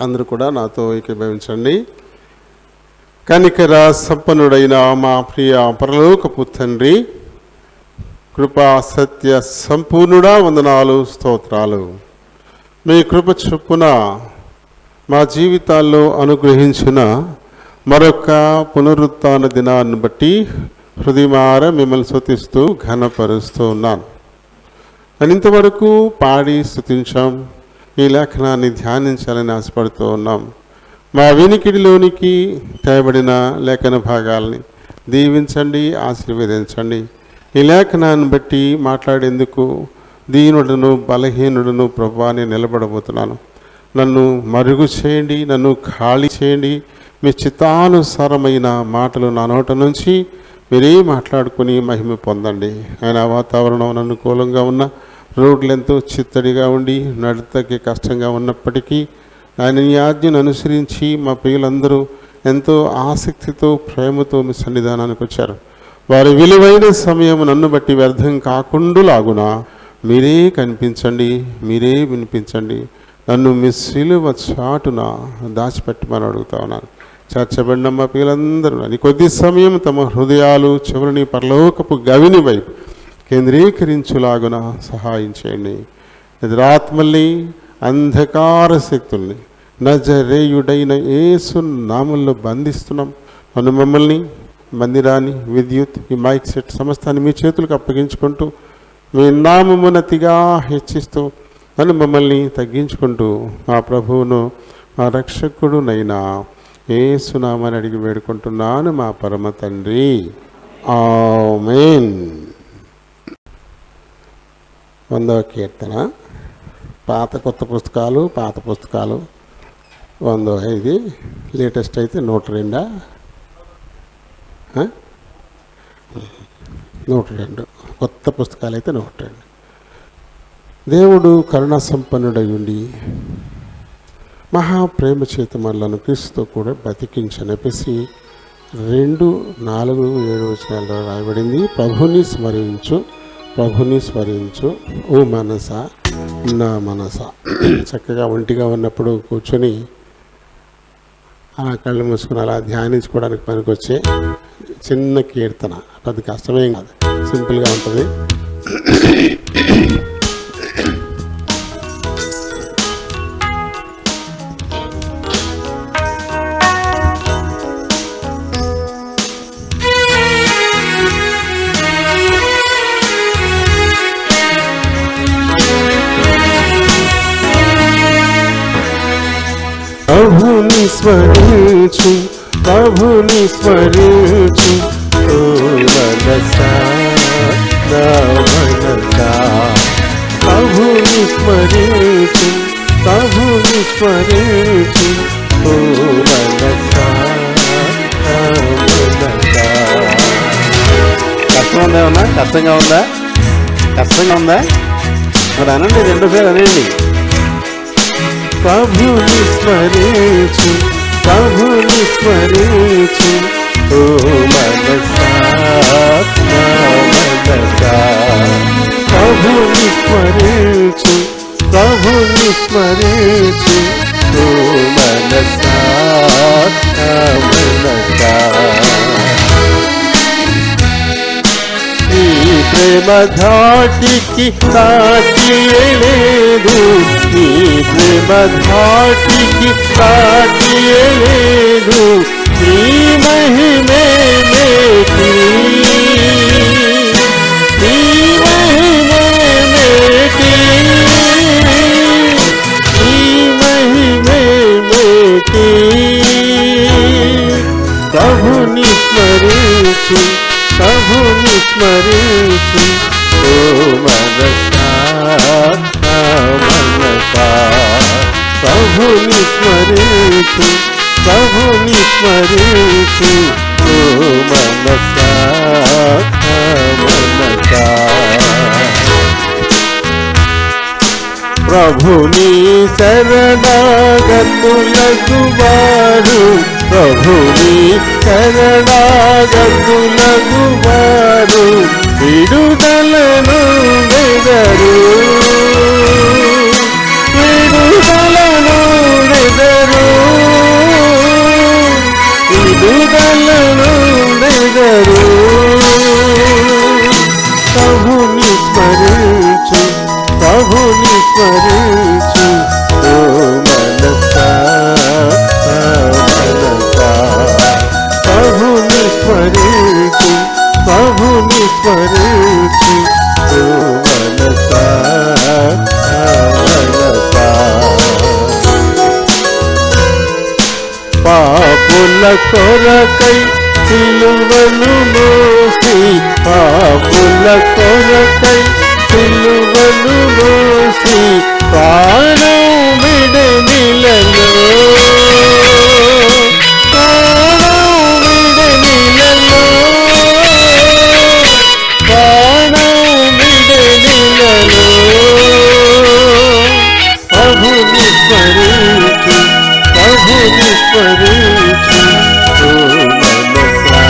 అందరూ కూడా నాతో ఏకీభవించండి. కనికర సంపన్నుడైన మా ప్రియ పరలోకపు తండ్రి, కృపా సత్య సంపూర్ణుడా, వందనాలు, స్తోత్రాలు. మీ కృప చొప్పున మా జీవితాల్లో అనుగ్రహించిన మరొక పునరుత్థాన దినాన్ని బట్టి హృదయమార మిమ్మల్ని స్తుతిస్తూ ఘనపరుస్తూ ఉన్నాను. నేను ఇంతవరకు పాడి స్తుతించాం, ఈ లేఖనాన్ని ధ్యానించాలని ఆశపడుతూ ఉన్నాం. మా వినికిడిలోనికి తేబడిన లేఖన భాగాల్ని దీవించండి, ఆశీర్వదించండి. ఈ లేఖనాన్ని బట్టి మాట్లాడేందుకు దీనుడును బలహీనుడును ప్రభువాని నిలబడబోతున్నాను. నన్ను మరుగు చేయండి, నన్ను ఖాళీ చేయండి. మీ చిత్తానుసారమైన మాటలు నా నోట నుంచి మీరే మాట్లాడుకుని మహిమ పొందండి. ఆయన వాతావరణం అనుకూలంగా ఉన్న, రోడ్లు ఎంతో చిత్తడిగా ఉండి నడతకి కష్టంగా ఉన్నప్పటికీ ఆయన ఈ ఆజ్ఞను అనుసరించి మా ప్రియులందరూ ఎంతో ఆసక్తితో ప్రేమతో మీ సన్నిధానానికి వచ్చారు. వారి విలువైన సమయం నన్ను బట్టి వ్యర్థం కాకుండా లాగున మీరే కనిపించండి, మీరే వినిపించండి. నన్ను మీ సిలువ చాటున దాచిపెట్టమని అడుగుతా ఉన్నాను. చేర్చబడిన మా పిల్లలందరూ అని కొద్ది సమయం తమ హృదయాలు చివరిని పరలోకపు గవిని వైపు కేంద్రీకరించులాగున సహాయం చేయండి. నిద్రాత్మల్ని, అంధకార శక్తుల్ని నజరేయుడైన యేసు నామంలో బంధిస్తున్నాం. నన్ను మమ్మల్ని, మందిరాన్ని, విద్యుత్, ఈ మైక్ సెట్ సమస్తాన్ని మీ చేతులకు అప్పగించుకుంటూ మీ నామమునతిగా హెచ్చిస్తూ నన్ను మమ్మల్ని తగ్గించుకుంటూ మా ప్రభువును మా రక్షకుడునైనా యేసు నామని అడిగి వేడుకుంటున్నాను మా పరమ తండ్రి, ఆమేన్. 100వ కీర్తన. పాత కొత్త పుస్తకాలు, పాత పుస్తకాలు 100. ఇది లేటెస్ట్ అయితే 102. 102. కొత్త పుస్తకాలు అయితే 102. దేవుడు కరుణా సంపన్నుడై ఉండి మహాప్రేమ చేత మనలను క్రీస్తుతో కూడా బతికించనెప్పేసి 2:4-7 రాయబడింది. ప్రభుని స్మరించు, ప్రభుని స్మరించు ఓ మనస, నా మనస. చక్కగా ఒంటిగా ఉన్నప్పుడు కూర్చొని అలా కళ్ళు మూసుకుని అలా ధ్యానించుకోవడానికి పనికొచ్చే చిన్న కీర్తన. పెద్ద కష్టమేం కాదు, సింపుల్గా ఉంటుంది. ప్రభుని స్మరించు, ప్రభుని స్మరించు ఓ మనసా, నా మనసా. ప్రభుని స్మరించు, ప్రభుని స్మరించు ఓ మనసా, నా మనసా. కష్టంగా ఉందా? కష్టంగా ఉందా? కష్టంగా ఉందా? మరి అనండి, 2 సార్లు అనండి. ప్రభుని స్మరించు, ప్రభుని స్మరించు ఓ మనసా, నా మనసా. ప్రభుని స్మరించు, ప్రభుని స్మరించు ఓ మనసా, నా మనసా. ఈ ప్రేమ ధాటికి సాటిలేదు, ఈ ప్రేమ ధాటికి సాటిలేదు. ఈ మహిమే మేటి, ఈ మహిమే మేటి, ఈ మహిమే మేటి. ప్రభుని స్మరించు, ప్రభుని స్మరించు ఓ మనసా, నా మనసా. ప్రభుని స్మరించు, ప్రభుని స్మరించు ఓ మనసా, నా మనసా. ప్రభుని శరణాగతులకు వారు, ప్రభుని శరణాగతులకు వారు విడుదలను వెదరు, విడుదలను వెదరు. కరు ప్రభుని స్మరించు ప్రభుని స్మరించు ఓ మనసా మనసా ప్రభుని స్మరించు ప్రభుని స్మరించు ఓ మనసా మనసా పాపుల కొరకై సిలువను మోసి పాపుల కొరకై సిలువను మోసి ప్రాణం విడనిలలో ప్రాణం విడనిలలో ప్రాణం విడనిలలో ప్రభుని స్మరించు ప్రభుని స్మరించు ఓ మనసా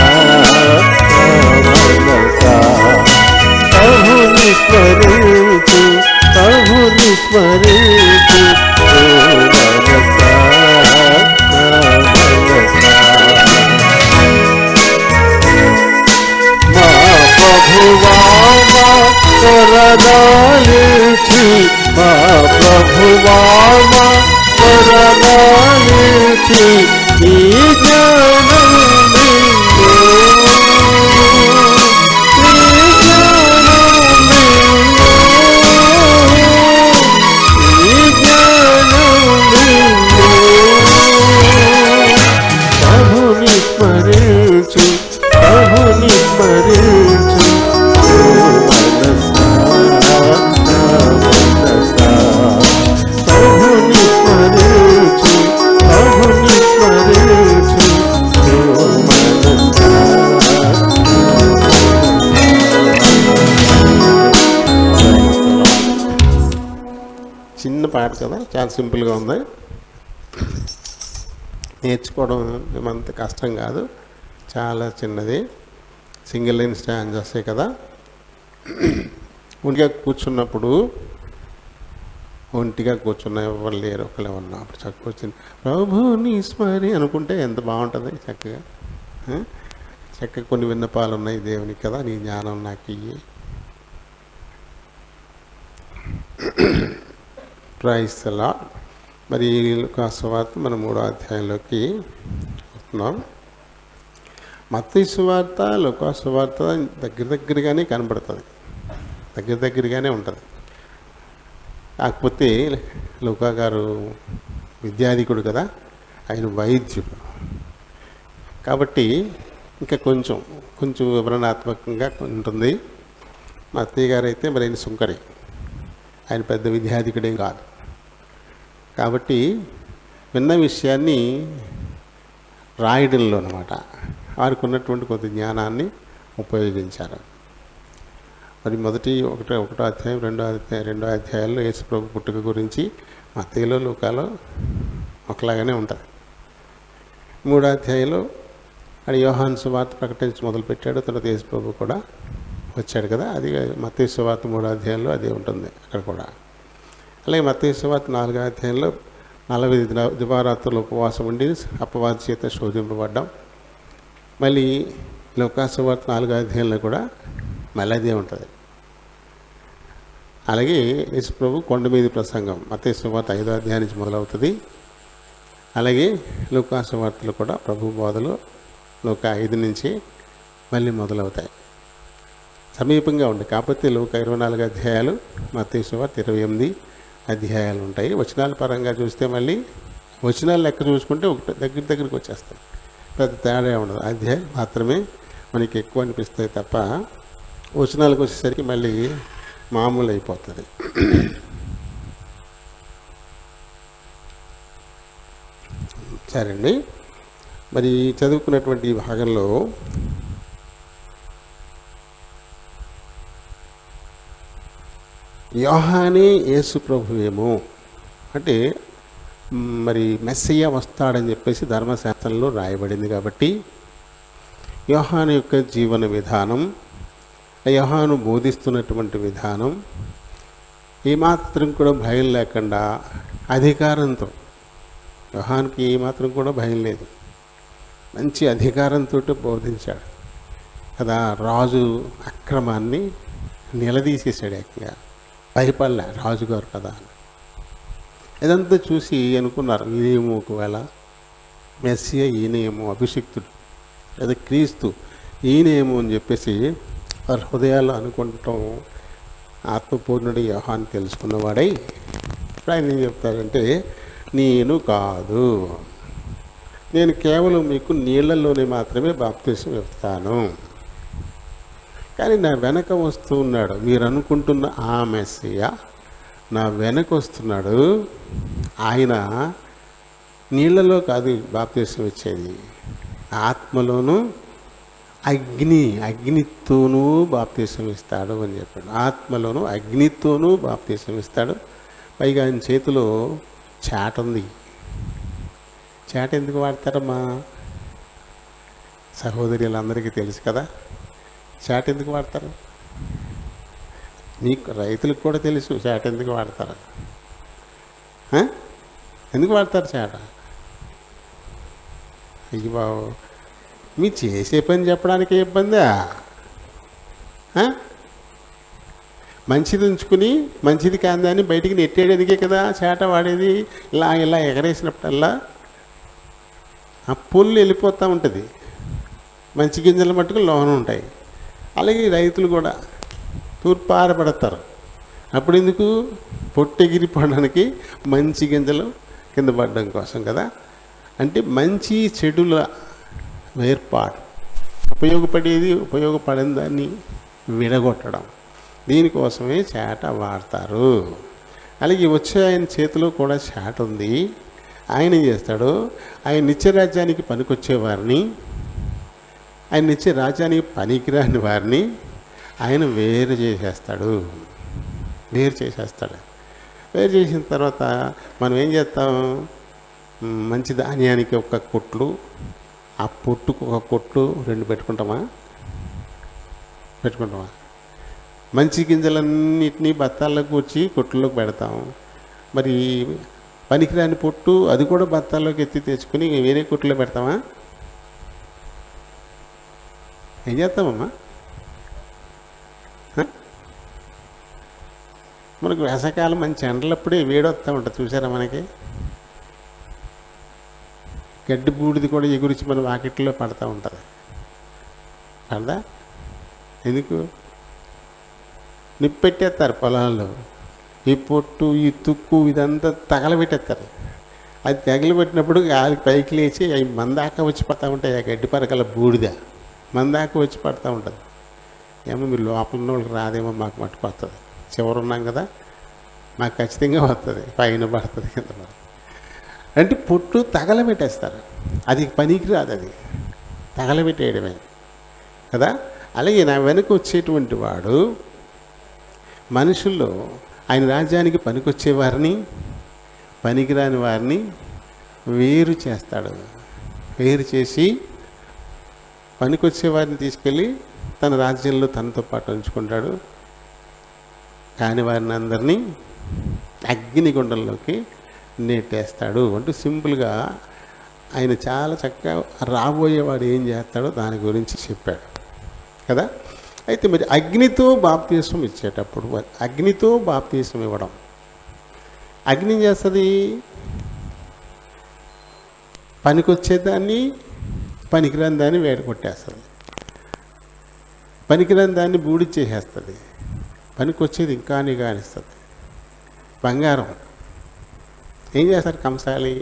మనసా ప్రభుని స్మరించు ప్రభుని స్మరించు ఓ మనసా మనసా మా ప్రభువా మా కొరదాలిచి మా ప్రభువా మా కొరదాలిచి ఈ జ్ఞానం నిన్ను ఈ జ్ఞానం నిన్ను ఈ జ్ఞానం నిన్ను ప్రభుని స్మరించు ప్రభుని స్మరించు ఓ మనసా మనసా ప్రభుని స్మరించు ప్రభుని స్మరించు ఓ మనసా చిన్న పాట కదా, చాలా సింపుల్గా ఉంది. నేర్చుకోవడం ఏమంత కష్టం కాదు, చాలా చిన్నది. సింగిల్ లైన్ స్టాండ్ వస్తాయి కదా. ఒంటిగా కూర్చున్నప్పుడు ఎవరు లేరు, ఒకళ్ళే ఉన్నా అప్పుడు చక్కగా వచ్చింది ప్రభుని స్మరి అనుకుంటే ఎంత బాగుంటుంది. చక్కగా కొన్ని విన్నపాలు ఉన్నాయి దేవునికి కదా, నీ జ్ఞానం నాకు ఇయ్యి. Praise the Lord. మరి లూకా సువార్త మనం 3వ అధ్యాయంలోకి వస్తున్నాం. మత్తయి సువార్త లూకా సువార్త దగ్గరగానే కనబడుతుంది, దగ్గరగానే ఉంటుంది. కాకపోతే లూకా గారు విద్యాధికుడు కదా, ఆయన వైద్యుడు కాబట్టి ఇంకా కొంచెం వివరణాత్మకంగా ఉంటుంది. మత్తయి గారు అయితే మరి ఆయన సుంకరి, ఆయన పెద్ద విద్యాధికుడేం కాదు. కాబట్టి విన్న విషయాన్ని రాయడంలో అన్నమాట వారికి ఉన్నటువంటి కొద్ది జ్ఞానాన్ని ఉపయోగించారు. మరి ఒకటో అధ్యాయం రెండో అధ్యాయాల్లో యేసుప్రభు పుట్టుక గురించి మత్తయిలో లూకాలో ఒకలాగానే ఉంటుంది. 3వ అధ్యాయంలో అది యోహాను సువార్త ప్రకటించి మొదలుపెట్టాడు, తర్వాత యేసుప్రభు కూడా వచ్చాడు కదా. అది మత్తయి సువార్త 3వ అధ్యాయంలో అదే ఉంటుంది అక్కడ కూడా. అలాగే మత్తయి సువార్త 4వ అధ్యాయంలో 40 దివారాత్రులు ఉపవాసం ఉండి అపవాది చేత శోధింపబడ్డాం. మళ్ళీ లూకా సువార్త 4వ అధ్యాయంలో కూడా మళ్ళీ అదే ఉంటుంది. అలాగే యేసుప్రభు కొండ మీద ప్రసంగం మత్తయి సువార్త 5వ అధ్యాయం నుంచి మొదలవుతుంది. అలాగే లూకా సువార్తలు కూడా ప్రభు బోధలు లూకా 5 నుంచి మళ్ళీ మొదలవుతాయి. సమీపంగా ఉంటాయి. కాకపోతే లూకా 24 అధ్యాయాలు, మత్తయి సువార్త 28 అధ్యాయాలు ఉంటాయి. వచనాల పరంగా చూస్తే మళ్ళీ వచనాలు లెక్క చూసుకుంటే దగ్గరికి వచ్చేస్తాయి. పెద్ద తేడా ఉండదు. అధ్యాయం మాత్రమే మనకి ఎక్కువ అనిపిస్తాయి తప్ప వచనాలకు వచ్చేసరికి మళ్ళీ మామూలు అయిపోతుంది. సరే అండి. మరి చదువుకున్నటువంటి ఈ భాగంలో యోహానే యేసు ప్రభువేమో అంటే మరి మెస్సయ్య వస్తాడని చెప్పేసి ధర్మశాస్త్రంలో రాయబడింది. కాబట్టి యోహాను యొక్క జీవన విధానం, యోహాను బోధిస్తున్నటువంటి విధానం ఏమాత్రం కూడా భయం లేకుండా అధికారంతో, యోహానుకి ఏమాత్రం కూడా భయం లేదు, మంచి అధికారంతో బోధించాడు. కదా, రాజు అక్రమాన్ని నిలదీసేసాడు. ఏకంగా భయపడలే రాజుగారు కదా అని. ఇదంతా చూసి అనుకున్నారు, ఈయనేమో ఒకవేళ మెస్సియా, ఈయనేమో అభిషిక్తుడు లేదా క్రీస్తు, ఈయనేమో అని చెప్పేసి వారి హృదయాల్లో అనుకుంటాం. ఆత్మపూర్ణుడు యోహాను తెలుసుకున్నవాడై ఇప్పుడు ఆయన ఏం చెప్తారంటే, నేను కాదు, నేను కేవలం మీకు నీళ్లలోనే మాత్రమే బాప్తిసం ఇస్తాను, కానీ నా వెనక వస్తూ ఉన్నాడు, మీరు అనుకుంటున్న ఆ మెస్సియా నా వెనక వస్తున్నాడు. ఆయన నీళ్లలో కాదు బాప్తిసం ఇచ్చేది, ఆత్మలోనూ అగ్నితోనూ బాప్తిసం ఇస్తాడు అని చెప్పాడు. ఆత్మలోనూ అగ్నితోనూ బాప్తిసం ఇస్తాడు. పైగా ఆయన చేతిలో చాట ఉంది. చాట ఎందుకు వాడతారమ్మా? సహోదరులందరికీ తెలుసు కదా, చాట ఎందుకు వాడతారు? మీకు రైతులకు కూడా తెలుసు చాట ఎందుకు వాడతారు. ఎందుకు వాడతారు చాట? అయ్యి బాబు, మీరు చేసే పని చెప్పడానికి ఇబ్బందా? మంచిది ఉంచుకుని మంచిది కాదని బయటికి నెట్టేయడానికే కదా చాట వాడేది. ఇలా ఇలా ఎగరేసినప్పుడల్లా ఆ పుల్లు వెళ్ళిపోతూ ఉంటుంది, మంచి గింజలు మట్టుకు లోన ఉంటాయి. అలాగే రైతులు కూడా తూర్పారపడతారు. అప్పుడు ఎందుకు? పొట్టెగిరిపోవడానికి, మంచి గింజలు కింద పడడం కోసం కదా. అంటే మంచి చెడుల వేర్పాటు, ఉపయోగపడిన దాన్ని విడగొట్టడం, దీనికోసమే చాట వాడతారు. అలాగే వచ్చే ఆయన చేతిలో కూడా చాట ఉంది. ఆయన ఏం చేస్తాడు? ఆయన నిత్య రాజ్యానికి పనికొచ్చేవారిని, ఆయన నిత్య రాజ్యానికి పనికిరాని వారిని ఆయన వేరు చేసేస్తాడు. వేరు చేసిన తర్వాత మనం ఏం చేస్తాం? మంచి ధాన్యానికి ఒక కొట్లు, ఆ పొట్టుకు ఒక కొట్లు 2 పెట్టుకుంటామా? మంచి గింజలన్నిటినీ బత్తాల్లోకి వచ్చి కొట్లలోకి పెడతాం. మరి పనికిరాని పొట్టు అది కూడా బత్తాల్లోకి ఎత్తి తెచ్చుకుని వేరే కొట్లో పెడతామా? ఏం చేస్తామమ్మా? మనకు వేసవకాలం మంచి ఎండలప్పుడే వేడొస్తూ ఉంటుంది, చూసారా? మనకి గడ్డి బూడిది కూడా ఎగురించి మన వాకిట్లో పడుతూ ఉంటుంది కదా. ఎందుకు? నిప్పెట్టేస్తారు పొలాల్లో. ఈ పొట్టు, ఈ తుక్కు ఇదంతా తగలబెట్టేస్తారు. అది తగిలిపెట్టినప్పుడు గాలికి పైకి లేచి అవి మందాక వచ్చి పడుతూ ఉంటాయి. ఆ గడ్డి పరకల బూడిద మందాక వచ్చి పడుతూ ఉంటుంది. ఏమో మీరు లోపల ఉన్న వాళ్ళకి రాదేమో, మాకు మట్టుకు వస్తుంది. చివరున్నాం కదా, మాకు ఖచ్చితంగా వస్తుంది. పైన పడుతుంది, కింద పడుతుంది. అంటే పొట్టు తగలబెట్టేస్తారు. అది పనికి రాదు, అది తగలబెట్టేయడమే కదా. అలాగే నా వెనక వచ్చేటువంటి వాడు మనుషుల్లో ఆయన రాజ్యానికి పనికొచ్చేవారిని, పనికిరాని వారిని వేరు చేస్తాడు. వేరు చేసి పనికొచ్చేవారిని తీసుకెళ్ళి తన రాజ్యంలో తనతో పాటు ఉంచుకుంటాడు. కాని వారిని అందరినీ అగ్నిగుండంలోకి నెట్టేస్తాడు. అంటూ సింపుల్గా ఆయన చాలా చక్కగా రాబోయేవాడు ఏం చేస్తాడో దాని గురించి చెప్పాడు కదా. అయితే మరి అగ్నితో బాప్తీసం ఇచ్చేటప్పుడు, అగ్నితో బాప్తీసం ఇవ్వడం, అగ్ని చేస్తుంది పనికొచ్చేదాన్ని, పనికిరాని దాన్ని వేడగొట్టేస్తుంది. పనికిరాని దాన్ని బూడిచ్చేసేస్తుంది, పనికొచ్చేది ఇంకా నిగానిస్తుంది. బంగారం ఏం చేస్తారు? కంసాలి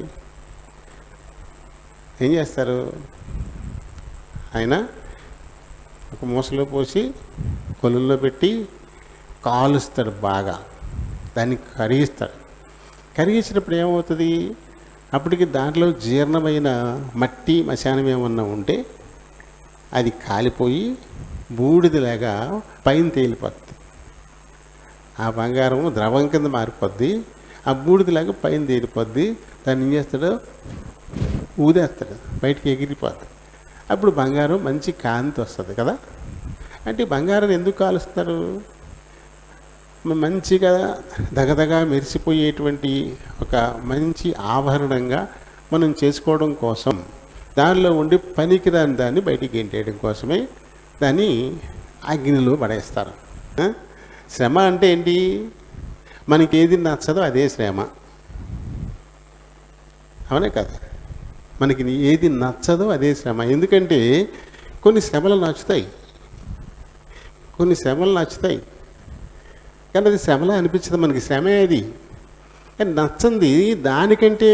ఏం చేస్తారు? ఆయన ఒక మూసలో పోసి కొలుల్లో పెట్టి కాలుస్తాడు, బాగా దాన్ని కరిగిస్తాడు. కరిగించినప్పుడు ఏమవుతుంది? అప్పటికి దాంట్లో జీర్ణమైన మట్టి మశానం ఏమన్నా ఉంటే అది కాలిపోయి బూడిదలాగా పైన తేలిపోద్ది. ఆ బంగారం ద్రవం కింద మారిపోద్ది, ఆ బూడిదలాగా పైన తేలిపోద్ది. దాన్ని ఏం చేస్తాడు? ఊదేస్తాడు, బయటికి ఎగిరిపోద్ది. అప్పుడు బంగారం మంచి కాంతి వస్తుంది కదా. అంటే బంగారం ఎందుకు కాలుస్తారు? మంచిగా దగదగా మెరిసిపోయేటువంటి ఒక మంచి ఆభరణంగా మనం చేసుకోవడం కోసం, దానిలో ఉండి పనికిరాని దాన్ని బయటికి గెంటేయడం కోసమే దాన్ని అగ్నిలో పడేస్తారు. శ్రమ అంటే ఏంటి? మనకి ఏది నచ్చదో అదే శ్రమ, అవునే కదా? మనకి ఏది నచ్చదో అదే శ్రమ. ఎందుకంటే కొన్ని శ్రమలు నచ్చుతాయి, కొన్ని శ్రమలు నచ్చుతాయి, కానీ అది శ్రమలా అనిపించదు మనకి. శ్రమే అది. కానీ నచ్చంది దానికంటే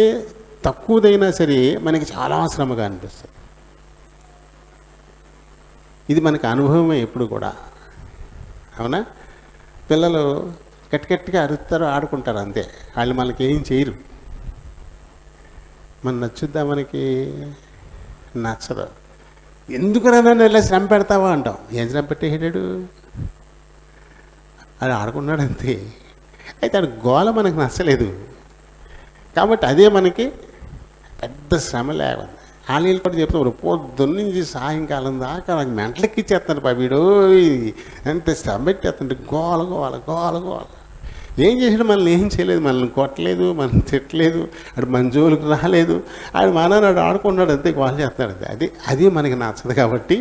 తక్కువదైనా సరే మనకి చాలా శ్రమగా అనిపిస్తుంది. ఇది మనకు అనుభవమే ఎప్పుడు కూడా, అవునా? పిల్లలు గట్టిగా అరుస్తారు, ఆడుకుంటారు, అంతే. వాళ్ళు మనకి ఏం చేయరు. మన నచ్చుద్దా? మనకి నచ్చదు. ఎందుకురా నన్ను ఇలా శ్రమ పెడతావా అంటాం. ఏం శ్రమ పెట్టేసాడు? అది ఆడుకున్నాడు అంతే. అయితే ఆడు గోల మనకు నచ్చలేదు కాబట్టి అదే మనకి పెద్ద శ్రమ లేకుండా. వాళ్ళు కూడా చెప్తున్నారు, పొద్దున్న నుంచి సాయంకాలం దాకా నాకు మెంటలకి ఇచ్చేస్తాను వీడు, ఎంత శ్రమ పెట్టేస్తుంటే గోల గోల గోల గోల. ఏం చేసాడు? మనల్ని ఏం చేయలేదు, మనల్ని కొట్టలేదు, మనల్ని తిట్టలేదు, అటు మన జోలికి రాలేదు. ఆడు మానాడు ఆడుకున్నాడు అంతే, గోల చేస్తున్నాడు అంతే. అది మనకి నచ్చదు కాబట్టి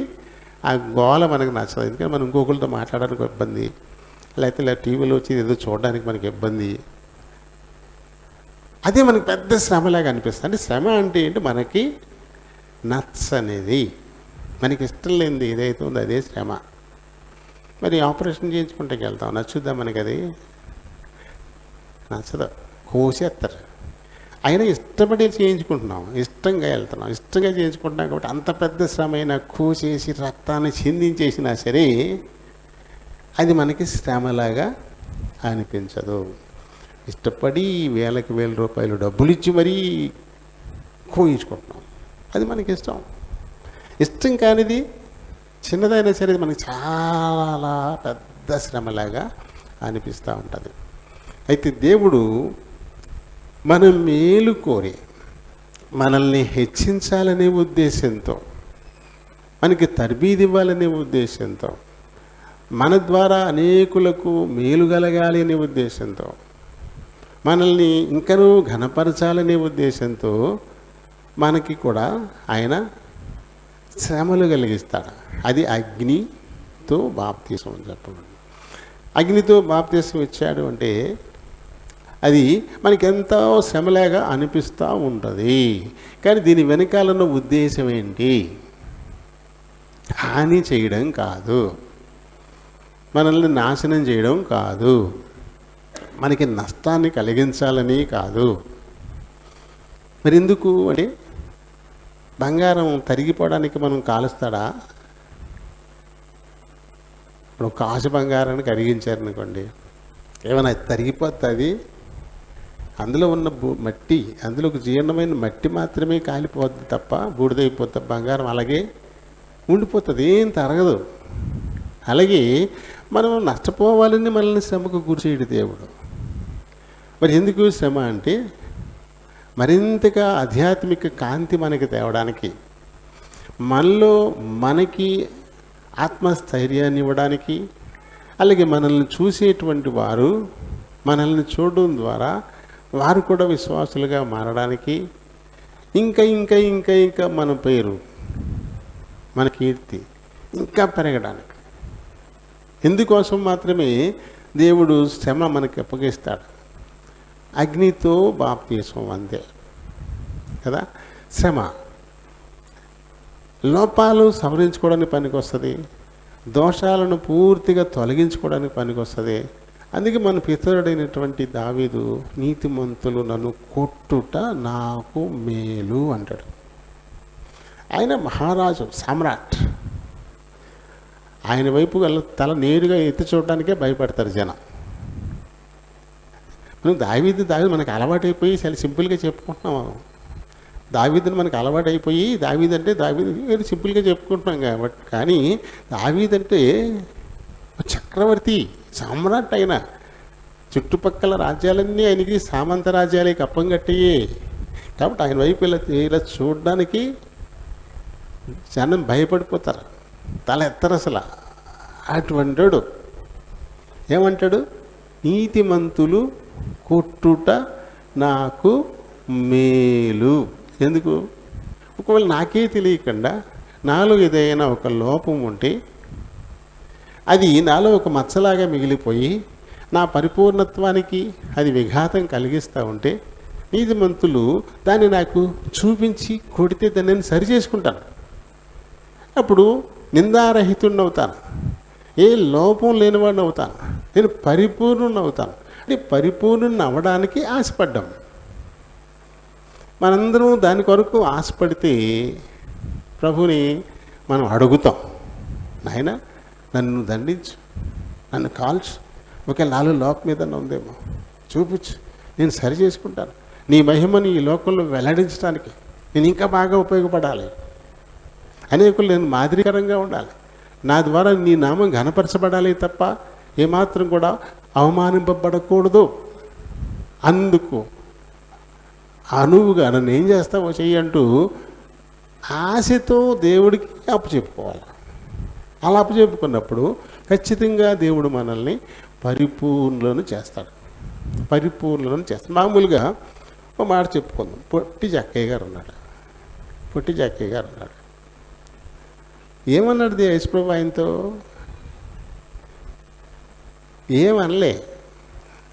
ఆ గోల మనకు నచ్చదు. ఎందుకంటే మనం ఇంకొకరితో మాట్లాడడానికి ఇబ్బంది, లేకపోతే ఇలా టీవీలో వచ్చి ఏదో చూడడానికి మనకి ఇబ్బంది. అదే మనకి పెద్ద శ్రమలాగా అనిపిస్తుంది. అంటే శ్రమ అంటే ఏంటి? మనకి నచ్చనేది, మనకి ఇష్టం లేనిది ఏదైతే ఉందో అదే శ్రమ. మరి ఆపరేషన్ చేయించుకుంటే వెళ్తాం, నచ్చుద్దా మనకి? అది నచ్చదు, కోసేస్తారు. అయినా ఇష్టపడి చేయించుకుంటున్నాం, ఇష్టంగా వెళ్తున్నాం, ఇష్టంగా చేయించుకుంటున్నాం కాబట్టి అంత పెద్ద శ్రమ అయినా కోసేసి రక్తాన్ని చిందించేసినా సరే అది మనకి శ్రమలాగా అనిపించదు. ఇష్టపడి వేలకి వేల రూపాయలు డబ్బులు ఇచ్చి మరీ కోయించుకుంటున్నాం, అది మనకి ఇష్టం. ఇష్టం కానిది చిన్నదైనా సరే మనకి చాలా పెద్ద శ్రమలాగా అనిపిస్తూ ఉంటుంది. అయితే దేవుడు మన మేలు కోరి మనల్ని హెచ్చించాలనే ఉద్దేశంతో, మనకి తర్బీదు ఇవ్వాలనే ఉద్దేశంతో, మన ద్వారా అనేకులకు మేలు కలగాలి అనే ఉద్దేశంతో, మనల్ని ఇంకనూ ఘనపరచాలనే ఉద్దేశంతో మనకి కూడా ఆయన శ్రమలు కలిగిస్తాడు. అది అగ్నితో బాప్తీసం అని చెప్పండి. అగ్నితో బాప్తీసం ఇచ్చాడు అంటే అది మనకి ఎంతో శ్రమలాగా అనిపిస్తూ ఉంటుంది. కానీ దీని వెనకాలన్న ఉద్దేశం ఏంటి? హాని చేయడం కాదు, మనల్ని నాశనం చేయడం కాదు, మనకి నష్టాన్ని కలిగించాలని కాదు. మరి ఎందుకు అంటే బంగారం తరిగిపోవడానికి మనం కాలుస్తాడా? ఇప్పుడు కాసు బంగారాన్ని కరిగించారనుకోండి, ఏమైనా తరిగిపోతుంది? అందులో ఉన్న మట్టి, అందులోకి జీర్ణమైన మట్టి మాత్రమే కాలిపోతుంది తప్ప బూడిదైపోతుంది. బంగారం అలాగే ఉండిపోతుంది, ఏం తరగదు. అలాగే మనం నష్టపోవాలని మనల్ని శ్రమకు గురిచేయడు దేవుడు. మరి ఎందుకు శ్రమ అంటే మరింతగా ఆధ్యాత్మిక కాంతి మనకి తేవడానికి, మనలో మనకి ఆత్మస్థైర్యాన్ని ఇవ్వడానికి, అలాగే మనల్ని చూసేటువంటి వారు మనల్ని చూడడం ద్వారా వారు కూడా విశ్వాసులుగా మారడానికి, ఇంకా ఇంకా ఇంకా ఇంకా మన పేరు, మన కీర్తి ఇంకా పెరగడానికి, ఇందుకోసం మాత్రమే దేవుడు శ్రమ మనకి అప్పగిస్తాడు. అగ్నితో బాప్తీసం అంతే కదా. శ్రమ లోపాలు సవరించుకోవడానికి పనికి వస్తుంది, దోషాలను పూర్తిగా తొలగించుకోవడానికి పనికి వస్తుంది. అందుకే మన పితరుడైనటువంటి దావీదు, నీతిమంతులు నన్ను కొట్టుట నాకు మేలు అంటాడు. ఆయన మహారాజు, సామ్రాట్. ఆయన వైపు తల నేరుగా ఎత్తి చూడడానికే భయపడతారు జనం. మనం దావీదు మనకు అలవాటైపోయి చాలా సింపుల్గా చెప్పుకుంటున్నాం. దావీదుని మనకు అలవాటైపోయి దావీదంటే దావీదు సింపుల్గా చెప్పుకుంటున్నాం కాబట్టి. కానీ దావీదంటే చక్రవర్తి, సామ్రాట్. అయినా చుట్టుపక్కల రాజ్యాలన్నీ ఆయనకి సామంత రాజ్యాలకి అప్పం కట్టేయే కాబట్టి ఆయన వైపు ఇలా చూడడానికి జనం భయపడిపోతారు, తల ఎత్తరు అసలు. అటువంటాడు ఏమంటాడు? నీతిమంతులు కొట్టుట నాకు మేలు. ఎందుకు? ఒకవేళ నాకే తెలియకుండా నాలో ఏదైనా ఒక లోపం ఉంటే అది నాలో ఒక మచ్చలాగా మిగిలిపోయి నా పరిపూర్ణత్వానికి అది విఘాతం కలిగిస్తూ ఉంటే నీతిమంతులు దాన్ని నాకు చూపించి కొడితే దాన్ని నేను సరి చేసుకుంటాను. అప్పుడు నిందారహితుడిని అవుతాను, ఏ లోపం లేనివాడిని అవుతాను, నేను పరిపూర్ణుని అవుతాను. అంటే పరిపూర్ణుని అవ్వడానికి ఆశపడ్డాం. మనందరం దాని కొరకు ఆశపడితే ప్రభుని మనం అడుగుతాం, నాయన నన్ను దండించు, నన్ను కాల్చు, ఒకవేళ నాలో లోపం ఏదన్నా ఉందేమో చూపించు, నేను సరి చేసుకుంటాను. నీ మహిమని ఈ లోకంలో వెల్లడించడానికి నేను ఇంకా బాగా ఉపయోగపడాలి, అనేకులు నేను మాదిరికరంగా ఉండాలి, నా ద్వారా నీ నామం ఘనపరచబడాలి తప్ప ఏమాత్రం కూడా అవమానింపబడకూడదు. అందుకు అనువుగా నన్ను ఏం చేస్తావో చెయ్యంటూ ఆశతో దేవుడికి అప్పచెప్పుకోవాలి. అలా అప్పచెప్పుకున్నప్పుడు ఖచ్చితంగా దేవుడు మనల్ని పరిపూర్ణులను చేస్తాడు. పరిపూర్ణులను చేస్తాడు. మామూలుగా ఒక మాట చెప్పుకుందాం. పొట్టి జక్కయ్య గారు ఉన్నాడు. పొట్టి జక్కయ్య గారు ఉన్నాడు. ఏమన్నాడు యేసుప్రభు ఆయనతో? ఏమనలే.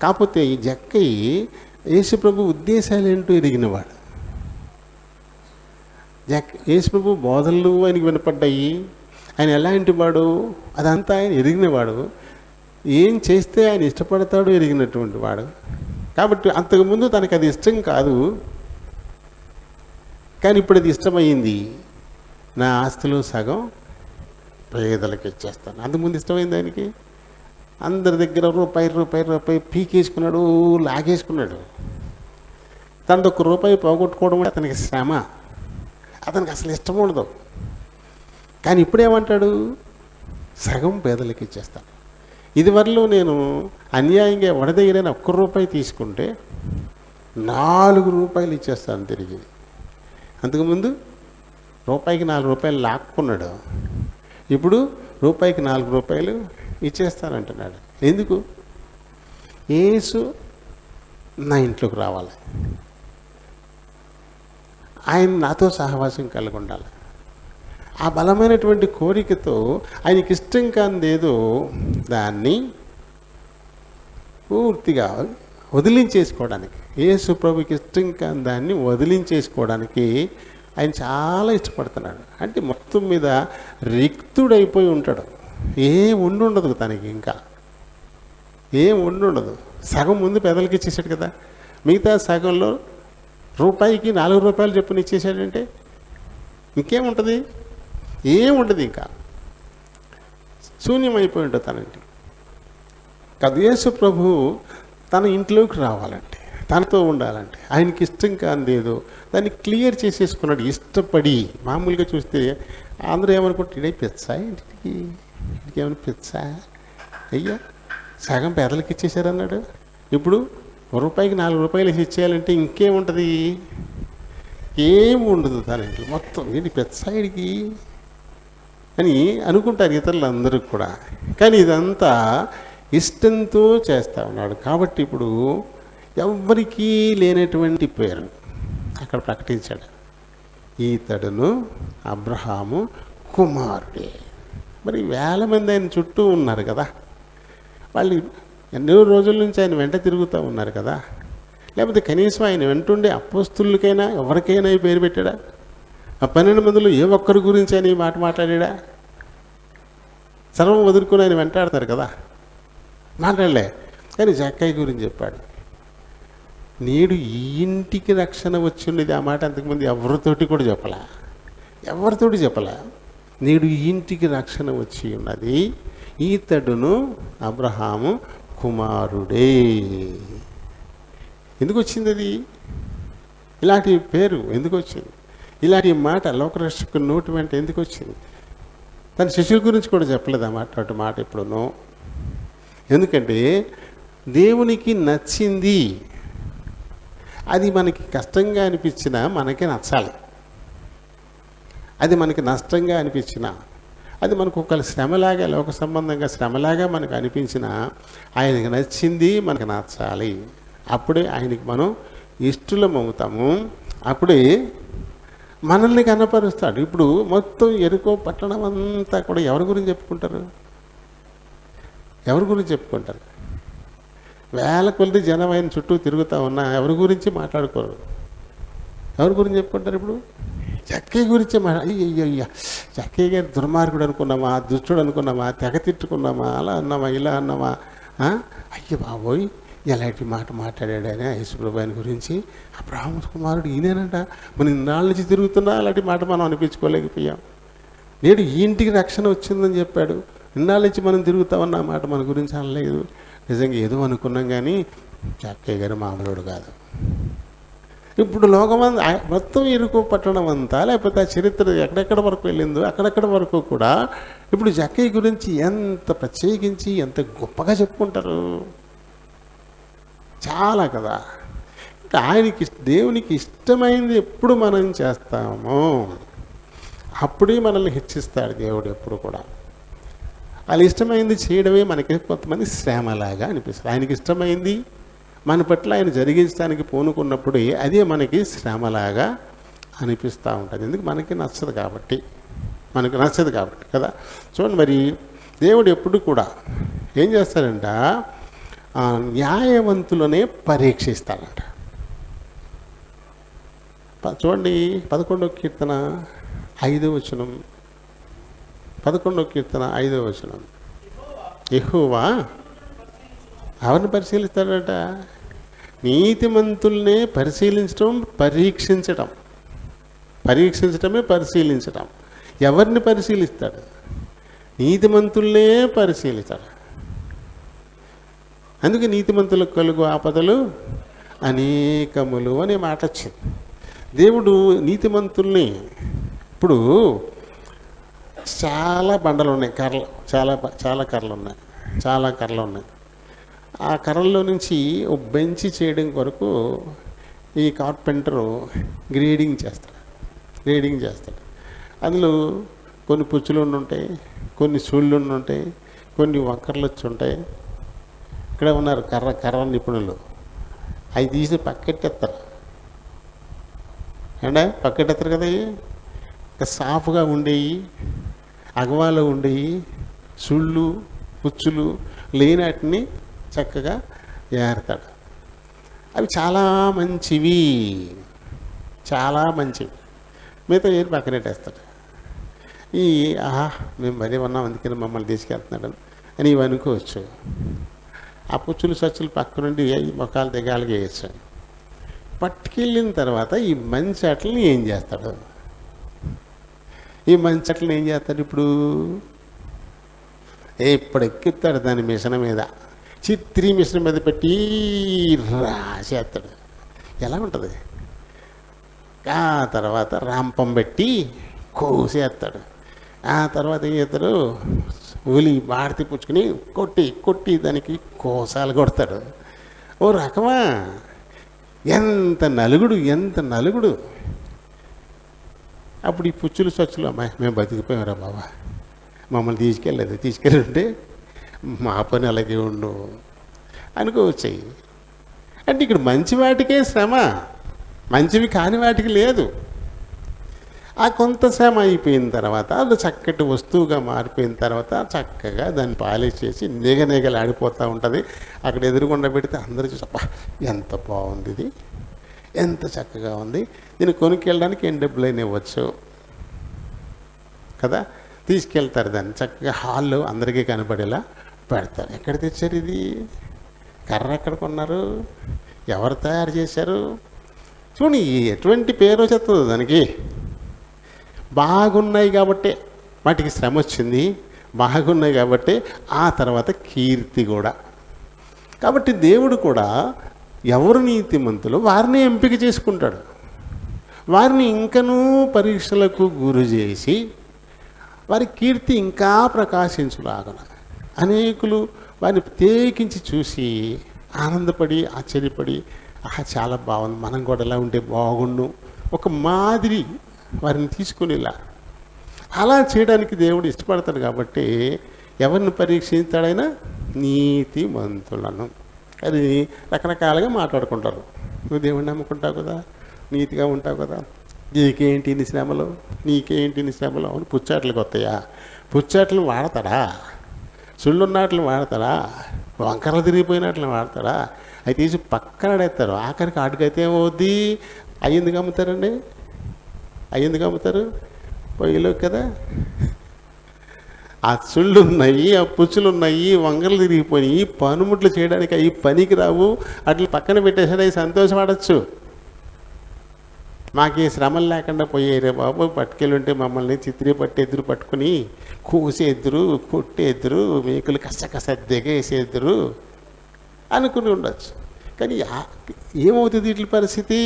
కాకపోతే ఈ జక్కయ్య యేసుప్రభు ఉద్దేశాలు ఏంటో ఎరిగినవాడు. యేసుప్రభు బోధనలు ఆయనకి వినపడ్డాయి. ఆయన ఎలాంటి వాడు అదంతా ఆయన ఎరిగినవాడు. ఏం చేస్తే ఆయన ఇష్టపడతాడో ఎరిగినటువంటి వాడు. కాబట్టి అంతకుముందు తనకు అది ఇష్టం కాదు, కానీ ఇప్పుడు అది ఇష్టమైంది. నా ఆస్తిలో సగం పేదలకు ఇచ్చేస్తాను. అంతకుముందు ఇష్టమైంది ఆయనకి. అందరి దగ్గర రూపాయి పీకేసుకున్నాడు, లాగేసుకున్నాడు. తనది ₹1 పోగొట్టుకోవడం కూడా అతనికి శ్రమ, అతనికి అసలు ఇష్టం ఉండదు. కానీ ఇప్పుడేమంటాడు? సగం పేదలకు ఇచ్చేస్తాను. ఇదివరలో నేను అన్యాయంగా ఎవరి దగ్గరైనా ₹1 తీసుకుంటే ₹4 ఇచ్చేస్తాను తిరిగి. అంతకుముందు రూపాయికి ₹4 లాక్కున్నాడు, ఇప్పుడు రూపాయికి ₹4 ఇచ్చేస్తానంటున్నాడు. ఎందుకు? యేసు నా ఇంట్లోకి రావాలి, ఆయన నాతో సహవాసం కలిగి ఉండాలి. ఆ బలమైనటువంటి కోరికతో ఆయనకి ఇష్టం కానిదేదో దాన్ని పూర్తిగా వదిలించేసుకోవడానికి, యేసు ప్రభుకి ఇష్టం కాని దాన్ని వదిలించేసుకోవడానికి ఆయన చాలా ఇష్టపడుతున్నాడు. అంటే మొత్తం మీద రిక్తుడైపోయి ఉంటాడు. ఏం ఉండదు తనకి, ఇంకా ఏం ఉండదు. సగం ముందు పెదలకి ఇచ్చేసాడు కదా, మిగతా సగంలో రూపాయికి ₹4 చొప్పున ఇచ్చేసాడంటే ఇంకేముంటుంది? ఏముంటుంది, ఇంకా శూన్యమైపోయి ఉంటుంది తన ఇంటి. కాదు, యేసు ప్రభు తన ఇంట్లోకి రావాలంటే, తనతో ఉండాలంటే, ఆయనకి ఇష్టం కానిదేదో దాన్ని క్లియర్ చేసేసుకున్నాడు ఇష్టపడి. మామూలుగా చూస్తే అందరూ ఏమనుకుంటే ఇడే పిచ్చా, ఇంటికి ఏమైనా పిచ్చా, అయ్యా సగం పేదలకు ఇచ్చేసారన్నాడు, ఇప్పుడు రూపాయికి ₹4 ఇచ్చేయాలంటే ఇంకేముంటుంది? ఏమి ఉండదు తన ఇంట్లో. మొత్తం ఏంటి పెద్దసాయిడికి అని అనుకుంటారు ఇతరులు అందరూ కూడా. కానీ ఇదంతా ఇష్టంతో చేస్తూ ఉన్నాడు. కాబట్టి ఇప్పుడు ఎవ్వరికీ లేనటువంటి పేరు అక్కడ ప్రకటించాడు. ఈతడును అబ్రహాము కుమారుడే. మరి వేల మంది ఆయన చుట్టూ ఉన్నారు కదా, వాళ్ళు ఎన్నో రోజుల నుంచి ఆయన వెంట తిరుగుతూ ఉన్నారు కదా. లేకపోతే కనీసం ఆయన వెంటుండే అపోస్తులకైనా ఎవరికైనా ఈ పేరు పెట్టాడా? ఆ 12 మందిలో ఏ ఒక్కరి గురించి ఆయన ఈ మాట మాట్లాడా? సర్వం వదులుకొని ఆయన వెంటాడతారు కదా, మాట్లాడలే. కానీ జక్కయ్య గురించి చెప్పాడు. నేడు ఈ ఇంటికి రక్షణ వచ్చి ఉండేది. ఆ మాట అంతకుముందు ఎవరితోటి కూడా చెప్పలా, ఎవరితోటి చెప్పలా. నేడు ఈ ఇంటికి రక్షణ వచ్చి ఉన్నది, ఈతడును అబ్రహాము కుమారుడే. ఎందుకు వచ్చింది అది? ఇలాంటి పేరు ఎందుకు వచ్చింది? ఇలాంటి మాట లోకరక్షకు నోటి వెంట ఎందుకు వచ్చింది? తన శిష్యుల గురించి కూడా చెప్పలేదు ఆ మాట, అటు మాట ఎప్పుడునో. ఎందుకంటే దేవునికి నచ్చింది అది మనకి కష్టంగా అనిపించినా మనకే నచ్చాలి. అది మనకి నష్టంగా అనిపించినా, అది మనకు ఒక శ్రమలాగా, లోక సంబంధంగా శ్రమలాగా మనకు అనిపించినా ఆయనకు నచ్చింది మనకు నచ్చాలి. అప్పుడే ఆయనకి మనం ఇష్టలం అవుతాము. అప్పుడే మనల్ని కనపరుస్తాడు. ఇప్పుడు మొత్తం ఎరుకో పట్టణం అంతా కూడా ఎవరి గురించి చెప్పుకుంటారు? ఎవరి గురించి చెప్పుకుంటారు? వేల కొద్ది జనం ఆయన చుట్టూ తిరుగుతూ ఉన్నా ఎవరి గురించి మాట్లాడుకోరు. ఎవరి గురించి చెప్పుకుంటారు? ఇప్పుడు జక్కయ్య గురించే అయ్యయ్య, జక్కయ్య గారు దుర్మార్గుడు అనుకున్నామా, దుష్టుడు అనుకున్నామా, తెగ తిట్టుకున్నామా, అలా అన్నామా, ఇలా అన్నామా, అయ్య బాబోయ్ ఎలాంటి మాట మాట్లాడాడు ఆయన యేసుప్రభు ఆయన గురించి, ఆ బ్రాహ్మణ కుమారుడు ఈయనేనంట, మనం ఇన్నాళ్ళ నుంచి తిరుగుతున్నా అలాంటి మాట మనం అనిపించుకోలేకపోయాం. నేడు ఈ ఇంటికి రక్షణ వచ్చిందని చెప్పాడు, ఇన్నాళ్ళ నుంచి మనం తిరుగుతా ఉన్న మాట మన గురించి అనలేదు. నిజంగా ఏదో అనుకున్నాం, కానీ జక్కయ్య గారు మామూలుడు కాదు. ఇప్పుడు లోకమంతా మొత్తం ఇరుకు పట్టడం అంతా, లేకపోతే ఆ చరిత్ర ఎక్కడెక్కడ వరకు వెళ్ళిందో అక్కడెక్కడ వరకు కూడా ఇప్పుడు జక్కయ్య గురించి ఎంత ప్రత్యేకించి ఎంత గొప్పగా చెప్పుకుంటారు. చాలా కదా. ఆయనకి దేవునికి ఇష్టమైంది ఎప్పుడు మనం చేస్తామో అప్పుడే మనల్ని హెచ్చిస్తాడు దేవుడు ఎప్పుడు కూడా. వాళ్ళు ఇష్టమైంది చేయడమే మనకి కొంతమంది శ్రమలాగా అనిపిస్తుంది. ఆయనకి ఇష్టమైంది మన పట్ల ఆయన జరిగించడానికి పూనుకున్నప్పుడే అదే మనకి శ్రమలాగా అనిపిస్తూ ఉంటుంది. ఎందుకు? మనకి నచ్చదు కాబట్టి, కదా. చూడండి, మరి దేవుడు ఎప్పుడు కూడా ఏం చేస్తాడంట, న్యాయవంతులనే పరీక్షిస్తాడంట. చూడండి 11వ కీర్తన 5వ వచనం, 11వ కీర్తన 5వ వచనం. యెహోవా ఎవరిని పరిశీలిస్తాడట? నీతిమంతుల్నే పరీక్షించటమే పరిశీలించటం. ఎవరిని పరిశీలిస్తాడు? నీతిమంతుల్నే పరిశీలిస్తాడు. అందుకే నీతిమంతులకు కలుగు ఆపదలు అనేకములు అనే మాట వచ్చింది. దేవుడు నీతిమంతుల్ని, ఇప్పుడు చాలా బండలు ఉన్నాయి, కర్రలు, చాలా కర్రలు ఉన్నాయి. ఆ కర్రల్లో నుంచి ఒక బెంచ్ చేయడం కొరకు ఈ కార్పెంటరు గ్రేడింగ్ చేస్తాడు. అందులో కొన్ని పుచ్చులు ఉంటాయి, కొన్ని సూళ్ళు ఉంటాయి, కొన్ని వంకర్లు వచ్చి ఉంటాయి. ఇక్కడే ఉన్నారు కర్ర నిపుణులు, అవి తీసి పక్కెట్టేస్తారు కదా. ఇంకా సాఫ్గా ఉండేవి, అగవాలో ఉండేవి, సుళ్ళు పుచ్చులు లేనాటిని చక్కగా ఏరుతాడు. అవి చాలా మంచివి, మిగతా ఏరి పక్కనెట్టేస్తాడు. మేము మరీ ఉన్నాం అందుకని మమ్మల్ని తీసుకెళ్తున్నాడు అని ఇవి అనుకోవచ్చు. ఆ పుచ్చులు సచ్చులు పక్క నుండి మొక్కలు దిగాలుగా వేయచ్చు. పట్టుకెళ్ళిన తర్వాత ఈ మంచి అట్లని ఏం చేస్తాడు? ఇప్పుడు ఎక్కిస్తాడు దాని మిషన్ మీద, చిత్రీ మిషన్ మీద పెట్టి రాసేస్తాడు. ఎలా ఉంటుంది? ఆ తర్వాత రాంపం పెట్టి కోసేస్తాడు. ఆ తర్వాత ఏం చేస్తాడు? ఉలి బాడితే పుచ్చుకుని కొట్టి దానికి కోసాలు కొడతాడు. ఓ రకమా, ఎంత నలుగుడు. అప్పుడు ఈ పుచ్చులు సచ్చులు, అమ్మాయి మేము బతికిపోయారా బాబా, మమ్మల్ని తీసుకెళ్ళుంటే మా పని అలాగే ఉండు అనుకోవచ్చాయి. అంటే ఇక్కడ మంచి వాటికే శ్రమ, మంచివి కాని వాటికి లేదు. ఆ కొంత శ్రమ అయిపోయిన తర్వాత అది చక్కటి వస్తువుగా మారిపోయిన తర్వాత చక్కగా దాన్ని పాలిష్ చేసి నిగనిగలాడిపోతూ ఉంటుంది. అక్కడ ఎదురుగుండా పెడితే అందరూ చూసి అబ్బా ఎంత బాగుంది, ఇది ఎంత చక్కగా ఉంది, దీన్ని కొనుక్కెళ్ళడానికి ఎన్ని డబ్బులైనా ఇవ్వచ్చు కదా. తీసుకెళ్తారు దాన్ని చక్కగా హాల్లో అందరికీ కనపడేలా పెడతారు. ఎక్కడ తెచ్చారు ఇది? కర్ర ఎక్కడ కొన్నారు? ఎవరు తయారు చేశారు? చూడండి ఎటువంటి పేరు చెప్తుంది దానికి. బాగున్నాయి కాబట్టే వాటికి శ్రమ వచ్చింది, బాగున్నాయి కాబట్టి ఆ తర్వాత కీర్తి కూడా. కాబట్టి దేవుడు కూడా ఎవరు నీతిమంతులు వారిని ఎంపిక చేసుకుంటాడు. వారిని ఇంకనూ పరీక్షలకు గురి చేసి వారి కీర్తి ఇంకా ప్రకాశించులాగన అనేకులు వారిని ప్రత్యేకించి చూసి ఆనందపడి ఆశ్చర్యపడి చాలా బాగుంది, మనం కూడా ఎలా ఉంటే బాగుండు, ఒక మాదిరి వారిని తీసుకునేలా అలా చేయడానికి దేవుడు ఇష్టపడతాడు. కాబట్టి ఎవరిని పరీక్షిస్తాడైనా? నీతిమంతులను. అది రకరకాలుగా మాట్లాడుకుంటారు. నువ్వు దేవుడిని నమ్ముకుంటావు కదా, నీతిగా ఉంటావు కదా, నీకేంటి ఇన్ని శ్రమలు అని పుచ్చాట్లకు వస్తాయా? పుచ్చాట్లు వాడతాడా? సుళ్ళున్నట్లు వాడతారా, వంకరలు తిరిగిపోయినట్లు వాడతారా? అవి తీసి పక్కన పడేస్తారు. ఆఖరికి ఆడికైతే ఏమవుద్ది? అవి ఎందుకు అమ్ముతారండి? అవి ఎందుకు అమ్ముతారు? పొయ్యిలో కదా. ఆ సుళ్ళు ఉన్నాయి, ఆ పుచ్చులు ఉన్నాయి, వంగలు తిరిగిపోయి పనుముట్లు చేయడానికి అవి పనికి రావు. అట్లా పక్కన పెట్టేసాడు, అవి సంతోషపడచ్చు. మాకు ఈ శ్రమలు లేకుండా పోయేరే బాబు, పట్టుకెళ్ళుంటే మమ్మల్ని చిత్రీ పట్టేద్దరు, పట్టుకుని కోసేద్దరు, కొట్టేద్దరు, మేకులు కసకస దిగేసేద్దరు అనుకుని ఉండొచ్చు. కానీ ఏమవుతుంది వీటి పరిస్థితి?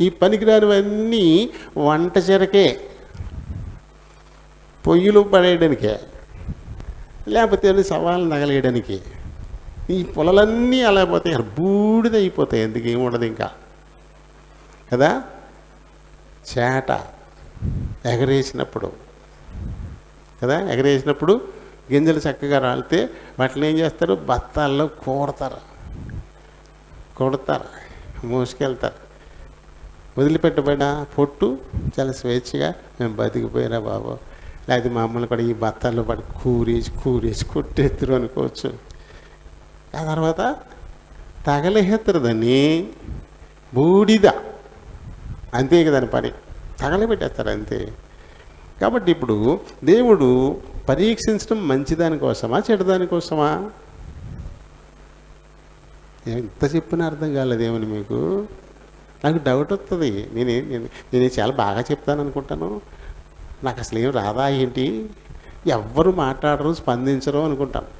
ఈ పనికిరానివన్నీ వంట చెరకే, పొయ్యిలు పడేయడానికే, లేకపోతే సవాళ్ళు నగలేయడానికి. ఈ పొలాలన్నీ అలా పోతాయి, బూడిద అయిపోతాయి. ఎందుకు ఏముండదు ఇంకా కదా. చేట ఎగరేసినప్పుడు కదా, ఎగరేసినప్పుడు గింజలు చక్కగా రాలితే వాటిని ఏం చేస్తారు? బత్తాల్లో కొడతారు, మోసుకెళ్తారు. వదిలిపెట్టబడిన పొట్టు చాలా స్వేచ్ఛగా మేము బతికిపోయినా బాబు, లేకపోతే మమ్మల్ని కూడా ఈ బత్తాల్లో పడి కూరేసి కొట్టేద్దరు అనుకోవచ్చు. ఆ తర్వాత తగలేస్తారు దాన్ని, బూడిద అంతే కదని పని తగలబెట్టేస్తారు అంతే. కాబట్టి ఇప్పుడు దేవుడు పరీక్షించడం మంచిదానికోసమా చెడ్డదానికోసమా? ఎంత చెప్పినా అర్థం కాలేదు ఏమని మీకు? నాకు డౌట్ వస్తుంది. నేను చాలా బాగా చెప్తాను అనుకుంటాను, నాకు అసలు ఏం రాదా ఏంటి, ఎవ్వరు మాట్లాడరు, స్పందించరు అనుకుంటాను.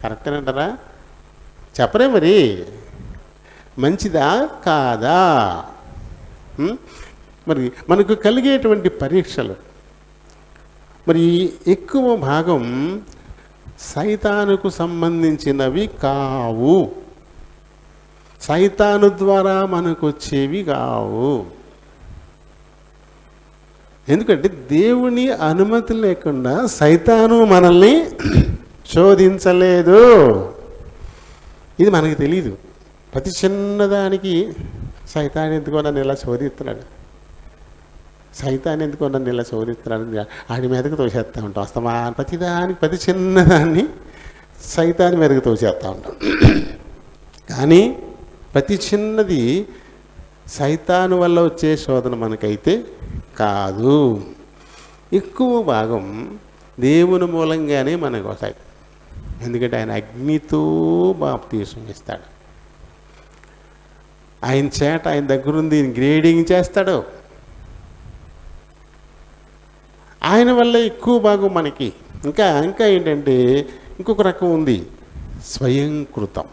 కరెక్టేనంటారా? చెప్పరే మరి, మంచిదా కాదా? మరి మనకు కలిగేటువంటి పరీక్షలు మరి ఎక్కువ భాగం సైతానుకు సంబంధించినవి కావు, సైతాను ద్వారా మనకు వచ్చేవి కావు. ఎందుకంటే దేవుని అనుమతి లేకుండా సైతాను మనల్ని శోధించలేదు. ఇది మనకి తెలీదు. ప్రతి చిన్నదానికి సైతాన్ ఎందుకో నన్ను ఇలా శోధిస్తున్నాడు, సైతాన్ ఎందుకో నన్ను ఇలా శోధిస్తున్నాడు, ఆడి మీదకి తోసేస్తూ ఉంటాం. వస్తామా ప్రతిదానికి, ప్రతి చిన్నదాన్ని సైతాన్ మీదకి తోసేస్తూ ఉంటాం. కానీ ప్రతి చిన్నది సైతాను వల్ల వచ్చే శోధన మనకైతే కాదు. ఎక్కువ భాగం దేవుని మూలంగానే మనకు వస్తాయి. ఎందుకంటే ఆయన అగ్నితో బాప్తీసం ఇస్తాడు. ఆయన చేట ఆయన దగ్గరుంది, గ్రేడింగ్ చేస్తాడు. ఆయన వల్ల ఎక్కువ భాగం మనకి. ఇంకా ఏంటంటే ఇంకొక రకం ఉంది, స్వయంకృతం.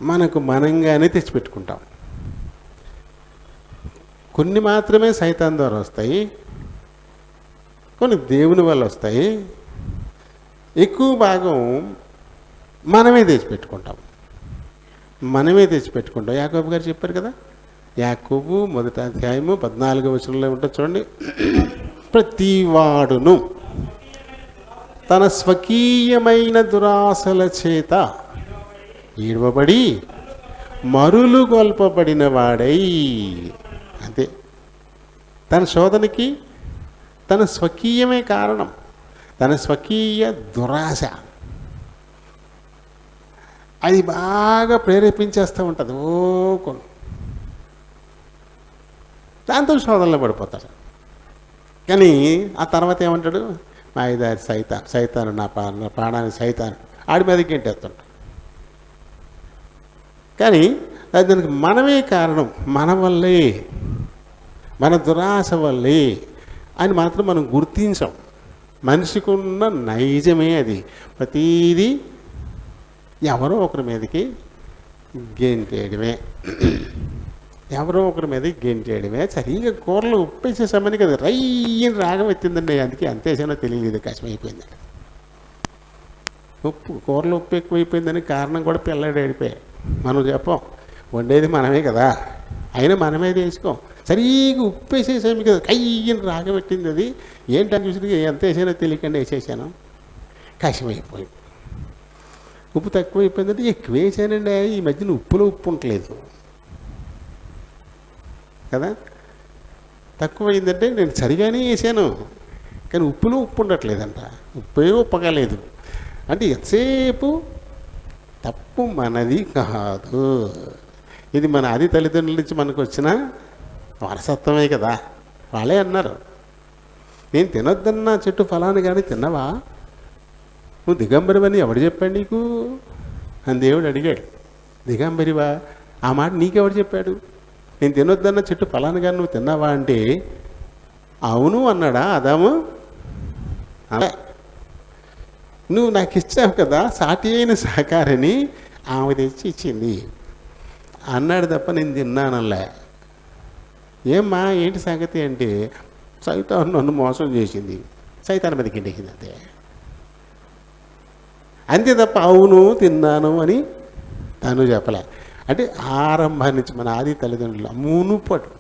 మనకు మనంగానే తెచ్చిపెట్టుకుంటాం. కొన్ని మాత్రమే సైతాన్ ద్వారా వస్తాయి, కొన్ని దేవుని వల్ల వస్తాయి. ఎక్కువ భాగం మనమే తెచ్చిపెట్టుకుంటాం. యాకోబు గారు చెప్పారు కదా, యాకోబు 1వ అధ్యాయము 14వ వచనంలో ఉంటుంది చూడండి. ప్రతివాడును తన స్వకీయమైన దురాశల చేత ఈడవబడి మరులు గొల్పబడిన వాడై. అంతే, తన శోధనకి తన స్వకీయమే కారణం, తన స్వకీయ దురాశ. అది బాగా ప్రేరేపించేస్తూ ఉంటుంది. దాంతో శోధనలో పడిపోతాడు. కానీ ఆ తర్వాత ఏమంటాడు? మా ఇదారి సైతాను నా ప్రాణానికి సైతాను ఆడి మీదకి గెంటేస్తుంటాడు. కానీ దానికి మనమే కారణం, మన వల్లే, మన దురాశ వల్లే అని మాత్రం మనం గుర్తించాం. మనిషికి ఉన్న నైజమే అది. ప్రతీదీ ఎవరో ఒకరి మీదకి గెంటేయడమే, సరిగా కూరలు ఉప్పేసేసామని కదా రయ్యని రాగం ఎత్తిందండి. అందుకే అంతేసానో తెలియలేదు, కష్టమైపోయిందండి. కూరలు ఉప్పు ఎక్కువైపోయిందని కారణం కూడా పిల్లడు ఏడిపోయాయి. మనం చెప్పం, వండేది మనమే కదా, అయినా మనమే తీసుకోం. సరిగా ఉప్పేసేసాము కదా, కయ్యని రాగం పెట్టింది. అది ఏంటని చూసి ఎంత వేసానో తెలియకుండా వేసేసాను, కష్టమైపోయింది. ఉప్పు తక్కువైపోయిందంటే ఎక్కువ వేసానండి. ఈ మధ్యన ఉప్పులో ఉప్పు ఉండలేదు కదా. తక్కువైందంటే నేను సరిగానే వేసాను, కానీ ఉప్పులో ఉప్పు ఉండట్లేదంట, ఉప్పే ఉప్పగా లేదు. అంటే ఎంతసేపు తప్పు మనది కాదు, ఇది మన ఆది తల్లిదండ్రుల నుంచి మనకు వచ్చిన వారసత్వమే కదా. వాళ్ళే అన్నారు, నేను తినొద్దన్న చెట్టు ఫలాన్ని కానీ తిన్నవా, నువ్వు దిగంబరివని ఎవడు చెప్పాడు నీకు అని దేవుడు అడిగాడు. దిగంబరివా, ఆ మాట నీకెవడు చెప్పాడు? నేను తినొద్దన్న చెట్టు ఫలాన్ని కానీ నువ్వు తిన్నావా అంటే అవును అన్నాడా ఆదాము? అలా నువ్వు నాకు ఇచ్చావు కదా సాటి అయిన సహకారిని, ఆమె తెచ్చి ఇచ్చింది అన్నాడు తప్ప నేను తిన్నానలే. ఏమ్మా ఏంటి సంగతి అంటే సైతాను నన్ను మోసం చేసింది, సైతాన్ మీదకి ఇంటికింది అంతే, అంతే తప్ప అవును తిన్నాను అని తను చెప్పలే. అంటే ఆరంభాన్ని నుంచి మన ఆది తల్లిదండ్రులు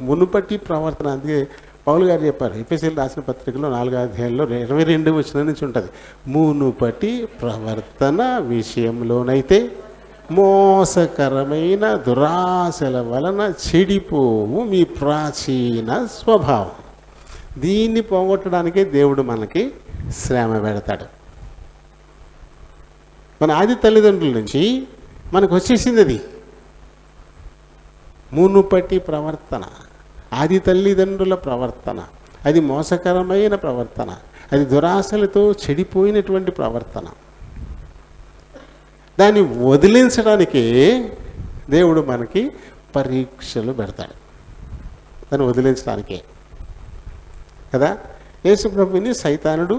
మునుపటి ప్రవర్తన. అందుకే పౌలు గారు చెప్పారు, ఎఫెసీయులకు రాసిన పత్రికలో 4వ అధ్యాయంలో 22వ వచనం నుంచి ఉంటుంది, మునుపటి ప్రవర్తన విషయంలోనైతే మోసకరమైన దురాశల వలన చెడిపోవు మీ ప్రాచీన స్వభావం. దీన్ని పోగొట్టడానికే దేవుడు మనకి శ్రమ పెడతాడు. మన ఆది తల్లిదండ్రుల నుంచి మనకు వచ్చేసింది అది మునుపటి ప్రవర్తన, ఆది తల్లిదండ్రుల ప్రవర్తన. అది మోసకరమైన ప్రవర్తన, అది దురాశలతో చెడిపోయినటువంటి ప్రవర్తన. దాన్ని వదిలించడానికే దేవుడు మనకి పరీక్షలు పెడతాడు, దాన్ని వదిలించడానికే కదా. యేసు ప్రభువుని సైతానుడు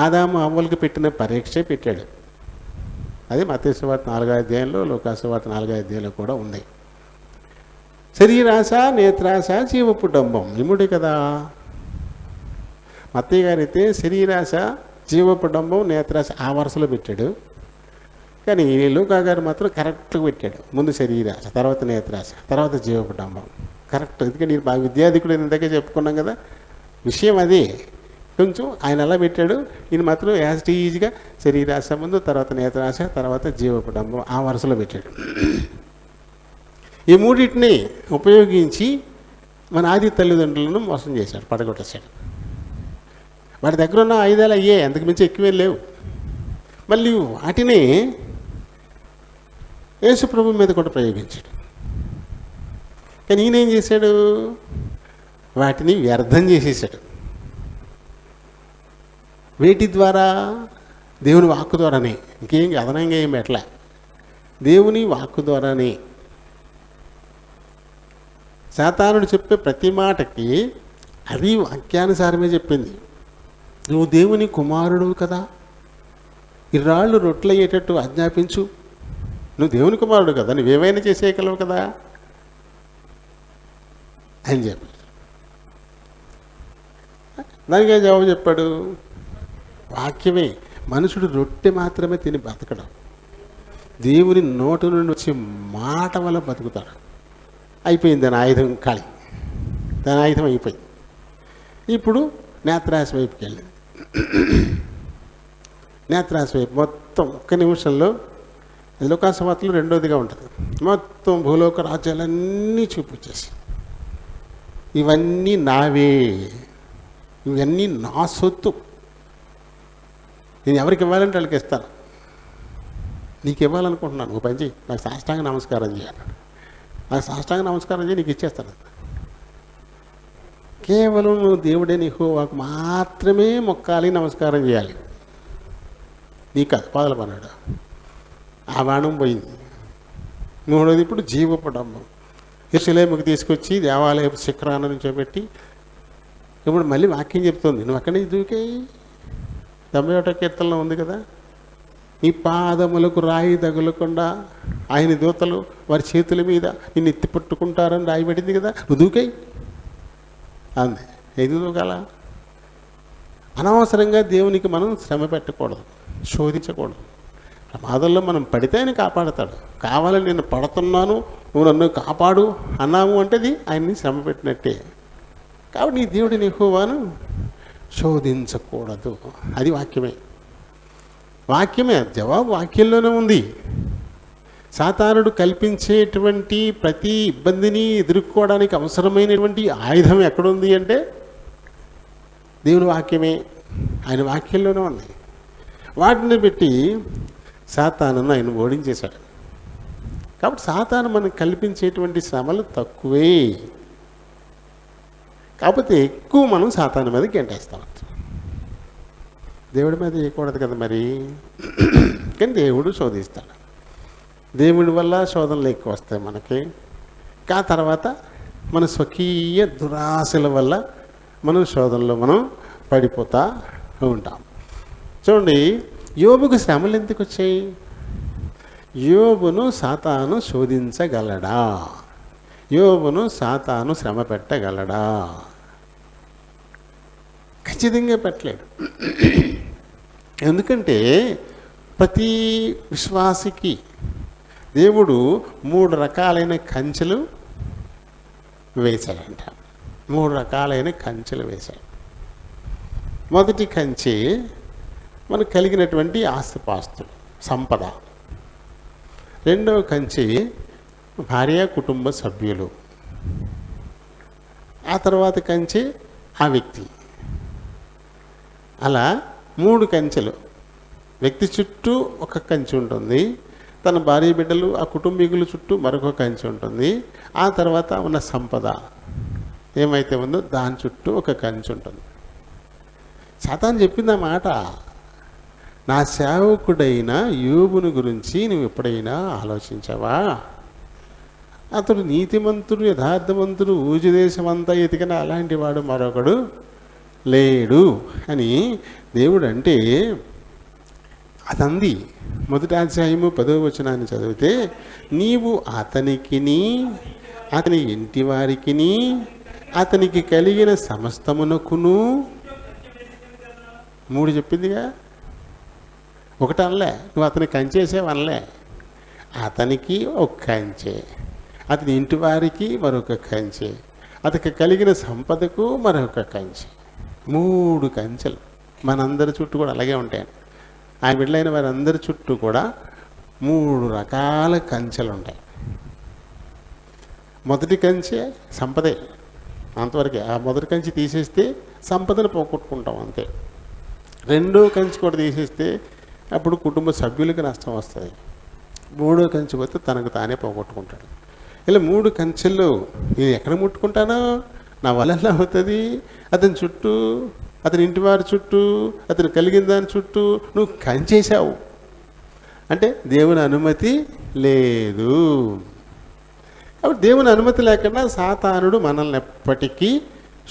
ఆదాము అవ్వలకు పెట్టిన పరీక్షే పెట్టాడు. అది మత్తయి సువార్త 4వ అధ్యాయంలో, లూకా సువార్త 4వ అధ్యాయంలో కూడా ఉంది. శరీరాశ, నేత్రాశ, జీవపు డంబం ఇముడి కదా. మత్తయి గారైతే శరీరాశ, జీవపు డంబం, నేత్రాశ ఆ వరుసలో పెట్టాడు. కానీ లూకా గారు మాత్రం కరెక్ట్గా పెట్టాడు, ముందు శరీరాశ, తర్వాత నేత్రాశ, తర్వాత జీవపు డంబం. కరెక్ట్. ఎందుకంటే నేను బాగా విద్యార్థికుడు ఇందాకే చెప్పుకున్నాం కదా విషయం. అది కొంచెం ఆయన అలా పెట్టాడు, ఈయన మాత్రం యాజ్ ఈజీగా శరీరాశ ముందు, తర్వాత నేత్రాశ, తర్వాత జీవపు డంబం ఆ వరుసలో పెట్టాడు. ఈ మూడింటిని ఉపయోగించి మన ఆది తల్లిదండ్రులను మోసం చేశాడు, పడగొట్టేశాడు. వాడి దగ్గర ఉన్న ఆయుధాలు అయ్యే, అంతకు మించి ఎక్కువే లేవు. మళ్ళీ వాటిని యేసు ప్రభు మీద కూడా ప్రయోగించాడు. కానీ ఈయన ఏం చేశాడు, వాటిని వ్యర్థం చేసేసాడు. వేటి ద్వారా? దేవుని వాక్కు ద్వారానే, ఇంకేం అదనంగా ఏం పెట్టలే, దేవుని వాక్కు ద్వారానే. సాతానుడు చెప్పే ప్రతి మాటకి అది వాక్యానుసారమే చెప్పింది. నువ్వు దేవుని కుమారుడు కదా, ఈ రాళ్ళు రొట్టెలయ్యేటట్టు ఆజ్ఞాపించు, నువ్వు దేవుని కుమారుడు కదా, నువ్వేమైనా చేసేయగలవు కదా అని చెప్పాడు. దానికి జవాబు చెప్పాడు, వాక్యమే. మనుషుడు రొట్టె మాత్రమే తిని బతకడం, దేవుని నోటి నుండి వచ్చే మాట వల్ల బతుకుతాడు. అయిపోయింది దాని ఆయుధం, ఖాళీ, దాని ఆయుధం అయిపోయింది. ఇప్పుడు నేత్రాశ వైపుకి వెళ్ళింది. నేత్రాశ వైపు మొత్తం ఒక్క నిమిషంలో, లూకా సువార్తలో 2వదిగా ఉంటుంది, మొత్తం భూలోక రాజ్యాలన్నీ చూపించేసి ఇవన్నీ నావే, ఇవన్నీ నా సొత్తు, నేను ఎవరికి ఇవ్వాలంటే వాళ్ళకి ఇస్తాను, నీకు ఇవ్వాలనుకుంటున్నాను, ఒక పని చేయి, నాకు సాష్టాంగ నమస్కారం చేయాలి, నాకు సాష్టాంగ నమస్కారం చేయి, నీకు ఇచ్చేస్తాను. కేవలం నువ్వు దేవుడే యెహోవాకు మాత్రమే మొక్కాలి, నమస్కారం చేయాలి, నీకు కాదు. పాదల పన్నాడు, ఆ బాణం పోయింది. 3వది ఇప్పుడు జీవపు డంబం. యెరూషలేముకు తీసుకొచ్చి దేవాలయ శిఖరాన్ని నుంచోబెట్టి ఇప్పుడు మళ్ళీ వాక్యం చెప్తుంది, నువ్వు అక్కడి నుంచి దూకే. 71వ కీర్తనలో ఉంది కదా, నీ పాదములకు రాయి తగులకుండా ఆయన దూతలు వారి చేతుల మీద నిన్ను ఎత్తి పట్టుకుంటారని రాయబడింది కదా, నువ్వు దూకేయి అంది. ఎందుకు దూకాల? అనవసరంగా దేవునికి మనం శ్రమ పెట్టకూడదు, శోధించకూడదు. ప్రమాదంలో మనం పడితే ఆయన కాపాడతాడు. కావాలని నేను పడుతున్నాను, నువ్వు నన్ను కాపాడు అన్నాము అంటే అది ఆయన్ని శ్రమ పెట్టినట్టే. కాబట్టి నీ దేవుడిని యెహోవాను శోధించకూడదు. అది వాక్యమే, వాక్యమే. జవాబు వాక్యంలోనే ఉంది. సాతానుడు కల్పించేటువంటి ప్రతి ఇబ్బందిని ఎదుర్కోవడానికి అవసరమైనటువంటి ఆయుధం ఎక్కడుంది అంటే దేవుని వాక్యమే, ఆయన వాక్యంలోనే ఉన్నాయి. వాటిని పెట్టి సాతానును ఆయన ఓడించేశాడు. కాబట్టి సాతాను మనకు కల్పించేటువంటి శ్రమలు తక్కువే, కాకపోతే ఎక్కువ మనం సాతాను మీద గెంటేస్తాం. దేవుడి మీద వేయకూడదు కదా మరి. కానీ దేవుడు శోధిస్తాడు. దేవుడి వల్ల శోధనలు ఎక్కువ వస్తాయి మనకి. తర్వాత మన స్వకీయ దురాశల వల్ల మనం శోధనలో మనం పడిపోతూ ఉంటాం. చూడండి, యోబుకు శ్రమలు ఎందుకు వచ్చాయి? యోబును సాతాను శోధించగలడా? యోబును సాతాను శ్రమ పెట్టగలడా? ఖచ్చితంగా పెట్టలేడు. ఎందుకంటే ప్రతి విశ్వాసికి దేవుడు 3 రకాలైన కంచెలు వేశాడంట. 3 రకాలైన కంచెలు వేశాడు. మొదటి కంచె మనకు కలిగినటువంటి ఆస్తిపాస్తులు, సంపద. రెండవ కంచె భార్య కుటుంబ సభ్యులు. ఆ తర్వాత కంచె ఆ వ్యక్తి. అలా 3 కంచెలు. వ్యక్తి చుట్టూ ఒక కంచె ఉంటుంది, తన భార్య బిడ్డలు ఆ కుటుంబీకుల చుట్టూ మరొక కంచె ఉంటుంది. ఆ తర్వాత ఉన్న సంపద ఏమైతే ఉందో దాని చుట్టూ ఒక కంచె ఉంటుంది. సాతాను చెప్పింది ఆ మాట, నా సేవకుడైన యోబుని గురించి నువ్వు ఎప్పుడైనా ఆలోచించావా? అతడు నీతిమంతుడు, యథార్థవంతుడు, ఊజుదేశమంతా ఎతికిన అలాంటి వాడు మరొకడు లేడు అని దేవుడు అంటే. అదంది. మొదటి అధ్యాయము 10వ వచనాన్ని చదివితే, నీవు అతనికిని అతని ఇంటి వారికిని అతనికి కలిగిన సమస్తమునకును 3 చెప్పిందిగా. ఒకటి అనలే, నువ్వు అతనికి కంచేసేవి అనలే. అతనికి ఒక కంచె, అతని ఇంటి వారికి మరొక కంచె, అతనికి కలిగిన సంపదకు మరొక కంచె. 3 కంచెలు మనందరి చుట్టూ కూడా అలాగే ఉంటాయి. ఆయన బిడ్డలైన వారందరి చుట్టూ కూడా 3 రకాల కంచెలు ఉంటాయి. మొదటి కంచె సంపదే, అంతవరకే. ఆ మొదటి కంచె తీసేస్తే సంపదను పోగొట్టుకుంటాం అంతే. రెండో కంచె కూడా తీసేస్తే అప్పుడు కుటుంబ సభ్యులకి నష్టం వస్తుంది. 3వ కంచె పోతే తనకు తానే పోగొట్టుకుంటాడు. ఇలా 3 కంచెల్లో నేను ఎక్కడ ముట్టుకుంటానో నా వల్ల ఎలా అవుతుంది? అతని చుట్టూ, అతని ఇంటి వారి చుట్టూ, అతను కలిగిన దాని చుట్టూ నువ్వు కంచేసావు అంటే దేవుని అనుమతి లేదు. కాబట్టి దేవుని అనుమతి లేకుండా సాతానుడు మనల్ని ఎప్పటికీ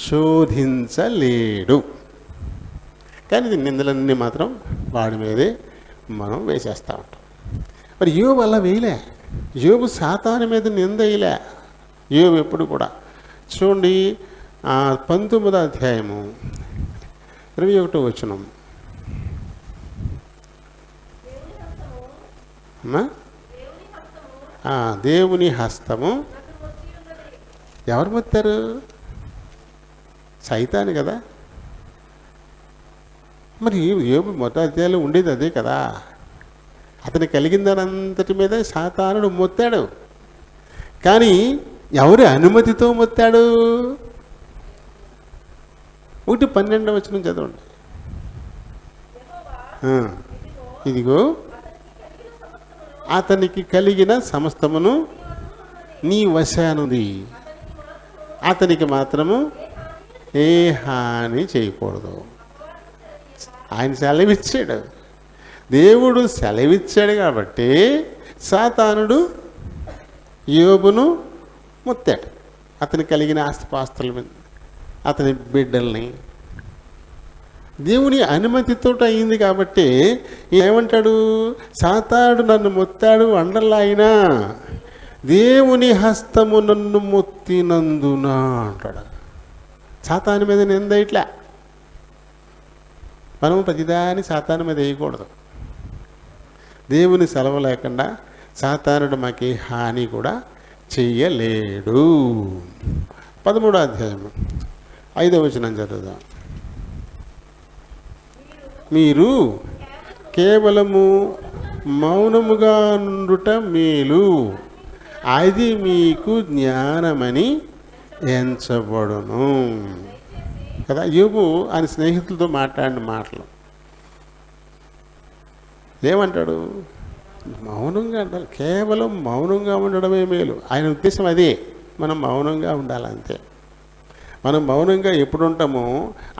శోధించలేడు. కానీ నిందలన్నీ మాత్రం వాడి మీదే మనం వేసేస్తూ ఉంటాం. మరి యోబు అలా వేయలే. యోబు సాతాను మీద నింద వేయలే. యోబు ఎప్పుడు కూడా చూడండి, 19వ అధ్యాయము 21వ వచనం. దేవుని హస్తము ఎవరు మొత్తారు? సైతాను కదా. మరి యోబు మొదటి అధ్యాయంలో ఉండేది అదే కదా. అతను కలిగిన దానంతటి మీద సాతానుడు మొత్తాడు. కానీ ఎవరి అనుమతితో మొత్తాడు? 1:12 వచనం చదవండి. ఇదిగో అతనికి కలిగిన సమస్తమును నీ వశానుంది, అతనికి మాత్రము ఏ హాని చేయకూడదు. ఆయన సెలవిచ్చాడు. దేవుడు సెలవిచ్చాడు కాబట్టి సాతానుడు యోబును మొత్తాడు. అతని కలిగిన ఆస్తిపాస్తుల మీద, అతని బిడ్డల్ని. దేవుని అనుమతితో అయింది కాబట్టి ఏమంటాడు? సాతానుడు నన్ను మొత్తాడు అండర్లైనా దేవుని హస్తము నన్ను మొత్తినందునా అంటాడు. సాతాను మీద నింద ఇట్లా. మనం ప్రతిదాన్ని సాతాను మీద వేయకూడదు. దేవుని సెలవు లేకుండా సాతానుడు మాకు హాని కూడా చెయ్యలేడు. 13వ అధ్యాయము 5వ వచనం చదువుదాం. మీరు కేవలము మౌనముగా నుండుట మేలు, అది మీకు జ్ఞానమని ఎంచబడును. కదా. యోబు ఆయన స్నేహితులతో మాట్లాడిన మాటలు ఏమంటాడు? మౌనంగా ఉండాలి, కేవలం మౌనంగా ఉండడమే మేలు. ఆయన ఉద్దేశం అదే, మనం మౌనంగా ఉండాలంతే. మనం మౌనంగా ఎప్పుడు ఉంటామో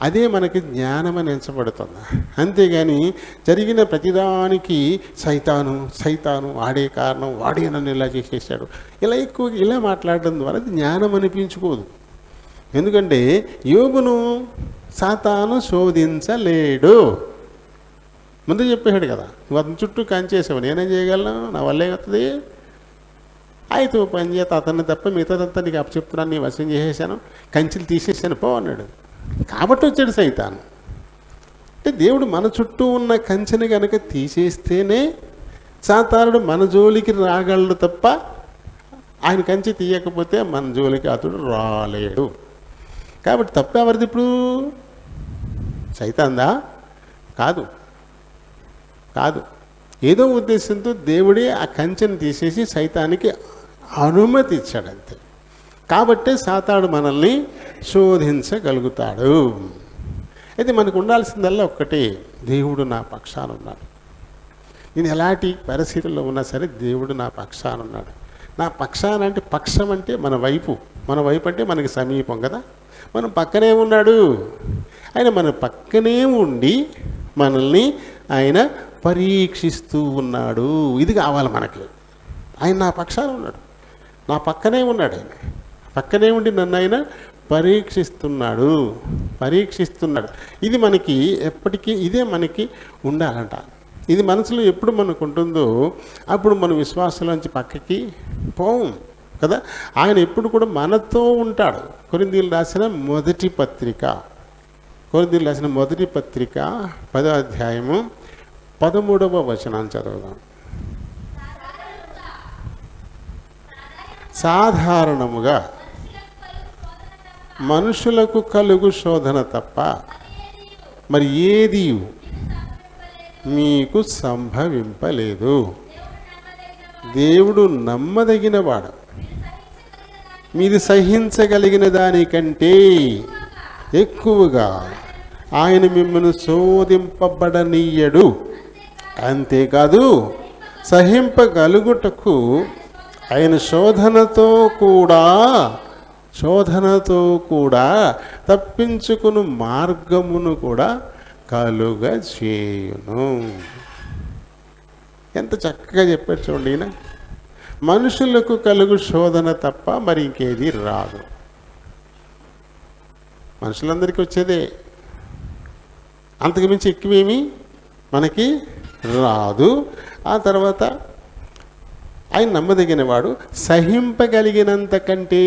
అదే మనకి జ్ఞానం అని ఎంచబడుతుంది. అంతేగాని జరిగిన ప్రతిదానికి సైతాను ఆడే కారణం, వాడే నన్ను ఇలా చేసేసాడు, ఇలా మాట్లాడడం ద్వారా అది జ్ఞానం అనిపించుకోదు. ఎందుకంటే యోబును సాతాను శోధించలేడు. ముందు చెప్పేశాడు కదా, నువ్వు అతని చుట్టూ కంచేసావు, నేనేం చేయగలను, నా వల్లే వస్తుంది. అయితే ఓ పని చేత అతన్ని తప్ప మిగతాదంతా నీకు అప్పచెప్తున్నాను, నీ వశం చేసేసాను, కంచెలు తీసేసాను పో అన్నాడు. కాబట్టి వచ్చాడు సైతాను. అంటే దేవుడు మన చుట్టూ ఉన్న కంచెని కనుక తీసేస్తేనే సాతానుడు మన జోలికి రాగలడు తప్ప ఆయన కంచె తీయకపోతే మన జోలికి అతడు రాలేడు. కాబట్టి తప్ప ఎవరిది ఇప్పుడు? సైతాందా? కాదు. ఏదో ఉద్దేశంతో దేవుడే ఆ కంచెను తీసేసి సైతానికి అనుమతి ఇచ్చాడు అంతే. కాబట్టే సాతాడు మనల్ని శోధించగలుగుతాడు. అయితే మనకు ఉండాల్సిందల్లా ఒక్కటే, దేవుడు నా పక్షాన ఉన్నాడు. నేను ఎలాంటి పరిస్థితుల్లో ఉన్నా సరే దేవుడు నా పక్షాన ఉన్నాడు. నా పక్షాన అంటే పక్షం అంటే మన వైపు అంటే మనకి సమీపం కదా, మనం పక్కనే ఉన్నాడు. ఆయన మన పక్కనే ఉండి మనల్ని ఆయన పరీక్షిస్తూ ఉన్నాడు. ఇది కావాలి మనకి. ఆయన నా పక్షాన ఉన్నాడు, నా పక్కనే ఉన్నాడు. ఆయన పక్కనే ఉండి నన్ను ఆయన పరీక్షిస్తున్నాడు. ఇది మనకి ఎప్పటికీ ఇదే మనకి ఉండాలంట. ఇది మనసులో ఎప్పుడు మనకు ఉంటుందో అప్పుడు మన విశ్వాసంలోంచి పక్కకి పోం కదా. ఆయన ఎప్పుడు కూడా మనతో ఉంటాడు. కొరింథీయులకు రాసిన మొదటి పత్రిక 10వ అధ్యాయము 13వ వచనాన్ని చదువుదాం. సాధారణముగా మనుషులకు కలుగు శోధన తప్ప మరి ఏది మీకు సంభవింపలేదు. దేవుడు నమ్మదగినవాడు, మీరు సహించగలిగిన దానికంటే ఎక్కువగా ఆయన మిమ్మల్ని శోధింపబడనీయడు. అంతేకాదు సహింపగలుగుటకు ఆయన శోధనతో కూడా తప్పించుకుని మార్గమును కూడా కలుగ చేయును. ఎంత చక్కగా చెప్పారు చూడండి ఈయన. మనుషులకు కలుగు శోధన తప్ప మరి ఇంకేది రాదు. మనుషులందరికీ వచ్చేదే, అంతకుమించి ఎక్కువేమీ మనకి రాదు. ఆ తర్వాత ఆయన నమ్మదగినవాడు, సహింపగలిగినంత కంటే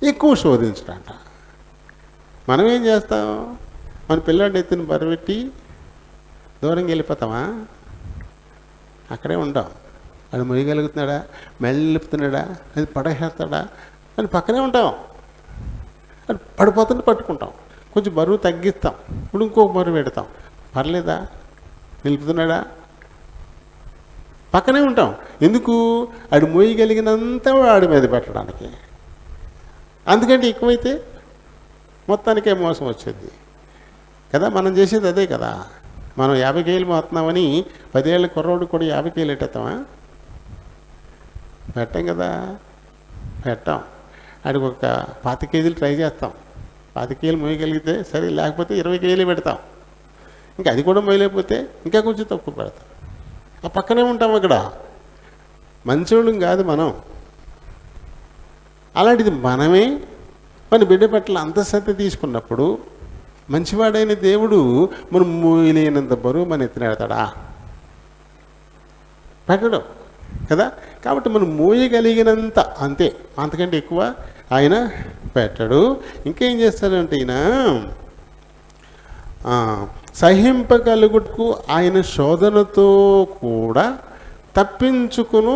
ఎక్కువ శోధించడంట. మనం ఏం చేస్తాం? మన పిల్లాడి ఎత్తుని బరబెట్టి దూరంగా వెళ్ళిపోతామా? అక్కడే ఉంటాం. అది మొయ్యగలుగుతున్నాడా, మెల్లిపుతున్నాడా, అది పడేస్తాడా అని పక్కనే ఉంటాం. అది పడిపోతుంటే పట్టుకుంటాం, కొంచెం బరువు తగ్గిస్తాం, ఇప్పుడు ఇంకో బరువు పెడతాం. పర్లేదా, నిలుపుతున్నాడా, పక్కనే ఉంటాం. ఎందుకు? ఆడు మోయగలిగినంత ఆడి మీద పెట్టడానికి. అందుకంటే ఎక్కువైతే మొత్తానికే మోసం వచ్చేది కదా. మనం చేసేది అదే కదా. మనం 50 కేజీలు మోస్తున్నామని 10 ఏళ్ళ కుర్రోడు కూడా 50 కేజీలు ఎట్టేస్తామా? పెట్టాం కదా, పెట్టాం. ఆడికి ఒక 25 కేజీలు ట్రై చేస్తాం. 25 కేజీలు మోయగలిగితే సరే, లేకపోతే 20 కేజీలు పెడతాం. ఇంకా అది కూడా మోయలేకపోతే ఇంకా కొంచెం తక్కువ పెడతాం. ఆ పక్కనే ఉంటాం. అక్కడ మంచోళ్ళం కాదు మనం. అలాంటిది మనమే మన బిడ్డ పట్ల అంత శ్రద్ధ తీసుకున్నప్పుడు మంచివాడైన దేవుడు మనం మోయలేనంత బరువు మన ఎత్తున పెడతాడా? పెట్టడం కదా. కాబట్టి మనం మోయగలిగినంత, అంతే, అంతకంటే ఎక్కువ ఆయన పెట్టడు. ఇంకేం చేస్తాడంటే ఈయన సహింపగలుగుటకు ఆయన శోధనతో కూడా తప్పించుకును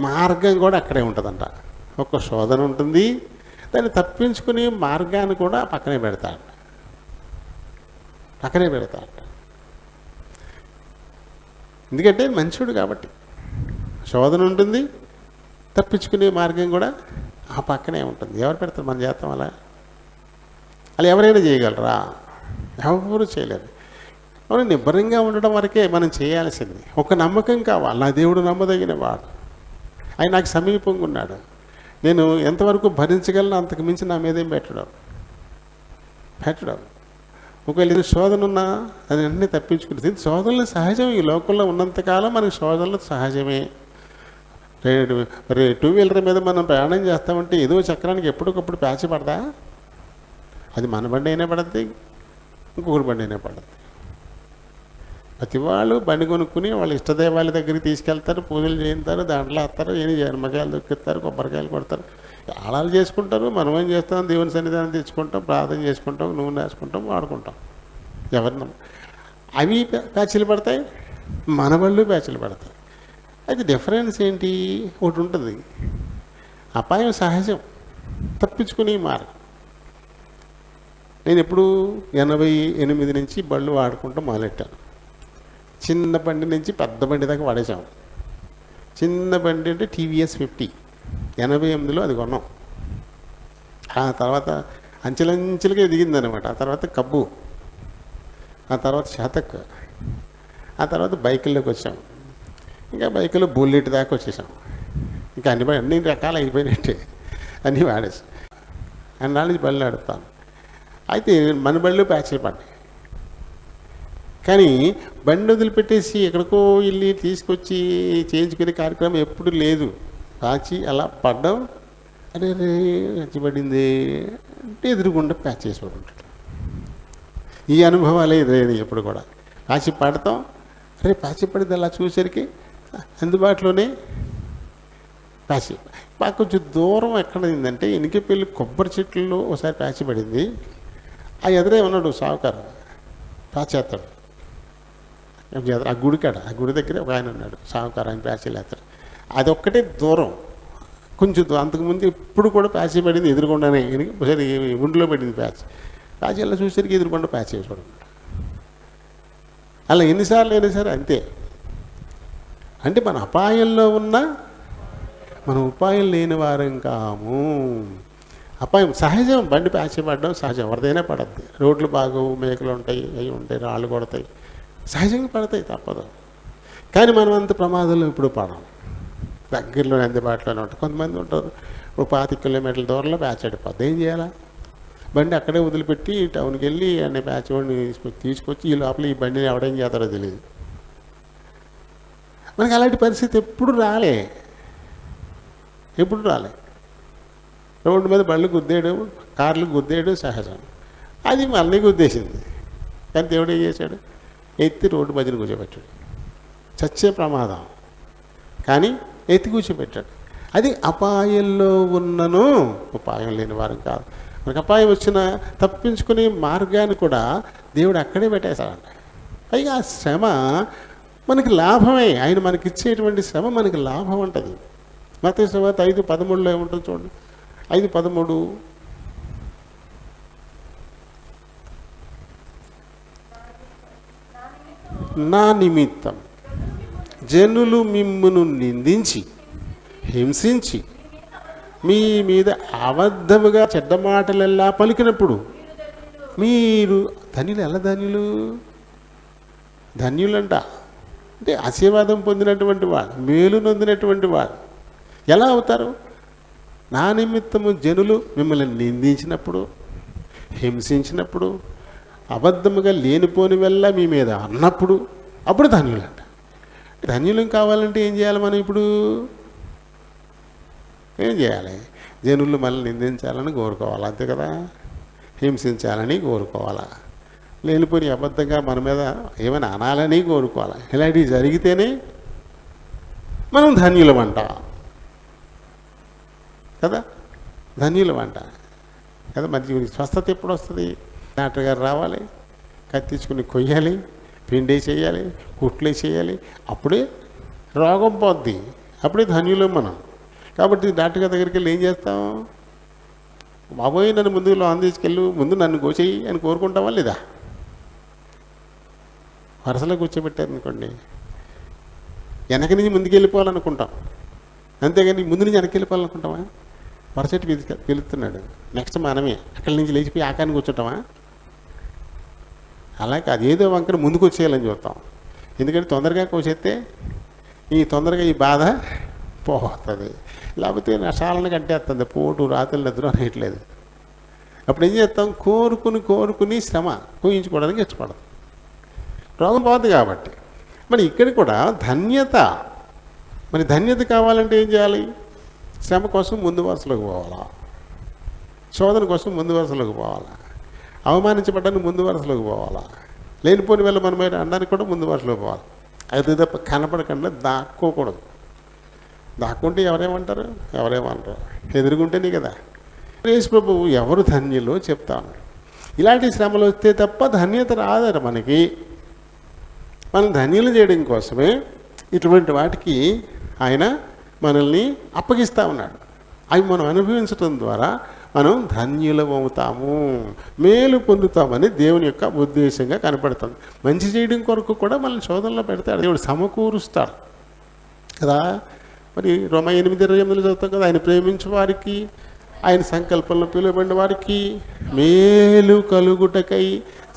మార్గం కూడా అక్కడే ఉంటుందంట. ఒక శోధన ఉంటుంది, దాన్ని తప్పించుకునే మార్గాన్ని కూడా పక్కనే పెడతాడు. ఎందుకంటే మంచివాడు కాబట్టి. శోధన ఉంటుంది, తప్పించుకునే మార్గం కూడా ఆ పక్కనే ఉంటుంది. ఎవరు పెడతారు? మనం చేస్తాం అలా. అలా ఎవరైనా చేయగలరా? ఎవరు చేయలేరు. అవును, నిబ్బరంగా ఉండడం వరకే మనం చేయాల్సింది. ఒక నమ్మకం కావాలి. నా దేవుడు నమ్మదగిన వాడు, ఆయన నాకు సమీపంగా ఉన్నాడు, నేను ఎంతవరకు భరించగలను అంతకు మించి నా మీదేం పెట్టడం. ఒకవేళ ఇది శోధన ఉన్నా అది అన్నీ తప్పించుకుంటుంది. శోధనలు సహజం. ఈ లోకంలో ఉన్నంతకాలం మనకి శోధనలు సహజమే. టూ వీలర్ మీద మనం ప్రయాణం చేస్తామంటే ఏదో చక్రానికి ఎప్పటికప్పుడు ప్యాచ్ పడదా? అది మన బండి అయినా పడుతుంది, ఇంకొకటి బండి అయినా పడుతుంది. ప్రతి వాళ్ళు బండి కొనుక్కుని వాళ్ళ ఇష్టదేవాల దగ్గరికి తీసుకెళ్తారు, పూజలు చేయిస్తారు, దాంట్లో వస్తారు, నిమ్మకాయలు దొక్కిస్తారు, కొబ్బరికాయలు కొడతారు, ఆడాలు చేసుకుంటారు. మనం ఏం చేస్తాం? దేవుని సన్నిధానం తెచ్చుకుంటాం, ప్రార్థన చేసుకుంటాం, నూనె వేసుకుంటాం, వాడుకుంటాం. ఎవరిన అవి ప్యాచ్లు పడతాయి, మన వాళ్ళు ప్యాచ్లు పడతాయి. అయితే డిఫరెన్స్ ఏంటి? ఒకటి ఉంటుంది, అపాయం సహజం, తప్పించుకునే మార్గం. నేను ఎప్పుడు 88 నుంచి బళ్ళు వాడుకుంటూ మొదలెట్టాను. చిన్న బండి నుంచి పెద్ద బండి దాకా వాడేసాం. చిన్న బండి అంటే టీవీఎస్ 50, 88లో అది కొన్నాం. ఆ తర్వాత అంచెలంచెలుగా ఎదిగిందనమాట. ఆ తర్వాత కబ్బు, ఆ తర్వాత శతక్, ఆ తర్వాత బైకుల్లోకి వచ్చాం. ఇంకా బైకులో బుల్లెట్ దాకా వచ్చేసాం. ఇంకా అన్ని రకాలు అయిపోయినట్టే, అన్నీ వాడేసాం. అన్నాళ్ళ నుంచి బళ్ళు నడుపుతాను. అయితే మన బళ్ళు ప్యాచ్లు పడ్డాయి. కానీ బండి వదిలిపెట్టేసి ఎక్కడికో వెళ్ళి తీసుకొచ్చి చేయించుకునే కార్యక్రమం ఎప్పుడు లేదు. ప్యాచి అలా పడ్డం, అరే రే పడింది అంటే ఎదురుగుండా ప్యాచ్ చేసి ఉంటాడు. ఈ అనుభవాలే ఎదురైనవి ఎప్పుడు కూడా. ప్యాచి పడతాం, అరే ప్యాచి పడింది, అలా చూసరికి అందుబాటులోనే ప్యాచి. మాకు కొంచెం దూరం ఎక్కడ అయిందంటే ఎనికెపల్లి కొబ్బరి చెట్లలో ఒకసారి ప్యాచి పడింది. ఆ ఎదురే ఉన్నాడు సావుకారు, ప్యాచ్ వేస్తాడు. ఆ గుడికాడ, ఆ గుడి దగ్గర ఒక ఆయన ఉన్నాడు సావుకారు, ఆయన ప్యాచీలు వేస్తాడు. అదొక్కటే దూరం, కొంచెం అంతకుముందు ఎప్పుడు కూడా ప్యాచీ పడింది ఎదురుకుండానే. ఒకసారి గుండెలో పడింది ప్యాచీ అలా చూసరికి ఎదురుకుండా ప్యాచ్ వేసుకోవడం. అలా ఎన్నిసార్లు అంతే. అంటే మన అపాయంలో ఉన్న మనం ఉపాయం లేని వారం కాము. అపాయం సహజం, బండి ప్యాచ్ పడడం సహజం, ఎవరిదైనా పడద్ది. రోడ్లు బాగోవు, మేకలు ఉంటాయి, అవి ఉంటాయి, రాళ్ళు కొడతాయి, సహజంగా పడతాయి, తప్పదు. కానీ మనం అంత ప్రమాదంలో ఇప్పుడు పడం. దగ్గరలోనే అందుబాటులోనే ఉంటాయి. కొంతమంది ఉంటారు 25 కిలోమీటర్ల దూరంలో ప్యాచ్ అడిపోద్ది. ఏం చేయాలా? బండి అక్కడే వదిలిపెట్టి టౌన్కి వెళ్ళి అనే ప్యాచ్ వాడిని తీసుకొచ్చి ఈ లోపల ఈ బండిని ఎవడేం చేస్తారో తెలియదు. మనకి అలాంటి పరిస్థితి ఎప్పుడు రాలే. రోడ్డు మీద బళ్ళు గుద్దేయడం, కార్లు గుద్దేయడం సహజం. అది మళ్ళీ గుద్దేసింది. కానీ దేవుడు ఏం చేశాడు? ఎత్తి రోడ్డు మధ్యన కూర్చోబెట్టాడు. చచ్చే ప్రమాదం, కానీ ఎత్తి కూర్చోబెట్టాడు. అది అపాయంలో ఉన్నను, ఉపాయం లేని వారం కాదు. మనకు అపాయం వచ్చినా తప్పించుకునే మార్గాన్ని కూడా దేవుడు అక్కడే పెట్టేశాడంట. పైగా ఆ శ్రమ మనకి లాభమే. ఆయన మనకి ఇచ్చేటువంటి శ్రమ మనకి లాభం ఉంటుంది. మత్తయి సువార్త 5:13లో ఏముంటుంది చూడండి. 5:13, నా నిమిత్తం జనులు మిమ్మును నిందించి హింసించి మీ మీద అబద్ధముగా చెడ్డ మాటలెల్లా పలికినప్పుడు మీరు ధన్యులు. ఎలా ధన్యులంట అంటే ఆశీర్వాదం పొందినటువంటి వాడు, మేలు నొందినటువంటి వాడు. ఎలా అవుతారు? నా నిమిత్తము జనులు మిమ్మల్ని నిందించినప్పుడు, హింసించినప్పుడు, అబద్ధముగా లేనిపోని వల్ల మీ మీద అన్నప్పుడు, అప్పుడు ధన్యులంట. ధన్యులం కావాలంటే ఏం చేయాలి? మనం ఇప్పుడు ఏం చేయాలి? జనులు మళ్ళీ నిందించాలని కోరుకోవాలి, అంతే కదా. హింసించాలని కోరుకోవాలా, లేనిపోని అబద్ధంగా మన మీద ఏమైనా అనాలని కోరుకోవాలి. ఇలాంటివి జరిగితేనే మనం ధన్యులమంట కదా, ధన్యులమంట కదా. మరి స్వస్థత ఎప్పుడు వస్తుంది? డాక్టర్ గారు రావాలి, కత్తించుకుని కొయ్యాలి, పిండే చేయాలి, కుట్లే చేయాలి, అప్పుడే రోగం పోద్ది, అప్పుడే ధన్యులం మనం. కాబట్టి డాక్టర్ గారి దగ్గరికి వెళ్ళి ఏం చేస్తాం? బాబోయ్ నన్ను ముందులో తీసుకెళ్ళు, ముందు నన్ను కోసేయి అని కోరుకుంటావా లేదా? వరుసలో కూర్చోబెట్టారు అనుకోండి, వెనక నుంచి ముందుకు వెళ్ళిపోవాలనుకుంటాం, అంతేగాని ముందు నుంచి వెనక్కి వెళ్ళిపోవాలనుకుంటామా? వరచెట్టు పిలుస్తున్నాడు, నెక్స్ట్ మనమే అక్కడి నుంచి లేచిపోయి ఆకాన్ని కూర్చుంటామా? అలా కాదు, ఏదో వంకన ముందుకు వచ్చేయాలని చూస్తాం. ఎందుకంటే తొందరగా కోసేస్తే తొందరగా ఈ బాధ పోతుంది, లేకపోతే నష్టాలను కట్టేస్తుంది, పోటు రాత్రులు నిద్ర అనేయట్లేదు. అప్పుడు ఏం చేస్తాం? కోరుకుని శ్రమ ఊహించుకోవడానికి ఇష్టపడతాం, రోగం పోతుంది. కాబట్టి మరి ఇక్కడ కూడా ధన్యత, మరి ధన్యత కావాలంటే ఏం చేయాలి? శ్రమ కోసం ముందు వరుసలోకి పోవాలా, శోధన కోసం ముందు వరుసలోకి పోవాలా, అవమానించబడ్డానికి ముందు వరుసలోకి పోవాలా, లేనిపోని వెళ్ళ మన మీద అనడానికి కూడా ముందు వరుసలోకి పోవాలి. అది తప్ప కనపడకుండా దాక్కోకూడదు. దాక్కుంటే ఎవరేమంటారు? ఎవరేమనరు, ఎదురుగుంటేనే కదా. యేసు ప్రభువు ఎవరు ధన్యులో చెప్తాను. ఇలాంటి శ్రమలు వస్తే తప్ప ధన్యత రాదట మనకి. మనం ధన్యులు చేయడం కోసమే ఇటువంటి వాటికి ఆయన మనల్ని అప్పగిస్తూ ఉన్నాడు. అవి మనం అనుభవించడం ద్వారా మనం ధన్యులం అవుతాము, మేలు పొందుతామని దేవుని యొక్క ఉద్దేశంగా కనపడుతుంది. మంచి చేయడం కొరకు కూడా మనల్ని శోధనలో పెడతాడు, దేవుడు సమకూరుస్తాడు కదా. మరి రోమా 8:28 చదువుతాం కదా, ఆయన ప్రేమించే వారికి, ఆయన సంకల్పంలో పిలువబడిన వారికి మేలు కలుగుటకై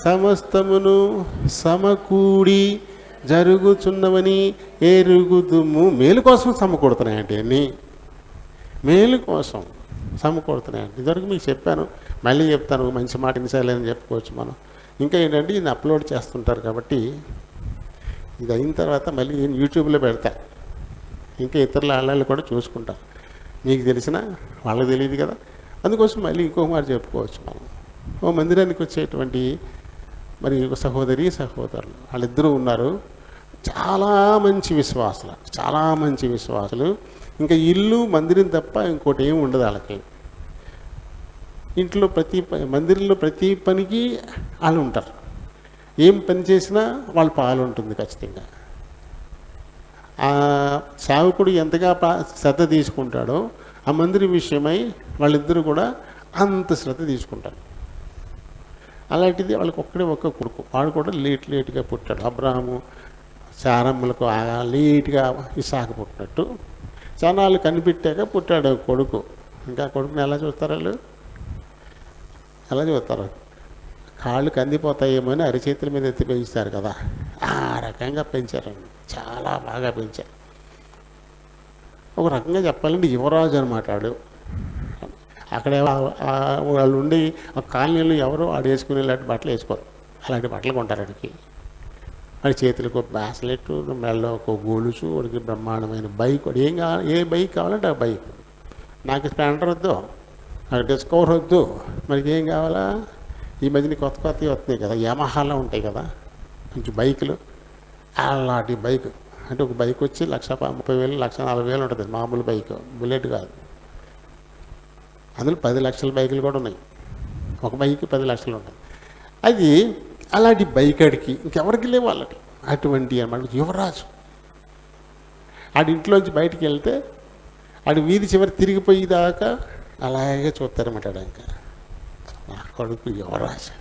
సమస్తమును సమకూడి జరుగుచున్నవని ఎరుగుదుము. మేలు కోసం సమకూడుతున్నాయండి, అన్నీ మేలు కోసం సమకూడుతున్నాయండి. ఇదివరకు మీకు చెప్పాను, మళ్ళీ చెప్తాను, మంచి మాట ఇన్సాలని చెప్పుకోవచ్చు మనం. ఇంకా ఏంటంటే ఇది అప్లోడ్ చేస్తుంటారు కాబట్టి ఇది అయిన తర్వాత మళ్ళీ నేను యూట్యూబ్లో పెడతా, ఇంకా ఇతరుల ఆళ్ళని కూడా చూసుకుంటాను. మీకు తెలిసిన వాళ్ళకి తెలియదు కదా, అందుకోసం మళ్ళీ ఇంకో మాట చెప్పుకోవచ్చు మనం. ఓ మందిరానికి వచ్చేటువంటి మరి ఒక సహోదరి సహోదరులు వాళ్ళిద్దరూ ఉన్నారు, చాలా మంచి విశ్వాసులు, చాలా మంచి విశ్వాసులు. ఇంకా ఇల్లు మందిరం తప్ప ఇంకోటి ఏమి ఉండదు వాళ్ళకి. ఇంట్లో మందిరంలో ప్రతి పనికి వాళ్ళు ఉంటారు, ఏం పని చేసినా వాళ్ళ పాలు ఉంటుంది ఖచ్చితంగా. ఆ సేవకుడు ఎంతగా శ్రద్ధ తీసుకుంటాడో ఆ మందిరం విషయమై వాళ్ళిద్దరూ కూడా అంత శ్రద్ధ తీసుకుంటారు. అలాంటిది వాళ్ళకి ఒక్క కొడుకు, వాడు కూడా లేట్గా పుట్టాడు. అబ్రాహాము శారమ్మలకు లేట్గా ఇసాకు పుట్టినట్టు జనాలు కనిపెట్టాక పుట్టాడు కొడుకు. ఇంకా కొడుకుని ఎలా చూస్తారు వాళ్ళు? ఎలా చూస్తారు? కాళ్ళు కందిపోతాయేమో అని అరిచేతుల మీద ఎత్తి పెంచుతారు కదా, ఆ రకంగా పెంచారండి, చాలా బాగా పెంచారు. ఒక రకంగా చెప్పాలంటే యువరాజు అనమాట వాడు. అక్కడ వాళ్ళు ఉండి ఆ కాలనీలు ఎవరు ఆడు వేసుకుని ఇలాంటి బట్టలు వేసుకోరు, అలాంటి బట్టలు కొంటారు వాడికి. వాడి చేతులకు ఒక బ్రాస్లెట్, మెడలో ఒక గొలుసు, వాడికి బ్రహ్మాండమైన బైక్, వాడు ఏం కావాలి, ఏ బైక్ కావాలంటే ఆ బైక్. నాకు స్ప్లెండర్ వద్దు, నాకు డిస్కవర్ వద్దు, మనకి ఏం కావాలా? ఈ మధ్యన కొత్తవి వస్తున్నాయి కదా, యమహాలో ఉంటాయి కదా కొంచెం బైకులు, అలాంటి బైక్. అంటే ఒక బైక్ వచ్చి 1,30,000 1,40,000 ఉంటుంది, మామూలు బైక్, బుల్లెట్ కాదు. అందులో 10 లక్షల బైకులు కూడా ఉన్నాయి, ఒక బైక్ 10 లక్షలు ఉంటుంది. అది అలాంటి బైక్ అడికి ఇంకెవరికి లేవు వాళ్ళకి, అటువంటి అన్నమాట యువరాజు. ఆడి ఇంట్లోంచి బయటికి వెళ్తే ఆడి వీధి చివరి తిరిగిపోయేదాకా అలాగే చూస్తారన్నమాట. ఇంకా నా కొడుకు యువరాజు,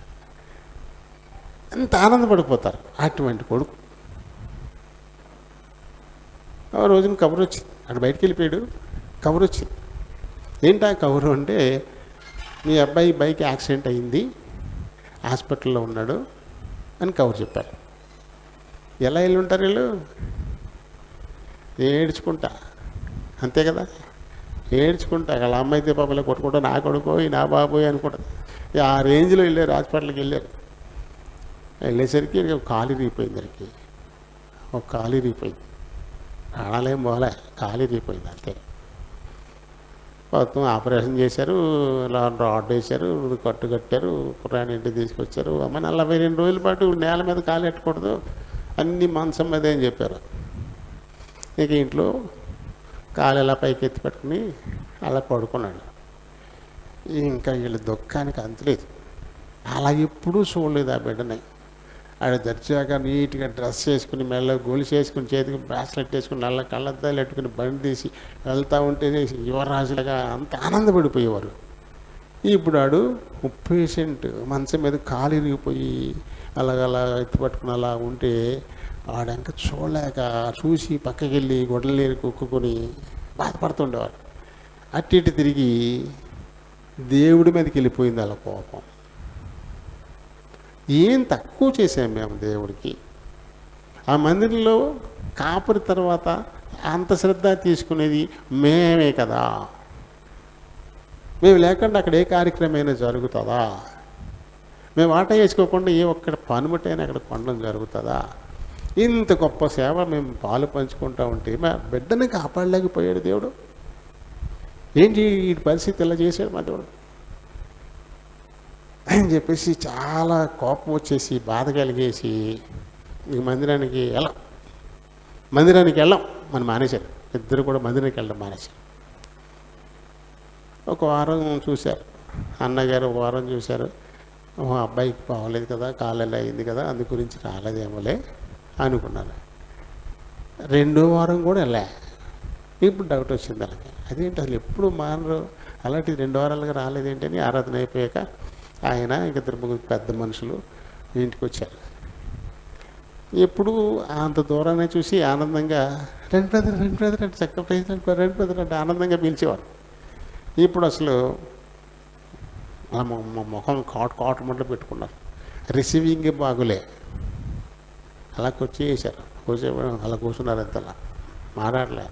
ఎంత ఆనందపడిపోతారు. అటువంటి కొడుకు. ఆ రోజున కబురు వచ్చింది, అక్కడ బయటికి వెళ్ళిపోయాడు, కబురు వచ్చింది. ఏంటా కబురు అంటే, మీ అబ్బాయి బైక్ యాక్సిడెంట్ అయింది, హాస్పిటల్లో ఉన్నాడు అని కబురు చెప్పారు. ఎలా వెళ్ళి ఉంటారు వీళ్ళు? ఏడ్చుకుంటా, అంతే కదా, ఏడ్చుకుంటా. వాళ్ళ అమ్మ అయితే పాపలో కొట్టుకుంటా, నా కొడుకోయి నా బాబోయ్ అనుకుంటుంది. ఆ రేంజ్లో వెళ్ళారు, హాస్పిటల్కి వెళ్ళారు. వెళ్ళేసరికి కాలు ఇరిగిపోయింది, దానికి ఒక కాలు ఇరిగిపోయింది, ప్రాణాలేం పోలే, కాలు ఇరిగిపోయింది అంతే. మొత్తం ఆపరేషన్ చేశారు, రాడ్ వేశారు, కట్టు కట్టారు, కుర్రాని ఇంటికి తీసుకొచ్చారు. అమ్మ 42 రోజుల పాటు నేల మీద కాలు పెట్టకూడదు, అన్ని మంచం మీదే అని చెప్పారు. ఇక ఇంట్లో కాలు ఎలా పైకి ఎత్తి పెట్టుకుని అలా పడుకున్నాడు. ఇంకా వీళ్ళ దుఃఖానికి అంతలేదు. అలా ఎప్పుడూ చూడలేదు ఆ బిడ్డని. ఆడ దర్జాగా నీట్గా డ్రెస్ చేసుకుని, మెల్ల గొలుసు వేసుకుని, చేతికి బ్రాస్లెట్ వేసుకుని, నల్ల కళ్ళద్దాలు పెట్టుకుని బండి తీసి వెళ్తూ ఉంటే యువరాజులుగా అంత ఆనందపడిపోయేవారు. ఇప్పుడు ఆడు పేషెంట్ మంచం మీద కాలు ఇరిగిపోయి అలాగలా ఎత్తి పట్టుకుని అలా ఉంటే ఆడంక చూడలేక చూసి పక్కకి వెళ్ళి గొడ్డలు కుక్కుని బాధపడుతుండేవారు. అటు ఇటు తిరిగి దేవుడి మీదకి వెళ్ళిపోయింది అలా కోపం. ఏం తక్కువ చేసాం మేము దేవుడికి? ఆ మందిరంలో కాపురి తర్వాత అంత శ్రద్ధ తీసుకునేది మేమే కదా. మేము లేకుండా అక్కడ ఏ కార్యక్రమైనా జరుగుతుందా? మేము ఆట వేసుకోకుండా ఏ ఒక్కడ పనిముట్టైనా అక్కడ కొనడం జరుగుతుందా? ఇంత గొప్ప సేవ మేము పాలు పంచుకుంటూ ఉంటే మా బిడ్డని కాపాడలేకపోయాడు దేవుడు. ఏంటి ఈ పరిస్థితి ఇలా చేశాడు మా దేవుడు అని చెప్పేసి చాలా కోపం వచ్చేసి బాధ కలిగేసి ఈ మందిరానికి వెళ్ళాం మనం మానేశారు. ఇద్దరు కూడా మందిరానికి వెళ్ళడం మానేశారు. ఒక వారం చూశారు, అన్నగారు ఒక వారం చూశారు. అబ్బాయికి బాగోలేదు కదా, కాలేలా అయింది కదా, అందు గురించి రాలేదేమోలే అనుకున్నాను. రెండో వారం కూడా వెళ్ళా. ఇప్పుడు డౌట్ వచ్చింది అలాగే, అదేంటి అసలు ఎప్పుడు మానరు, అలాంటిది 2 వారాలుగా రాలేదేంటని ఆరాధన అయిపోయాక ఆయన ఇంక 3 పెద్ద మనుషులు ఇంటికి వచ్చారు. ఎప్పుడు అంత దూరాన్ని చూసి ఆనందంగా రెండు బ్రదర్ అంటే చక్క ప్రైజ్ రెండు బ్రదర్ అంటే ఆనందంగా పిలిచేవారు. ఇప్పుడు అసలు అలా ముఖం కాటు మంటలు పెట్టుకున్నారు. రిసీవింగ్ బాగులే, అలా కూర్చేసారు. అలా కూర్చున్నారు, ఎంతలా మాట్లాడలే.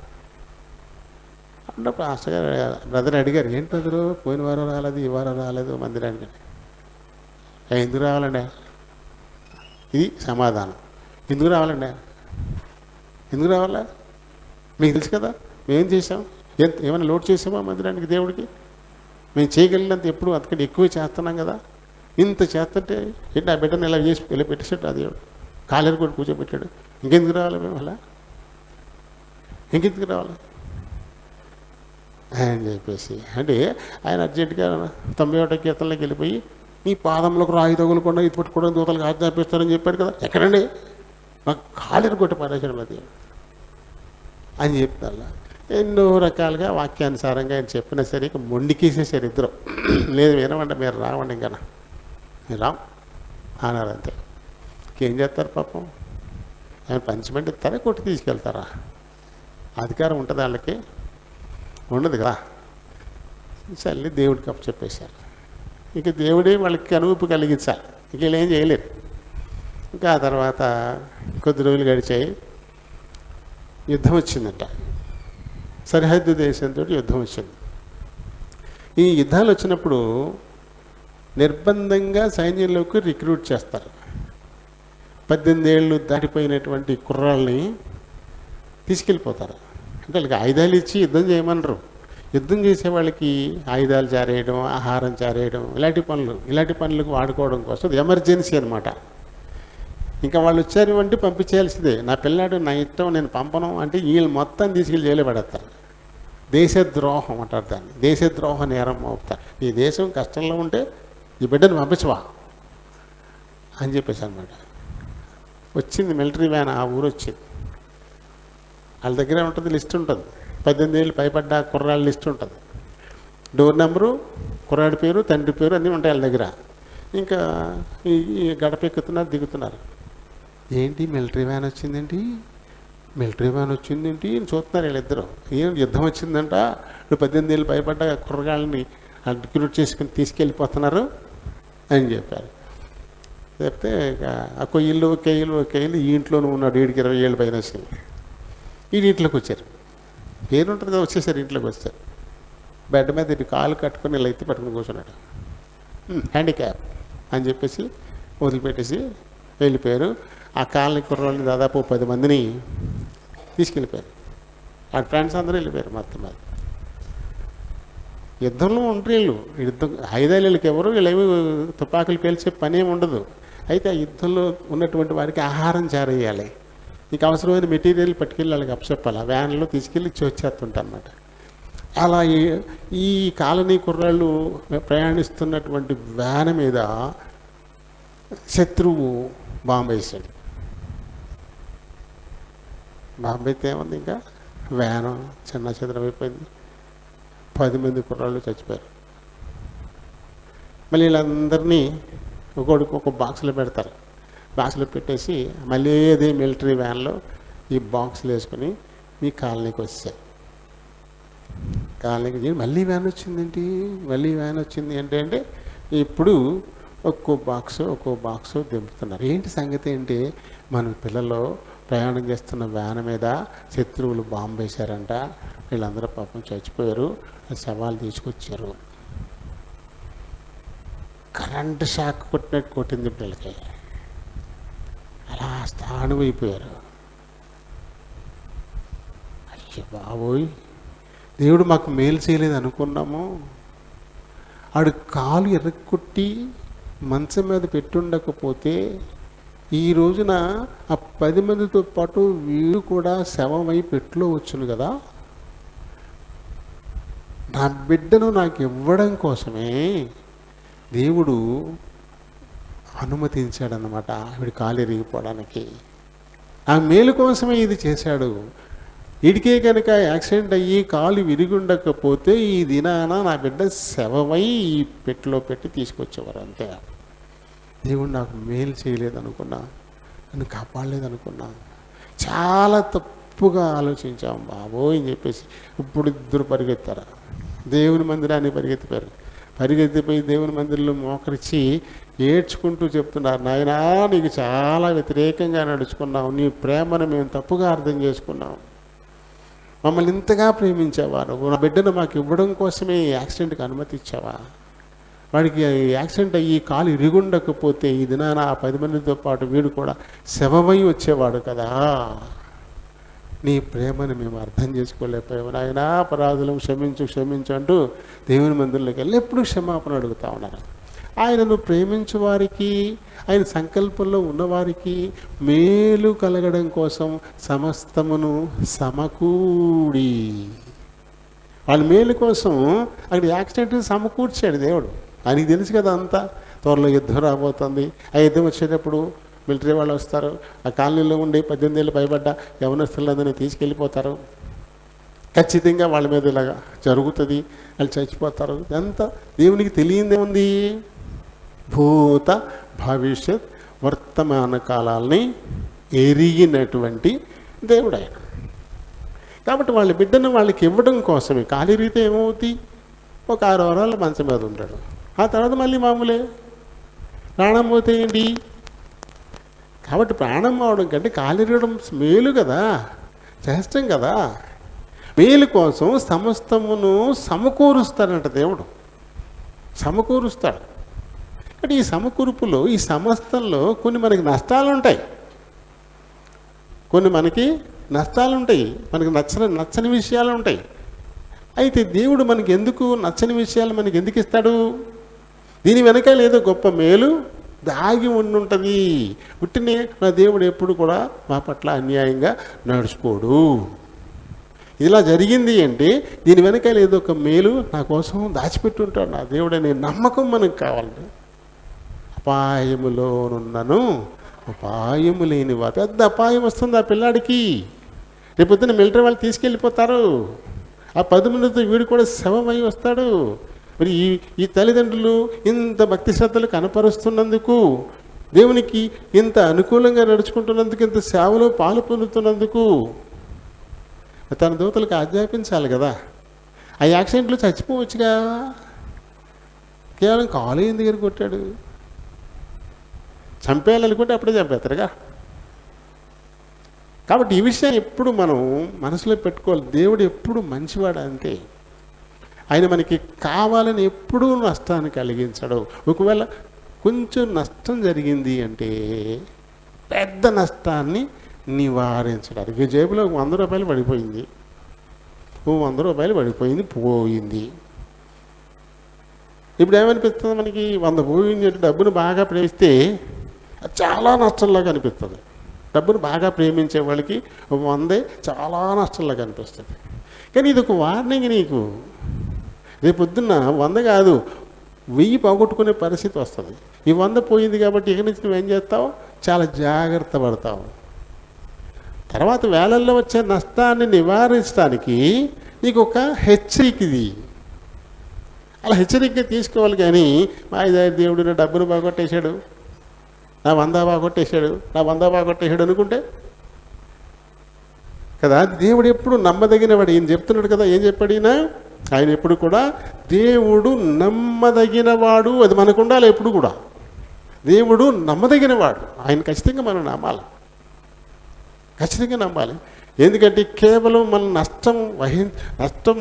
అంటే పాస్టర్ గారు బ్రదర్ అడిగారు, ఏంటి బ్రదరు పోయిన వారం రాలేదు, ఈ వారం రాలేదు మందిరానికి. ఎందుకు రావాలండి? ఇది సమాధానం. ఎందుకు రావాలండి? ఎందుకు రావాలా? మీకు తెలుసు కదా మేమేం చేసాం, ఏమైనా లోడ్ చేసామా మందిరానికి దేవుడికి? మేము చేయగలిగినంత ఎప్పుడు అంతకంటే ఎక్కువ చేస్తున్నాం కదా. ఇంత చేస్తుంటే ఏంటి ఆ బిడ్డను ఇలా చేసి ఇలా పెట్టేసాడు ఆ దేవుడు, కాలేరు కూడా కూర్చోబెట్టాడు. ఇంకెందుకు రావాలి మేము? అలా ఇంకెందుకు రావాలి అని చెప్పేసి అంటే ఆయన అర్జెంటుగా 91వ కీర్తనలోకి వెళ్ళిపోయి నీ పాదంలోకి రాయి తగులకుండా ఇది పట్టుకోవడం దూతలకు ఆజ్ఞాపిస్తారని చెప్పాడు కదా. ఎక్కడండి? మాకు కాలేరు కొట్టి పారేశాడు అది అని చెప్తాను. ఎన్నో రకాలుగా వాక్యానుసారంగా ఆయన చెప్పినా సరే ఇక మొండికేసేసారు ఇద్దరు. లేదు వినమంటే మీరు రావండి, ఇంకా మీరు రావు అన్నారు. అంతే. ఇంకేం చేస్తారు పాపం? ఆయన పంచిమెంట్ ఇస్తారా, కొట్టి తీసుకెళ్తారా? అధికారం ఉంటుంది వాళ్ళకి? ఉండదు కదా. చల్లి దేవుడికి అప్పు చెప్పేశారు. ఇక దేవుడే వాళ్ళకి అనుభూతి కలిగించాలి, ఇక వీళ్ళు ఏం చేయలేరు. ఇంకా ఆ తర్వాత కొద్ది రోజులు గడిచాయి, యుద్ధం వచ్చిందంట. సరిహద్దు దేశంతో యుద్ధం వచ్చింది. ఈ యుద్ధాలు వచ్చినప్పుడు నిర్బంధంగా సైన్యంలోకి రిక్రూట్ చేస్తారు. 18 ఏళ్ళు దాటిపోయినటువంటి కుర్రాళ్ళని తీసుకెళ్ళిపోతారు. అంటే వాళ్ళకి ఆయుధాలు ఇచ్చి యుద్ధం చేయమనరు. యుద్ధం చేసే వాళ్ళకి ఆయుధాలు జారేయడం, ఆహారం జారేయడం, ఇలాంటి పనులకు వాడుకోవడం కోసం ఎమర్జెన్సీ అనమాట. ఇంకా వాళ్ళు వచ్చారు అంటే పంపించేయాల్సిందే. నా పిల్లాడు నా ఇష్టం, నేను పంపను అంటే వీళ్ళు మొత్తం తీసుకెళ్ళి జైలు పడేస్తారు. దేశద్రోహం అంటారు దాన్ని, దేశద్రోహ నేరం అవుతారు. ఈ దేశం కష్టంలో ఉంటే ఈ బిడ్డను పంపించవా అని చెప్పేసి అనమాట. వచ్చింది మిలిటరీ వ్యాన్, ఆ ఊరు వచ్చింది. వాళ్ళ దగ్గర ఉంటుంది, లిస్ట్ ఉంటుంది. 18 ఏళ్ళు పైపడ్డ కుర్రాళ్ళ లిస్ట్ ఉంటుంది. డోర్ నెంబరు, కుర్రాడి పేరు, తండ్రి పేరు అన్నీ ఉంటాయి వాళ్ళ దగ్గర. ఇంకా ఈ గడప ఎక్కుతున్నారు, దిగుతున్నారు. ఏంటి మిలిటరీ వ్యాన్ వచ్చిందేంటి, మిలిటరీ వ్యాన్ వచ్చిందేంటి అని చూస్తున్నారు వీళ్ళిద్దరు. ఏం యుద్ధం వచ్చిందంట, ఇప్పుడు 18 ఏళ్ళు భయపడ్డ కుర్రగాళ్ళని రిక్రూట్ చేసుకుని తీసుకెళ్ళిపోతున్నారు అని చెప్పారు. చెప్తే ఇక ఒక్క ఇల్లు ఈ ఇంట్లోనూ ఉన్నాడు, 20 ఏళ్ళు పైన వచ్చినాయి. ఈ ఇంట్లోకి వచ్చారు, పేరు ఉంటుంది కదా, వచ్చేసారు. ఇంట్లోకి వచ్చారు. బెడ్ మీద ఇటు కాలు కట్టుకొని ఇలా ఎత్తి పట్టుకుని కూర్చున్నాడు. హ్యాండిక్యాప్ అని చెప్పేసి వదిలిపెట్టేసి వెళ్ళిపోయారు. ఆ కాలనీ కుర్రోళ్ళని దాదాపు 10 మందిని తీసుకెళ్ళిపోయారు. ఆ ఫ్రెండ్స్ అందరూ వెళ్ళిపోయారు మొత్తం. అది యుద్ధంలో ఉంటారు వీళ్ళు. ఆయుధాలు వీళ్ళకి ఎవరు, వీళ్ళేమి తుపాకులు పేల్చే పనేమి ఉండదు. అయితే ఆ యుద్ధంలో ఉన్నటువంటి వారికి ఆహారం చేరేయాలి, నీకు అవసరమైన మెటీరియల్ పట్టుకెళ్ళి వాళ్ళకి అప్పచెప్పాలి. ఆ వ్యాన్లో తీసుకెళ్ళి ఇచ్చి వచ్చేస్తుంటారు అన్నమాట. అలా ఈ కాలనీ కుర్రాళ్ళు ప్రయాణిస్తున్నటువంటి వ్యాన్ మీద శత్రువు బాంబు వేసాడు. బాంబు అయితే ఏముంది, ఇంకా వ్యాను చిన్న చిత్రం అయిపోయింది. 10 మంది కుర్రాళ్ళు చచ్చిపోయారు. మళ్ళీ వీళ్ళందరినీ ఒక్కొక్కడికి ఒక బాక్స్లో పెడతారు. బాక్స్లో పెట్టేసి మళ్ళీ అదే మిలిటరీ వ్యాన్లో ఈ బాక్స్లు వేసుకొని మీ కాలనీకి వచ్చారు. కాలనీ మళ్ళీ వ్యాన్ వచ్చిందేంటి, మళ్ళీ వ్యాన్ వచ్చింది అంటే ఇప్పుడు ఒక్కో బాక్సు దింపుతున్నారు. ఏంటి సంగతి ఏంటి, మన పిల్లలు ప్రయాణం చేస్తున్న వ్యాన్ మీద శత్రువులు బాంబు వేశారంట, వీళ్ళందరూ పాపం చచ్చిపోయారు, శవాలు తీసుకొచ్చారు. కరెంటు షాక్ కొట్టినట్టు కొట్టింది పిల్లలకి, అలా స్థాణువైపోయారు. అయ్యో బాబోయ్, దేవుడు మాకు మేలు చేయలేదు అనుకున్నాము. ఆడు కాలు ఎర్రకొట్టి మంచం మీద పెట్టుండకపోతే ఈ రోజున ఆ 10 మందితో పాటు వీడు కూడా శవమై పెట్టులో వచ్చును కదా. నా బిడ్డను నాకు ఇవ్వడం కోసమే దేవుడు అనుమతించాడనమాట వీడి కాలు ఎరిగిపోవడానికి. ఆ మేలు కోసమే ఇది చేశాడు. వీడికే కనుక యాక్సిడెంట్ అయ్యి కాలు విరిగుండకపోతే ఈ దినాన నా బిడ్డ శవమై ఈ పెట్టెలో పెట్టి తీసుకొచ్చేవారు. అంతే. దేవుడు నాకు మేలు చేయలేదనుకున్నా, నన్ను కాపాడలేదనుకున్నా, చాలా తప్పుగా ఆలోచించాం బాబోయ్ అని చెప్పేసి ఇప్పుడు ఇద్దరు పరిగెత్తారు, దేవుని మందిరాన్ని పరిగెత్తిపోయి దేవుని మందిరంలో మోకరించి ఏడ్చుకుంటూ చెప్తున్నారు, నాయనా నీకు చాలా వ్యతిరేకంగా నడుచుకున్నావు, నీ ప్రేమను మేము తప్పుగా అర్థం చేసుకున్నాం, మమ్మల్ని ఇంతగా ప్రేమించేవారు, నా బిడ్డను మాకు ఇవ్వడం కోసమే ఈ యాక్సిడెంట్కి అనుమతి ఇచ్చావా, వాడికి యాక్సిడెంట్ అయ్యి కాలు ఇరుగుండకపోతే ఈ దినాన ఆ 10 మందితో పాటు వీడు కూడా శవమై వచ్చేవాడు కదా. నీ ప్రేమను మేము అర్థం చేసుకోలేకపోయాము నాయనా, అపరాధులను క్షమించు అంటూ దేవుని మందిరంలోకి వెళ్ళి ఎప్పుడు క్షమాపణ అడుగుతా ఉన్నారు. ఆయనను ప్రేమించే వారికి, ఆయన సంకల్పంలో ఉన్నవారికి మేలు కలగడం కోసం సమస్తమును సమకూడి, వాళ్ళ మేలు కోసం అక్కడ యాక్సిడెంట్ సమకూర్చాడు దేవుడు. ఆయనకి తెలుసు కదా అంతా, త్వరలో యుద్ధం రాబోతుంది, ఆ యుద్ధం వచ్చేటప్పుడు మిలిటరీ వాళ్ళు వస్తారు, ఆ కాలనీలో ఉండి 18 ఏళ్ళు పైబడ్డ యవనస్తులందరినీ తీసుకెళ్ళిపోతారు, ఖచ్చితంగా వాళ్ళ మీద ఇలాగా జరుగుతుంది, వాళ్ళు చచ్చిపోతారు. ఇదంతా దేవునికి తెలియందే ఉంది. భూత భవిష్యత్ వర్తమాన కాలాల్ని ఎరిగినటువంటి దేవుడు ఆయన. కాబట్టి వాళ్ళ బిడ్డను వాళ్ళకి ఇవ్వడం కోసమే. కాలిరిగితే ఏమవుతుంది, ఒక 6 వారాల మంచం మీద ఉంటాడు, ఆ తర్వాత మళ్ళీ మామూలే. ప్రాణం పోతే ఏంటి, కాబట్టి ప్రాణం అవడం కంటే కాలిరగడం మేలు కదా, శ్రేష్టం కదా. మేలు కోసం సమస్తమును సమకూరుస్తాడంట దేవుడు, సమకూరుస్తాడు. అంటే ఈ సమకూర్పులో, ఈ సమస్తంలో కొన్ని మనకి నష్టాలు ఉంటాయి, కొన్ని మనకి నష్టాలు ఉంటాయి, మనకి నచ్చని విషయాలు ఉంటాయి. అయితే దేవుడు మనకి ఎందుకు నచ్చని విషయాలు మనకి ఎందుకు ఇస్తాడు, దీని వెనకాల ఏదో గొప్ప మేలు దాగి ఉండుంటుంది. పుట్టినే నా దేవుడు ఎప్పుడు కూడా మా పట్ల అన్యాయంగా నడుచుకోడు. ఇలా జరిగింది అంటే దీని వెనకాల ఏదో ఒక మేలు నా కోసం దాచిపెట్టుంటాడు నా దేవుడు అనే నమ్మకం మనకు కావాలి. అపాయములోనున్నను అపాయము లేని వా, పెద్ద అపాయం వస్తుంది ఆ పిల్లాడికి. రేపొద్దున మిలిటరీ వాళ్ళు తీసుకెళ్ళిపోతారు, ఆ 10 మందితో వీడు కూడా శవమై వస్తాడు. మరి ఈ తల్లిదండ్రులు ఇంత భక్తి శ్రద్ధలు కనపరుస్తున్నందుకు, దేవునికి ఇంత అనుకూలంగా నడుచుకుంటున్నందుకు, ఇంత సేవలో పాలు పొందుతున్నందుకు తన దూతలకు ఆజ్ఞాపించాలి కదా. ఆ యాక్సిడెంట్లో చచ్చిపోవచ్చుగా, కేవలం కాలేజీ దగ్గర కొట్టాడు. చంపేయాలనుకుంటే అప్పుడే చంపేస్తారుగా. కాబట్టి ఈ విషయాన్ని ఎప్పుడు మనం మనసులో పెట్టుకోవాలి. దేవుడు ఎప్పుడు మంచివాడు అంతే, ఆయన మనకి కావాలని ఎప్పుడూ నష్టాన్ని కలిగించడు. ఒకవేళ కొంచెం నష్టం జరిగింది అంటే పెద్ద నష్టాన్ని నివారించడానికి జేబులో 100 రూపాయలు పడిపోయింది, 100 రూపాయలు పోయింది. ఇప్పుడు ఏమనిపిస్తుంది మనకి, 100 పోయింది అంటే డబ్బును బాగా ప్రేమిస్తే చాలా నష్టంలాగా అనిపిస్తుంది. డబ్బును బాగా ప్రేమించే వాళ్ళకి 100 చాలా నష్టంలాగా అనిపిస్తుంది. కానీ ఇది ఒక వార్నింగ్ నీకు. రేపొద్దున్న 100 కాదు 1000 పోగొట్టుకునే పరిస్థితి వస్తుంది. ఈ 100 పోయింది కాబట్టి ఇక నుంచి నువ్వేం చేస్తావు, చాలా జాగ్రత్త పడతావు. తర్వాత వేలల్లో వచ్చే నష్టాన్ని నివారించడానికి నీకు ఒక హెచ్చరిక ఇది. అలా హెచ్చరికగా తీసుకోవాలి. కానీ మా దేవుడు నా డబ్బును బాగొట్టేశాడు, నా 100 బాగొట్టేశాడు అనుకుంటే కదా. దేవుడు ఎప్పుడు నమ్మదగినవాడు. ఈయన చెప్తున్నాడు కదా, ఏం చెప్పాడు ఈయన, ఆయన ఎప్పుడు కూడా దేవుడు నమ్మదగినవాడు, అది మనకు ఉండాలి ఎప్పుడు కూడా. దేవుడు నమ్మదగినవాడు, ఆయన ఖచ్చితంగా మనం నమ్మాలి, ఖచ్చితంగా నమ్మాలి. ఎందుకంటే కేవలం మన నష్టం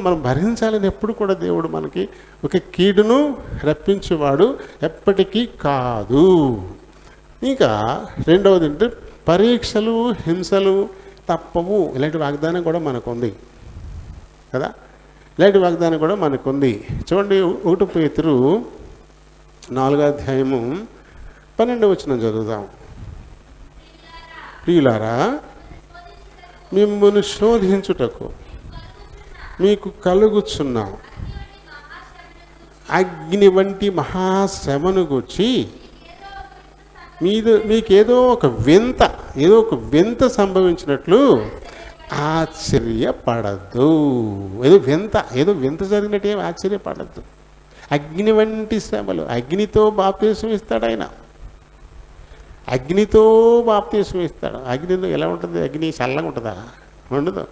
మనం భరించాలని ఎప్పుడు కూడా దేవుడు మనకి ఒక కీడును రప్పించేవాడు ఎప్పటికీ కాదు. ఇంకా రెండవది అంటే పరీక్షలు, హింసలు తప్పవు. ఇలాంటి వాగ్దానం కూడా మనకు ఉంది కదా, ఇలాంటి వాగ్దానం కూడా మనకుంది. చూడండి, 1 పేతురు 4:12 చదువుదాం. ప్రియులారా, మిమ్మును శోధించుటకు మీకు కలుగుచున్న అగ్ని వంటి మహాశ్రమను గూర్చి మీకేదో ఒక వింత సంభవించినట్లు ఆశ్చర్యపడద్దు. ఏదో వింత జరిగినట్టు ఏం ఆశ్చర్యపడద్దు. అగ్ని వంటి శ్రమలు, అగ్నితో బాప్తీసం ఇస్తాడు ఆయన, అగ్నితో బాప్తీసం ఇస్తాడు. అగ్నిలో ఎలా ఉంటుంది? అగ్ని చల్లగా ఉంటుందా? ఉండదు,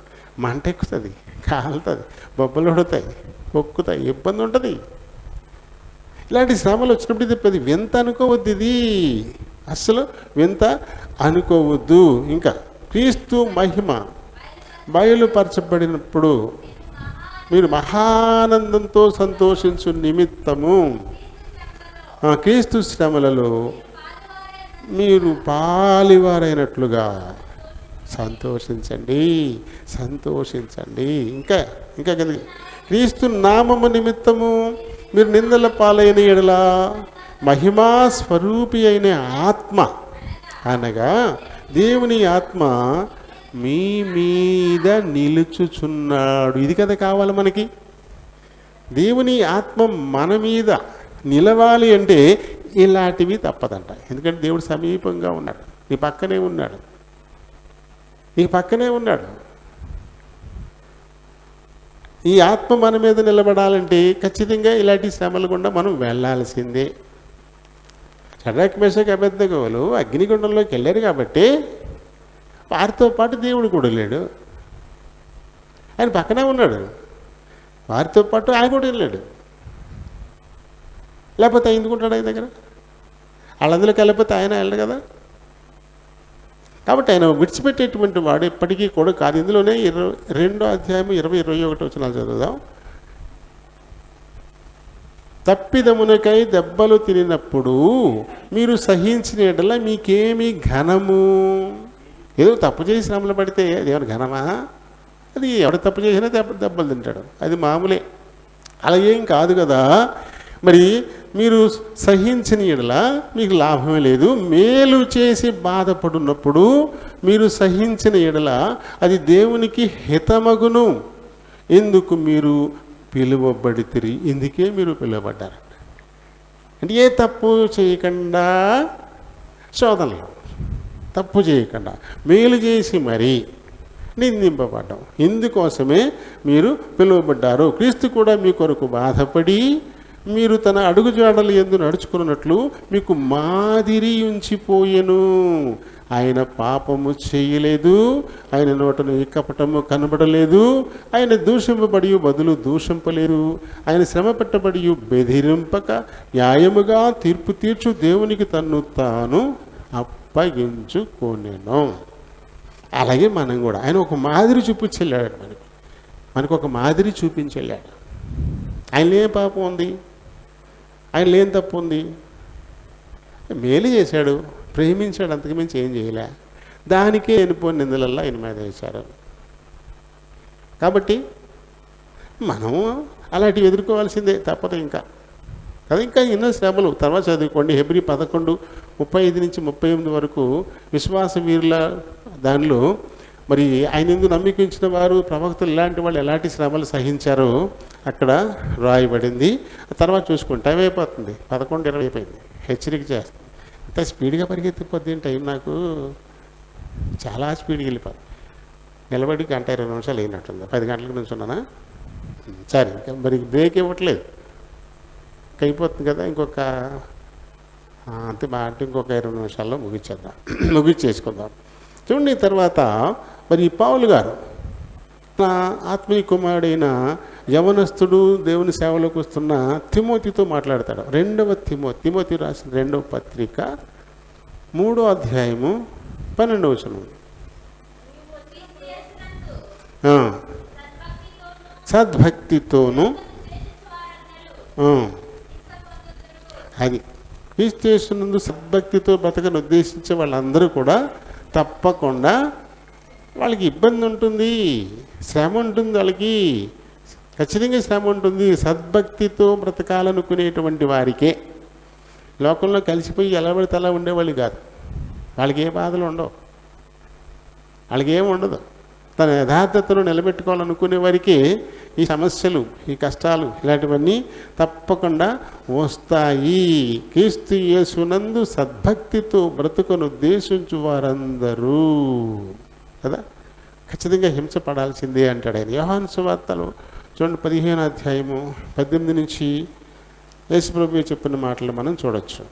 మంట ఎక్కుతుంది, కాలుతుంది, బొబ్బలు ఉడతాయి, పొక్కుతాయి, ఇబ్బంది ఉంటుంది. ఇలాంటి శ్రమలు వచ్చినప్పుడు ఇది వింత అనుకోవద్దు, ఇది అస్సలు వింత అనుకోవద్దు. ఇంకా క్రీస్తు మహిమ బయలుపరచబడినప్పుడు మీరు మహానందంతో సంతోషించు నిమిత్తము క్రీస్తు శ్రమలలో మీరు పాలివారైనట్లుగా సంతోషించండి. ఇంకా క్రీస్తు నామము నిమిత్తము మీరు నిందల పాలైన ఎడల మహిమా స్వరూపి అయిన ఆత్మ, అనగా దేవుని ఆత్మ మీ మీద నిలుచుచున్నాడు. ఇది కదా కావాలి మనకి. దేవుని ఆత్మ మన మీద నిలవాలి అంటే ఇలాంటివి తప్పదంట. ఎందుకంటే దేవుడు సమీపంగా ఉన్నాడు, నీ పక్కనే ఉన్నాడు. ఈ ఆత్మ మన మీద నిలబడాలంటే ఖచ్చితంగా ఇలాంటి శ్రమల గుండా మనం వెళ్ళాల్సిందే. షడ్రక్ మేషక్ అబేద్నెగోలు అగ్నిగుండంలోకి వెళ్ళారు కాబట్టి వారితో పాటు దేవుడు కూడా లేడు, ఆయన పక్కనే ఉన్నాడు. వారితో పాటు ఆయన కూడా వెళ్ళాడు. లేకపోతే ఎందుకుంటాడు ఆయన దగ్గర? వాళ్ళందరికీ వెళ్ళకపోతే ఆయన వెళ్ళడు కదా. కాబట్టి ఆయన విడిచిపెట్టేటువంటి వాడు ఎప్పటికీ కూడా కాదు. ఇందులోనే 2:20-21 చదువుదాం. తప్పిదమునకై దెబ్బలు తినినప్పుడు మీరు సహించిన ఎడల మీకేమి ఘనము? ఏదో తప్పు చేసి శ్రమలు పడితే అది ఏమైనా ఘనమా? అది ఎవడు తప్పు చేసినా దెబ్బలు తింటాడు, అది మామూలే. అలా ఏం కాదు కదా. మరి మీరు సహించిన ఎడల మీకు లాభమే లేదు. మేలు చేసి బాధపడున్నప్పుడు మీరు సహించిన ఎడల అది దేవునికి హితమగును. ఎందుకు మీరు పిలువబడితిరి? ఇందుకే మీరు పిలువబడ్డారు. అంటే ఏ తప్పు చేయకుండా, శోధనలో తప్పు చేయకుండా మేలు చేసి మరీ నిందింపబడ్డాం. ఇందుకోసమే మీరు పిలువబడ్డారు. క్రీస్తు కూడా మీ కొరకు బాధపడి మీరు తన అడుగుజాడలు యందు నడుచుకున్నట్లు మీకు మాదిరి ఉంచిపోయెను. ఆయన పాపము చేయలేదు, ఆయన నోటను కపటము కనబడలేదు, ఆయన దూషింపబడి బదులు దూషింపలేరు, ఆయన శ్రమ పెట్టబడి బెదిరింపక న్యాయముగా తీర్పు తీర్చు దేవునికి తన్ను తాను అప్పగించుకొనెను. అలాగే మనం కూడా ఆయన ఒక మాదిరి చూపించెళ్ళాడు, మనకు ఒక మాదిరి చూపించెళ్ళాడు. ఆయన ఏం పాపం ఉంది, ఆయన ఏం తప్పు ఉంది? మేలు చేశాడు, ప్రేమించాడు, అంతకుమించి ఏం చేయలే. దానికే వెళ్ళిపోయిన నిందలల్లా ఆయన మీద వేశారు. కాబట్టి మనం అలాంటివి ఎదుర్కోవాల్సిందే, తప్పదు. ఇంకా ఎన్నో శ్రమలు తర్వాత చదువుకోండి. హెబ్రీ 11:35-38 వరకు విశ్వాస వీరుల దానిలో మరి ఆయన ఎందుకు నమ్మికించిన వారు, ప్రవక్తలు ఇలాంటి వాళ్ళు ఎలాంటి శ్రమలు సహించారో అక్కడ రాయబడింది. తర్వాత చూసుకోండి, టైం అయిపోతుంది, 11:20 అయిపోయింది. హెచ్చరిక చేస్తుంది. అంత స్పీడ్గా పరిగెత్తిపోద్ది టైం, నాకు చాలా స్పీడ్గా వెళ్ళిపోతుంది. నిలబడి 1:20 అయినట్టుంది. 10 గంటలకు నుంచి ఉన్నానా? సరే, మరి బ్రేక్ ఇవ్వట్లేదు, అయిపోతుంది కదా. ఇంకొక అంతే అంటే ఇంకొక 20 నిమిషాల్లో ముగించేసుకుందాం. చూడండి, తర్వాత మరి పౌలు గారు నా ఆత్మీయ కుమారుడైన యవనస్తుడు దేవుని సేవలోకి వస్తున్న తిమోతితో మాట్లాడతాడు. తిమోతి రాసిన 2వ పత్రిక 3వ అధ్యాయము 12వ వచనం. సద్భక్తితోను అది క్రీస్తునందు సద్భక్తితో బ్రతకను ఉద్దేశించే వాళ్ళందరూ కూడా తప్పకుండా వాళ్ళకి ఇబ్బంది ఉంటుంది, శ్రమ ఉంటుంది, వాళ్ళకి ఖచ్చితంగా శ్రమ ఉంటుంది. సద్భక్తితో బ్రతకాలనుకునేటువంటి వారికే, లోకంలో కలిసిపోయి ఎలా పడితే అలా ఉండేవాళ్ళు కాదు. వాళ్ళకి ఏ బాధలు ఉండవు, వాళ్ళకి ఏమి ఉండదు. తన యథార్థతను నిలబెట్టుకోవాలనుకునే వారికి ఈ సమస్యలు, ఈ కష్టాలు ఇలాంటివన్నీ తప్పకుండా వస్తాయి. క్రీస్తు యేసునందు సద్భక్తితో బ్రతుకును ఉద్దేశించు వారందరూ కదా ఖచ్చితంగా హింస పడాల్సిందే అంటాడు ఆయన. యోహాను సువార్తలో చూడండి 15వ అధ్యాయము 18 నుంచి యేసుప్రభువు చెప్పిన మాటలు మనం చూడొచ్చు.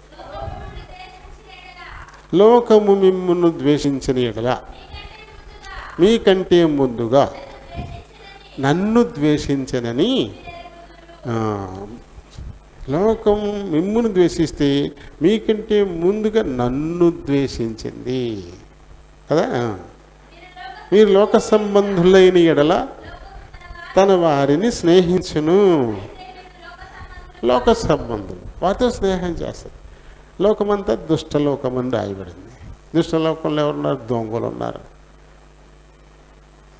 లోకము మిమ్మును ద్వేషించిన యెడల మీకంటే ముందుగా నన్ను ద్వేషించనని. లోకం మిమ్మును ద్వేషిస్తే మీకంటే ముందుగా నన్ను ద్వేషించింది కదా. మీరు లోక సంబంధులైన యెడల తన వారిని స్నేహించును. లోక సంబంధులు వారితో స్నేహం చేస్తారు. లోకమంతా దుష్టలోకమని రాయబడింది. దుష్టలోకంలో ఎవరున్నారు? దొంగలు ఉన్నారు,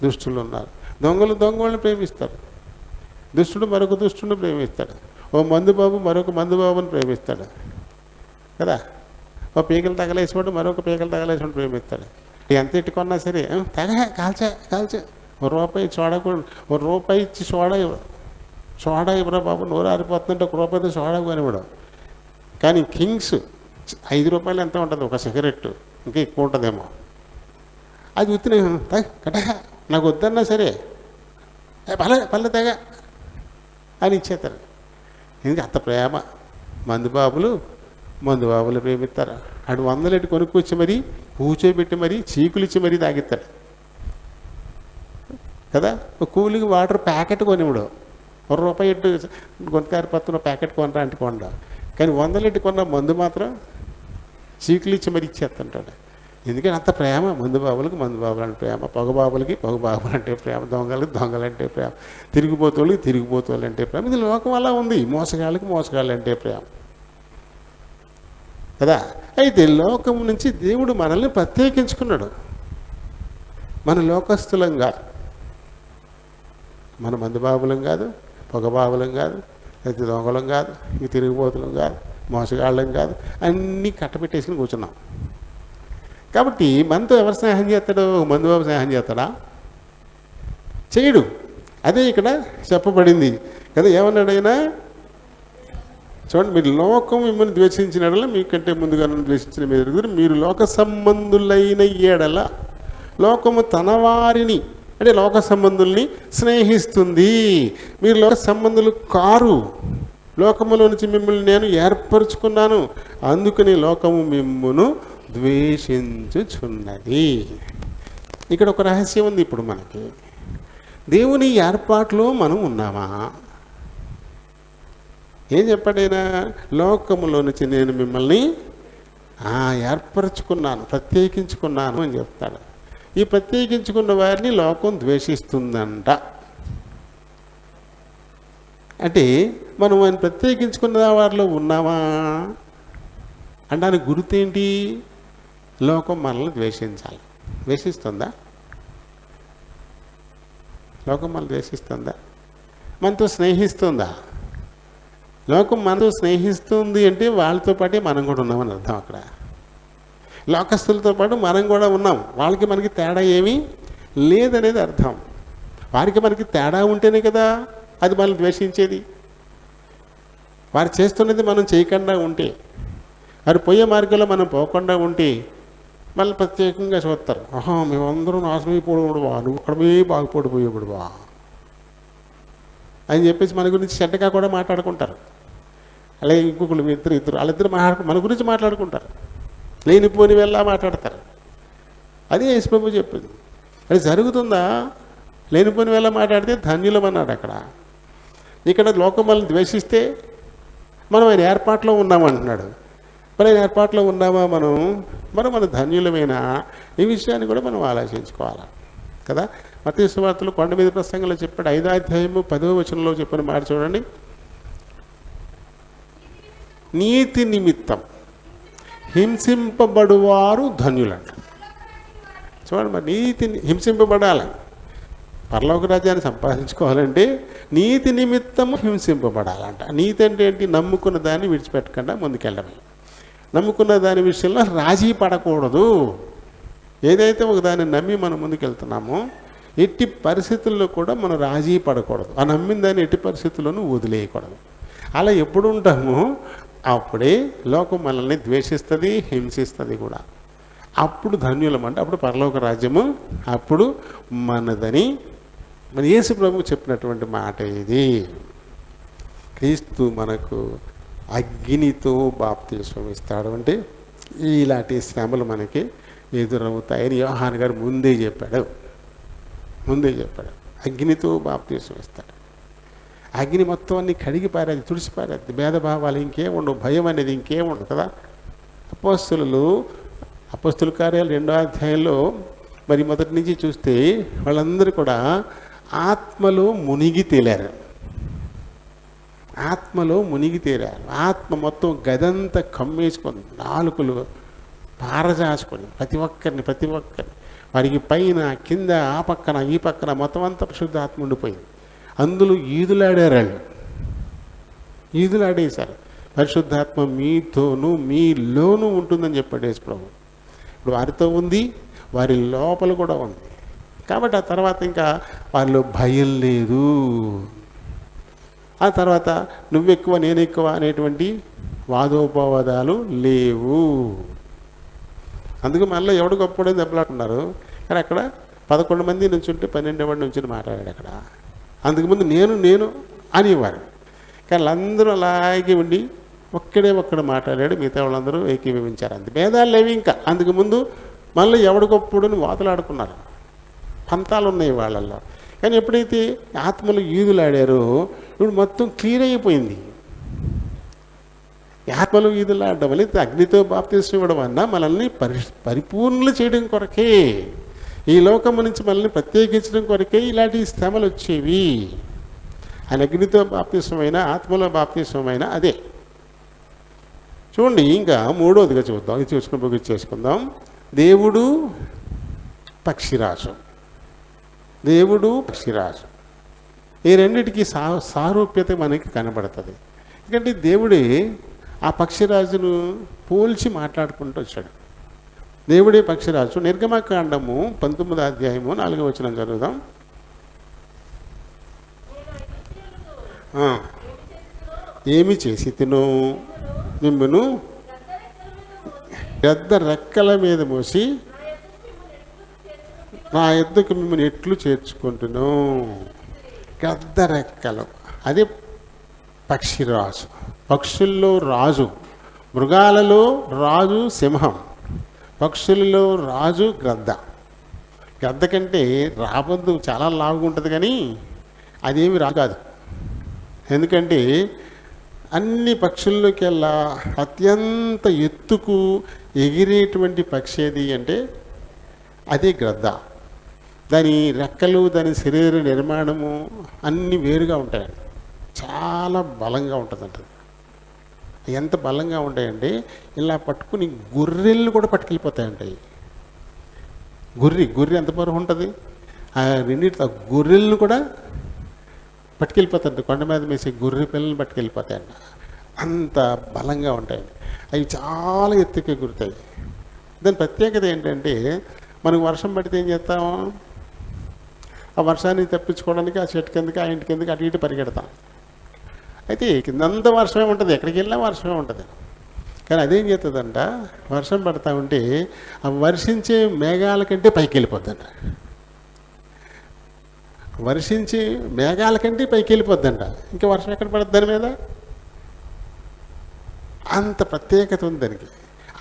దుష్టులు ఉన్నారు. దొంగలను ప్రేమిస్తారు. దుష్టుడు మరొక దుష్టుని ప్రేమిస్తాడు. ఓ మందుబాబు మరొక మందుబాబుని ప్రేమిస్తాడు కదా. ఓ పీకలు తగలేసేవాడు మరొక పీకలు తగలేసేవాడు ప్రేమిస్తాడు. ఎంత ఎట్టుకున్నా సరే కాల్చే ఓ రూపాయి ఇచ్చి సోడా ఇవ్వరా బాబు, నోరు ఆరిపోతుందంటే ₹1 సోడా కొనివ్వడం. కానీ కింగ్స్ ₹5 ఎంత ఉంటుంది ఒక సిగరెట్, ఇంకా ఎక్కువ ఉంటుందేమో. అది ఉత్తిన కటక నాకు వద్దన్నా సరే పల్లె తెగ అని ఇచ్చేస్తారు. ఎందుకంటే అంత ప్రేమ. మందుబాబులు ప్రేమిస్తారు. అటు 100 కొనుక్కొచ్చి మరీ కూర్చోబెట్టి మరీ చీకులు ఇచ్చి మరీ తాగిస్తాడు కదా. కూలికి వాటర్ ప్యాకెట్ కొనివ్వడు. ₹1 ఎట్టు గుంటకారి పత్రం ప్యాకెట్ కొనరా అంటే కొండ. కానీ 100 కొన్న మందు మాత్రం చీకులు ఇచ్చి మరీ ఇచ్చేస్తుంటాడు. ఎందుకంటే అంత ప్రేమ. మందుబాబులు అంటే ప్రేమ, పొగబాబులు అంటే ప్రేమ, దొంగలంటే ప్రేమ, తిరిగిపోతోళ్ళు అంటే ప్రేమ. ఇది లోకం అలా ఉంది. మోసగాళ్ళు అంటే ప్రేమ కదా. అయితే లోకం నుంచి దేవుడు మనల్ని ప్రత్యేకించుకున్నాడు. మన లోకస్తులం కాదు, మన మందుబాబులం కాదు, పొగబాబులం కాదు, అయితే దొంగలం కాదు, ఇంక తిరిగిపోతులం కాదు, మోసగాళ్ళం కాదు. అన్నీ కట్టబెట్టేసుకుని కూర్చున్నాం. కాబట్టి మనతో ఎవరు స్నేహం చేస్తాడు? మందుబాబు స్నేహం చేస్తాడా? చేయడు. అదే ఇక్కడ చెప్పబడింది కదా. ఏమన్నాడైనా చూడండి, మీరు లోకం మిమ్మల్ని ద్వేషించిన ఎడల మీకంటే ముందుగా నన్ను ద్వేషించిన మీరు లోక సంబంధులైన ఎడల. లోకము తన వారిని అంటే లోక సంబంధుల్ని స్నేహిస్తుంది. మీరు లోక సంబంధులు కారు. లోకములో నుంచి మిమ్మల్ని నేను ఏర్పరచుకున్నాను, అందుకని లోకము మిమ్మును ద్వేషించుచున్నది. ఇక్కడ ఒక రహస్యం ఉంది. ఇప్పుడు మనకి దేవుని ఏర్పాటులో మనం ఉన్నామా? ఏం చెప్పాడైనా? లోకములో నుంచి నేను మిమ్మల్ని ఏర్పరచుకున్నాను, ప్రత్యేకించుకున్నాను అని చెప్తాడు. ఈ ప్రత్యేకించుకున్న వారిని లోకం ద్వేషిస్తుందంట. అంటే మనం ఆయన ప్రత్యేకించుకున్న వారిలో ఉన్నామా అంటే గుర్తేంటి? లోకం మనల్ని ద్వేషించాలి. ద్వేషిస్తుందా? లోకం మనల్ని ద్వేషిస్తుందా? మనతో స్నేహిస్తుందా? లోకం మనతో స్నేహిస్తుంది అంటే వాళ్ళతో పాటే మనం కూడా ఉన్నామని అర్థం. అక్కడ లోకస్తులతో పాటు మనం కూడా ఉన్నాం. వాళ్ళకి మనకి తేడా ఏమీ లేదనేది అర్థం. వారికి మనకి తేడా ఉంటేనే కదా అది మనల్ని ద్వేషించేది. వారు చేస్తున్నది మనం చేయకుండా ఉంటే, వారు పోయే మార్గంలో మనం పోకుండా ఉంటే మళ్ళీ ప్రత్యేకంగా చూస్తారు. మేమందరూ నాశనమైపోడు బా, నువ్వు అక్కడమే బాగుపడిపోయేప్పుడు బా అని చెప్పేసి మన గురించి చెడ్డగా కూడా మాట్లాడుకుంటారు. అలాగే ఇంకొకరు ఇద్దరు వాళ్ళిద్దరు మన గురించి మాట్లాడుకుంటారు. లేనిపోని వెళ్ళా మాట్లాడతారు. అదే యేసు ప్రభువు చెప్పింది. అది జరుగుతుందా? లేనిపోని వేళ మాట్లాడితే ధన్యులమన్నాడు అక్కడ. ఇక్కడ లోకం మనల్ని ద్వేషిస్తే మనం ఆయన ఏర్పాట్లో ఉన్నామంటున్నాడు. మరి ఆయన ఏర్పాట్లో ఉన్నామా మనం మన ధన్యులమైన ఈ విషయాన్ని కూడా మనం ఆలోచించుకోవాలి కదా. మత్తయి సువార్తలో కొండ మీద ప్రసంగంలో చెప్పాడు, 5వ అధ్యాయము 10వ వచనంలో చెప్పిన మాట చూడండి. నీతి నిమిత్తం హింసింపబడువారు ధన్యులంట. చూడండి, మరి నీతిని హింసింపబడాలి. పరలోక రాజ్యాన్ని సంపాదించుకోవాలంటే నీతి నిమిత్తము హింసింపబడాలంట. నీతి అంటే ఏంటి? నమ్ముకున్న దాన్ని విడిచిపెట్టకుండా ముందుకెళ్ళడమే. నమ్ముకున్న దాని విషయంలో రాజీ పడకూడదు. ఏదైతే ఒక దాన్ని నమ్మి మనం ముందుకెళ్తున్నామో ఎట్టి పరిస్థితుల్లో కూడా మనం రాజీ పడకూడదు. ఆ నమ్మిన దాన్ని ఎట్టి పరిస్థితుల్లోనూ వదిలేయకూడదు. అలా ఎప్పుడు ఉంటామో అప్పుడే లోకం మనల్ని ద్వేషిస్తుంది, హింసిస్తుంది కూడా. అప్పుడు ధన్యులమంటే అప్పుడు పరలోక రాజ్యము అప్పుడు మనదని మన యేసు ప్రభువు చెప్పినటువంటి మాట ఇది. క్రీస్తు మనకు అగ్నితో బాప్తిస్మం ఇస్తాడు అంటే ఇలాంటి శ్రమలు మనకి ఎదురవుతాయని యోహాను గారు ముందే చెప్పాడు. అగ్నితో బాప్తిస్మం ఇస్తాడు. అగ్ని మొత్తం అన్ని కడిగి పారేది, తుడిచి పారేది. భేదభావాలు ఇంకేముండవు, భయం అనేది ఇంకేముండదు కదా. అపోస్తుల కార్యాలు 2వ అధ్యాయంలో మరి మొదటి నుంచి చూస్తే వాళ్ళందరూ కూడా ఆత్మలో మునిగి తేలారు. ఆత్మ మొత్తం గదంతా కమ్మేసుకొని నాలుకలు పారజాసుకొని ప్రతి ఒక్కరిని వారికి పైన కింద ఆ పక్కన ఈ పక్కన మొత్తం అంతా పరిశుద్ధాత్మ ఉండిపోయింది. అందులో ఈదులాడేశారు. పరిశుద్ధాత్మ మీతోనూ మీలోనూ ఉంటుందని చెప్పాడు యేసు ప్రభు. ఇప్పుడు వారితో ఉంది, వారి లోపల కూడా ఉంది. కాబట్టి ఆ తర్వాత ఇంకా వారిలో భయం లేదు. ఆ తర్వాత నువ్వెక్కువ నేనెక్కువ అనేటువంటి వాదోపవాదాలు లేవు. అందుకు మళ్ళీ ఎవడు గొప్పడని దెబ్బలాడుతున్నారు. కానీ అక్కడ 11 మంది నుంచి ఉంటే 12వ నుంచి మాట్లాడాడు అక్కడ. అందుకుముందు నేను అనేవారు. కానీ వాళ్ళందరూ అలాగే ఉండి ఒక్కడు మాట్లాడాడు, మిగతా వాళ్ళందరూ ఏకీభవించారు. అంతే, భేదాలు లేవు ఇంకా. అందుకుముందు మళ్ళీ ఎవడు గొప్పడని వాతలాడుకున్నారు, పంతాలు ఉన్నాయి వాళ్ళల్లో. కానీ ఎప్పుడైతే ఆత్మలు ఈదులాడారో ఇప్పుడు మొత్తం క్లియర్ అయిపోయింది. ఆత్మలు ఈదులాడడం వల్ల అగ్నితో బాప్తిస్మం ఇవ్వడం వల్ల మనల్ని పరిపూర్ణలు చేయడం కొరకే, ఈ లోకము నుంచి మనల్ని ప్రత్యేకించడం కొరకే ఇలాంటి శ్రమలు వచ్చేవి. ఆయన అగ్నితో బాప్తిస్మమైన ఆత్మలో బాప్తిస్మమైన అదే. చూడండి, ఇంకా 3వదిగా చూద్దాం. ఇది చూసుకుని చేసుకుందాం. దేవుడు పక్షిరాజు. ఈ రెండింటికి సారూప్యత మనకి కనబడుతుంది. ఎందుకంటే దేవుడే ఆ పక్షిరాజును పోల్చి మాట్లాడుకుంటూ వచ్చాడు. దేవుడే పక్షిరాజు. నిర్గమకాండము 19వ అధ్యాయము 4వ వచనం చదువుదాం. ఏమి చేసి తిను మిమ్మును పెద్ద రెక్కల మీద మోసి నా ఎద్దుకు మిమ్మల్ని ఎట్లు చేర్చుకుంటును. గద్ద రెక్కలు, అదే పక్షిరాజు. పక్షుల్లో రాజు, మృగాలలో రాజు సింహం, పక్షులలో రాజు గ్రద్ద. గ్రద్ద కంటే రాబందు చాలా లావుగా ఉంటుంది, కానీ అదేమి రాజు కాదు. ఎందుకంటే అన్ని పక్షుల్లోకెల్లా అత్యంత ఎత్తుకు ఎగిరేటువంటి పక్షి ఏది అంటే అదే గ్రద్ద. దాని రెక్కలు, దాని శరీర నిర్మాణము అన్నీ వేరుగా ఉంటాయండి. చాలా బలంగా ఉంటుందంట. ఎంత బలంగా ఉంటాయంటే ఇలా పట్టుకుని గొర్రెలను కూడా పట్టుకెళ్ళిపోతాయంటాయి. గొర్రె ఎంత బరువు ఉంటుంది, ఆ రెండింటితో గొర్రెలను కూడా పట్టుకెళ్ళిపోతాయంట. కొండ మీద మేసే గొర్రె పిల్లల్ని పట్టుకెళ్ళిపోతాయంట. అంత బలంగా ఉంటాయండి. అవి చాలా ఎత్తుకి ఎగురుతాయి. దాని ప్రత్యేకత ఏంటంటే, మనకు వర్షం పడితే ఏం చేస్తాము, ఆ వర్షాన్ని తప్పించుకోవడానికి ఆ చెట్టు కిందకి, ఆ ఇంటి కిందకి అటు ఇటు పరిగెడతాం. అయితే కిందంతా వర్షమే ఉంటుంది, ఎక్కడికి వెళ్ళినా వర్షమే ఉంటుంది. కానీ అదేం చేస్తుందంట, వర్షం పడతా ఉంటే ఆ వర్షించే మేఘాల కంటే పైకి వెళ్ళిపోద్దంట. వర్షించే మేఘాల కంటే పైకి వెళ్ళిపోద్దంట. ఇంకా వర్షం ఎక్కడ పడుతుంది దాని మీద? అంత ప్రత్యేకత ఉంది దానికి.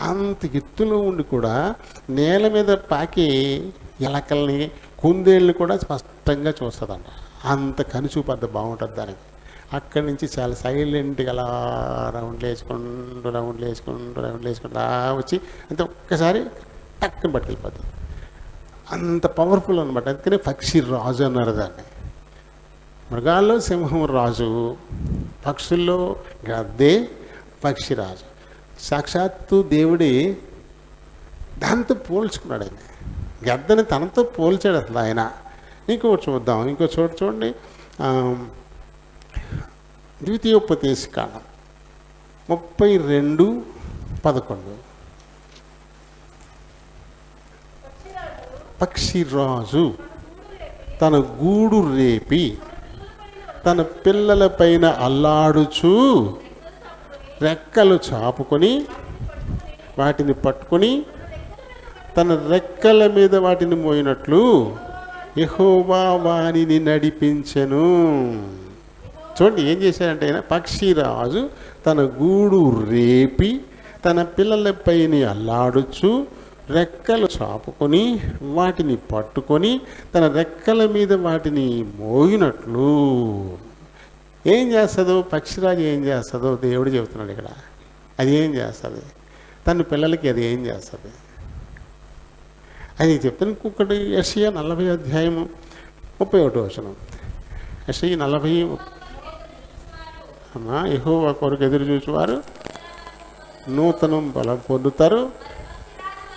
అంత ఎత్తులో ఉండి కూడా నేల మీద పాకి ఎలకల్ని కుందేళ్ళు కూడా స్పష్టంగా చూస్తుందంట. అంత కనుచూపు అంత బాగుంటుంది దానికి. అక్కడి నుంచి చాలా సైలెంట్గా అలా రౌండ్లు వేసుకుంటూ అలా వచ్చి అంతే ఒక్కసారి టక్కుని పట్టుకెళ్ళిపోతుంది. అంత పవర్ఫుల్ అనమాట. అందుకనే పక్షి రాజు అన్నారు దాన్ని. మృగాల్లో సింహం రాజు, పక్షుల్లో గద్దే పక్షిరాజు. సాక్షాత్తు దేవుడి దాంతో పోల్చుకున్నాడు ఆయన. గద్దని తనతో పోల్చాడు అసలు ఆయన. ఇంకోటి చూద్దాం, ఇంకో చోట చూడండి. ద్వితీయోపదేశకాండం 32:11. పక్షిరాజు తన గూడు రేపి తన పిల్లలపైన అల్లాడుచు రెక్కలు చాపుకొని వాటిని పట్టుకొని తన రెక్కల మీద వాటిని మోయినట్లు యెహోవా వానిని నడిపించెను. చూడండి ఏం చేశాడంటే ఆయన, పక్షిరాజు తన గూడు రేపి తన పిల్లలపైన అల్లాడుచు రెక్కలు చాపుకొని వాటిని పట్టుకొని తన రెక్కల మీద వాటిని మోగినట్లు. ఏం చేస్తుందో పక్షిరాజు, ఏం చేస్తుందో దేవుడు చెబుతున్నాడు ఇక్కడ. అది ఏం చేస్తుంది, తన పిల్లలకి అది ఏం చేస్తుంది అది చెప్తాను. ఇంకొకటి యెషయా 40:31. యెషయా 40. అమ్మా, యెహోవా కొరకు ఎదురు చూసేవారు నూతనం బలం పొందుతారు.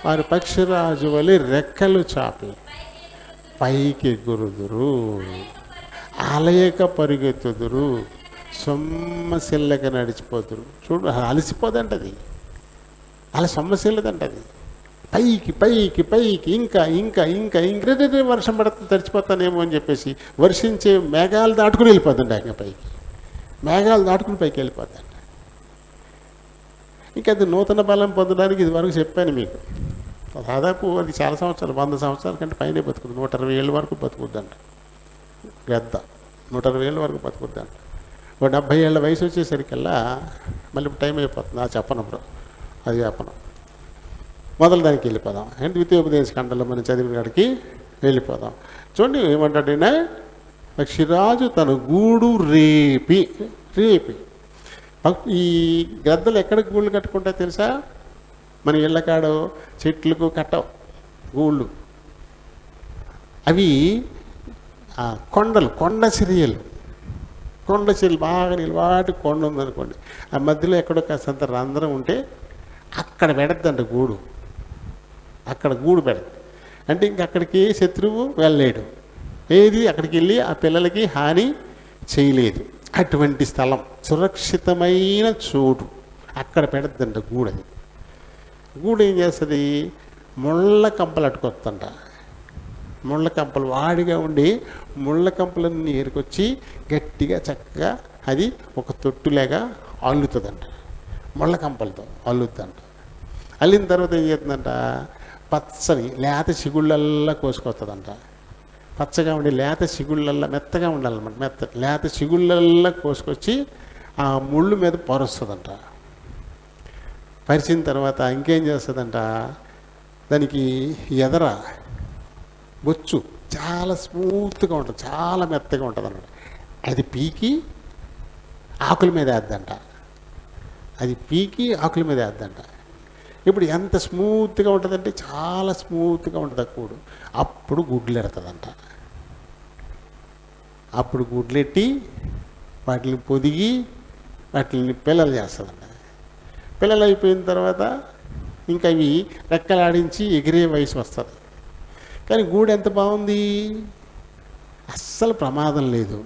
వారి పక్షిరాజు వలె రెక్కలు చాపి పైకి ఎగురుదురు, అలయక పరిగెత్తుదురు, సొమ్మసిల్లక నడిచిపోతురు. చూడు, అలసిపోదంటది, అలా సొమ్మసిల్లదంటది. పైకి పైకి పైకి ఇంకా ఇంకా ఇంకా ఇంకా వర్షం పడుతుంది తడిచిపోతానేమో అని చెప్పేసి వర్షించే మేఘాలు దాటుకుని వెళ్ళిపోతుంట. ఇంకా పైకి మేఘాలు దాటుకుని పైకి వెళ్ళిపోతాంట. ఇంకా అది నూతన బలం పొందడానికి ఇది వరకు చెప్పాను మీకు. దాదాపు అది చాలా సంవత్సరాలు, 100 సంవత్సరాల కంటే పైనే బతుకుతుంది. 120 ఏళ్ళ వరకు బతుకుద్దంట గద్ద. 120 ఏళ్ళ వరకు బతుకుద్దంట. 70 ఏళ్ళ వయసు వచ్చేసరికల్లా మళ్ళీ టైం అయిపోతుంది. చెప్పనప్పుడు అది చెప్పను. మొదలు దానికి వెళ్ళిపోదాం. అంటే ద్వితీయోపదేశకాండంలో మనం చదివిన కాడికి వెళ్ళిపోదాం. చూడండి ఏమంటాడు ఆయన, పక్షిరాజు తన గూడు రేపి. ఈ గద్దలు ఎక్కడికి గూళ్ళు కట్టుకుంటాయో తెలుసా? మన ఇళ్ళకాడో చెట్లకు కట్టవు గూళ్ళు. అవి కొండలు, కొండ చర్యలు బాగా నిలవాటి కొండ ఉందనుకోండి, ఆ మధ్యలో ఎక్కడో కాస్తంత రంధ్రం ఉంటే అక్కడ పెడద్దంట గూడు. అక్కడ గూడు పెడద్దు అంటే ఇంక అక్కడికి శత్రువు వెళ్ళలేడు. ఏది అక్కడికి వెళ్ళి ఆ పిల్లలకి హాని చేయలేదు. అటువంటి స్థలం, సురక్షితమైన చోటు, అక్కడ పెడద్దంట గూడు. అది గూడు ఏం చేస్తుంది, ముళ్ళ కంపలు అట్టుకొస్తుంట. ముళ్ళ కంపలు వాడిగా ఉండి ముళ్ళ కంపలన్నీ ఏరుకొచ్చి గట్టిగా చక్కగా అది ఒక తొట్టులాగా అల్లుతుందంట. ముళ్ళ కంపలతో అల్లుద్దంట. అల్లిన తర్వాత ఏం చేస్తుందంట, పచ్చని లేత చిగుళ్ళల్లా కోసుకొస్తుందంట. పచ్చగా ఉండి లేత చిగుళ్ళల్లా, మెత్తగా ఉండాలన్నమాట, లేత చిగుళ్ళల్లా కోసుకొచ్చి ఆ ముళ్ళు మీద పరుస్తుందంట. పరిచిన తర్వాత ఇంకేం చేస్తుందంట, దానికి ఎదర బొచ్చు చాలా స్మూత్గా ఉంటుంది, చాలా మెత్తగా ఉంటుంది అన్నమాట. అది పీకి ఆకుల మీద వేద్దంట. ఇప్పుడు ఎంత స్మూత్గా ఉంటుందంటే చాలా స్మూత్గా ఉంటుంది ఆ కూడు. అప్పుడు గుడ్లు ఎడుతుందంట. అప్పుడు గుడ్లెట్టి వాటిని పొదిగి వాటిని పిల్లలు చేస్తుందంట. పిల్లలు అయిపోయిన తర్వాత ఇంకా అవి రెక్కలాడించి ఎగిరే వయసు వస్తుంది. కానీ గూడు ఎంత బాగుంది, అస్సలు ప్రమాదం లేదు.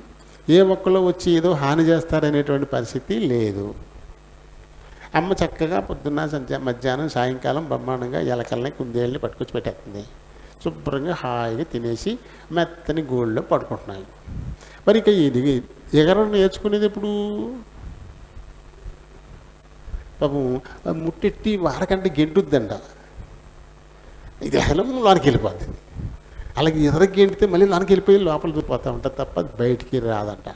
ఏ ఒక్కలో వచ్చి ఏదో హాని చేస్తారనేటువంటి పరిస్థితి లేదు. అమ్మ చక్కగా పొద్దున్న మధ్యాహ్నం సాయంకాలం బ్రహ్మాండంగా ఎలకల్ని కుందేళ్ళని పట్టుకొచ్చి పెట్టేస్తుంది. శుభ్రంగా హాయిగా తినేసి మెత్తని గూళ్ళలో పడుకుంటున్నాయి. మరి ఇక ఇది ఎగరడం నేర్చుకునేది ఎప్పుడు? పాపం ముట్టెట్టి వారకంటే గెంటుద్దంట. ఇది హెలం లోనికి వెళ్ళిపోద్ది. అలాగే ఎదరకి గెంటితే మళ్ళీ లోనికి వెళ్ళిపోయి లోపల దూరిపోతూ ఉంటుంది తప్ప బయటికి రాదంట.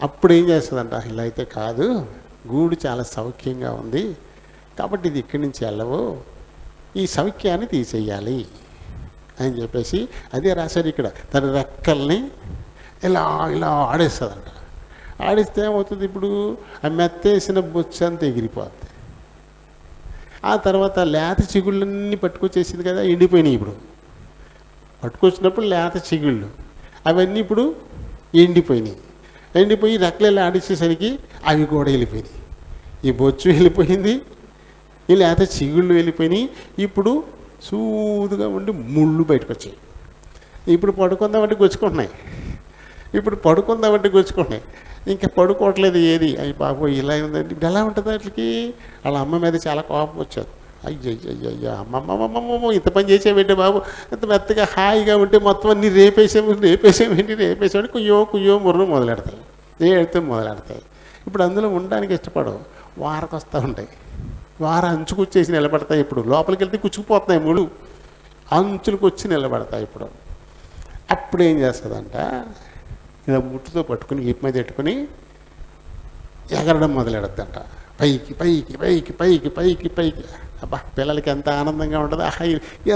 అప్పుడు ఏం చేస్తుందంట, ఇలా అయితే కాదు, గూడు చాలా సౌఖ్యంగా ఉంది కాబట్టి ఇది ఇక్కడి నుంచి వెళ్ళవు, ఈ సౌఖ్యాన్ని తీసేయాలి అని చెప్పేసి అదే రాశారు ఇక్కడ. తన రెక్కల్ని ఇలా ఇలా ఆడేస్తుందంట. ఆడిస్తే ఏమవుతుంది, ఇప్పుడు ఆ మెత్తేసిన బొచ్చు అంతా ఎగిరిపోద్ది. ఆ తర్వాత లేత చిగుళ్ళన్నీ పట్టుకొచ్చేసింది కదా, ఎండిపోయినాయి. ఇప్పుడు పట్టుకొచ్చినప్పుడు లేత చిగుళ్ళు అవన్నీ ఇప్పుడు ఎండిపోయినాయి. ఎండిపోయి రెక్కలు ఇలా ఆడిచ్చేసరికి అవి కూడా వెళ్ళిపోయినాయి. ఈ బొచ్చు వెళ్ళిపోయింది, ఈ లేత చిగుళ్ళు వెళ్ళిపోయినాయి. ఇప్పుడు సూదుగా ఉండి ముళ్ళు బయటకు వచ్చాయి. ఇప్పుడు పడుకుందామంటే గుచ్చుకుంటున్నాయి. ఇంకా పడుకోవట్లేదు ఏది. అయ్యి బాబు ఇలా ఉందండి. ఇప్పుడు ఎలా ఉంటుంది వాటికి? వాళ్ళ అమ్మ మీద చాలా కోపం వచ్చేది. అయ్యయ్యయ్యో అమ్మమ్మమ్మమ్మ ఇంత పని చేసేవేంటి బాబు, ఇంత మెత్తగా హాయిగా ఉంటే మొత్తం అన్ని రేపేసామని కుయ్యో ముర్రు మొదలెడతాయి, ఏడితే మొదలెడతాయి. ఇప్పుడు అందులో ఉండడానికి ఇష్టపడవు, వారకు వస్తూ ఉంటాయి. అంచుకు వచ్చేసి నిలబడతాయి. ఇప్పుడు లోపలికి వెళ్తే కుచ్చుకుపోతున్నాయి, ముళ్ళు అంచులకు వచ్చి నిలబడతాయి. అప్పుడు ఏం చేస్తుందంట, ఇలా ముట్టుతో పట్టుకుని ఈపు మీద పెట్టుకుని ఎగరడం మొదలెడద్దంట. పైకి పైకి పైకి పైకి పైకి పైకి. అబ్బా, పిల్లలకి ఎంత ఆనందంగా ఉంటుంది. ఆహా,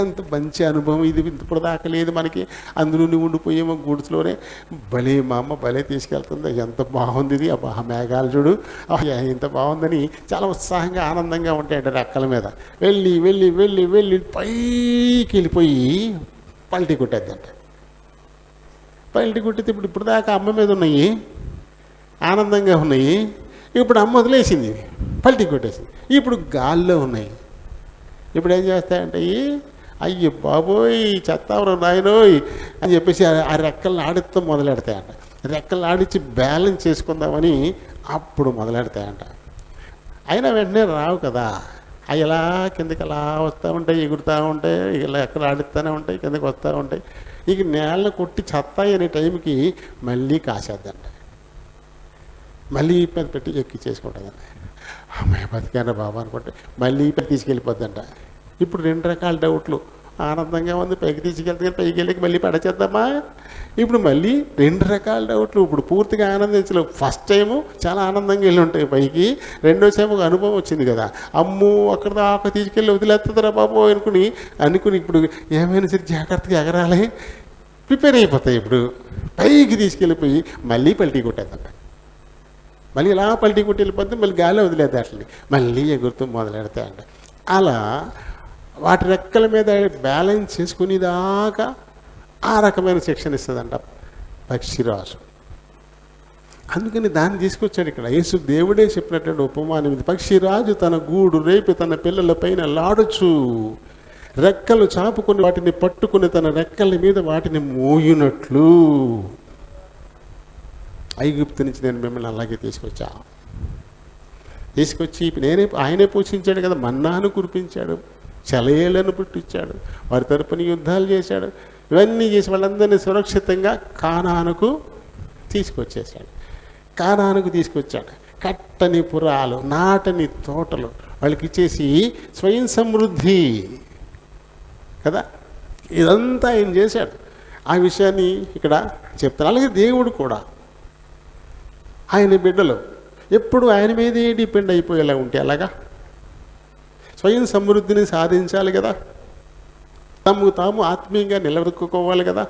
ఎంత మంచి అనుభవం ఇది, ఇప్పుడు దాకా లేదు మనకి. అందులో ఉండిపోయేమో గూడ్స్లోనే. భలే మా అమ్మ భలే తీసుకెళ్తుంది, ఎంత బాగుంది ఇది, అబ్బా మేఘాలు చూడు, ఎంత బాగుందని చాలా ఉత్సాహంగా ఆనందంగా ఉంటాయంట. రెక్కల మీద వెళ్ళి వెళ్ళి వెళ్ళి వెళ్ళి పైకి వెళ్ళిపోయి పల్టీ కొట్టేద్దంట. పల్టీ కొట్టితే ఇప్పుడు దాకా అమ్మ మీద ఉన్నాయి, ఆనందంగా ఉన్నాయి. ఇప్పుడు అమ్మ వదిలేసింది, పల్టీ కొట్టేసింది. ఇప్పుడు గాల్లో ఉన్నాయి. ఇప్పుడు ఏం చేస్తాయంటే, అయ్యో బాబోయ్ చెత్తావరం నాయనోయ్ అని చెప్పేసి ఆ రెక్కలను ఆడిస్తూ మొదలెడతాయంట. రెక్కలు ఆడించి బ్యాలెన్స్ చేసుకుందామని అప్పుడు మొదలెడతాయంట. అయినా వెంటనే రావు కదా, అవి ఎలా కిందకి అలా వస్తూ ఉంటాయి, ఎగురుతూ ఉంటాయి, ఇలా ఎక్కడ ఆడిస్తూనే ఉంటాయి, కిందకి వస్తూ ఉంటాయి. ఇక నేలను కొట్టి చెత్తాయి అనే టైంకి మళ్ళీ కాసేద్దంట. మళ్ళీ పెద్ద పెట్టి ఎక్కి చేసుకుంటుందండి. అమ్మాయి బతికాను బాబా అనుకుంటే మళ్ళీ పైకి తీసుకెళ్ళిపోద్దంట. ఇప్పుడు 2 రకాల డౌట్లు. ఆనందంగా ఉంది, పైకి తీసుకెళ్తే పైకి వెళ్ళి మళ్ళీ పడచేద్దామా. ఇప్పుడు మళ్ళీ 2 రకాల డౌట్లు. ఇప్పుడు పూర్తిగా ఆనందించలేవు. ఫస్ట్ టైము చాలా ఆనందంగా వెళ్ళి ఉంటాయి పైకి, రెండోసేమో ఒక అనుభవం వచ్చింది కదా, అమ్ము అక్కడ దాకా తీసుకెళ్ళి వదిలేస్తుందిరా బాబు అనుకుని ఇప్పుడు ఏమైనా సరే జాగ్రత్తగా ఎగరాలి, ప్రిపేర్ అయిపోతాయి. ఇప్పుడు పైకి తీసుకెళ్ళిపోయి మళ్ళీ పల్టీ కొట్టేద్దాం. మళ్ళీ ఇలా పల్టీ కొట్టి వెళ్ళిపోతే మళ్ళీ గాలి వదిలేదు, అట్లని మళ్ళీ ఎగురుతూ మొదలెడతాయంట. అలా వాటి రెక్కల మీద బ్యాలెన్స్ చేసుకునేదాకా ఆ రకమైన శిక్షణ ఇస్తుందంట పక్షిరాజు. అందుకని దాన్ని తీసుకొచ్చాడు ఇక్కడ. యేసు దేవుడే చెప్పినటువంటి ఉపమానం ఇది. పక్షిరాజు తన గూడు రేపి తన పిల్లల పైన లాడుచు, రెక్కలు చాపుకొని వాటిని పట్టుకుని తన రెక్కల మీద వాటిని మోయునట్లు. ఐగుప్తు నుంచి నేను మిమ్మల్ని అలాగే తీసుకొచ్చి ఆయనే పోషించాడు కదా, మన్నాను కురిపించాడు, చలయేలను పుట్టించాడు, వారి తరపున యుద్ధాలు చేశాడు, ఇవన్నీ చేసి వాళ్ళందరినీ సురక్షితంగా కానానుకు తీసుకొచ్చాడు. కట్టని పురాలు, నాటని తోటలు వాళ్ళకి ఇచ్చేసి స్వయం సమృద్ధి కదా, ఇదంతా ఆయన చేశాడు. ఆ విషయాన్ని ఇక్కడ చెప్తాను. అలాగే దేవుడు కూడా ఆయన బిడ్డలు ఎప్పుడు ఆయన మీదే డిపెండ్ అయిపోయేలా ఉంటే అలాగా స్వయం సమృద్ధిని సాధించాలి కదా, తాము ఆత్మీయంగా నిలబెట్టుకోవాలి కదా,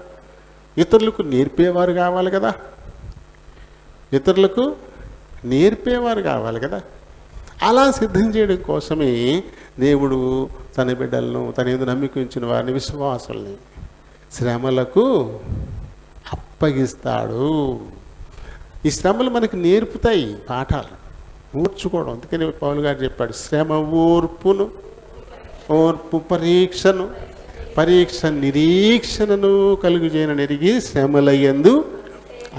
ఇతరులకు నేర్పేవారు కావాలి కదా. అలా సిద్ధం చేయడం కోసమే దేవుడు తన బిడ్డలను, తన యందు నమ్మిక ఉంచిన వారిని, విశ్వాసుల్ని శ్రమలకు అప్పగిస్తాడు. ఈ శ్రమలు మనకు నేర్పుతాయి పాఠాలు, ఓర్చుకోవడం. అందుకని పౌలు గారు చెప్పాడు, శ్రమ ఓర్పు పరీక్ష నిరీక్షణను కలుగు చేయనని ఎరిగి శ్రమల యందు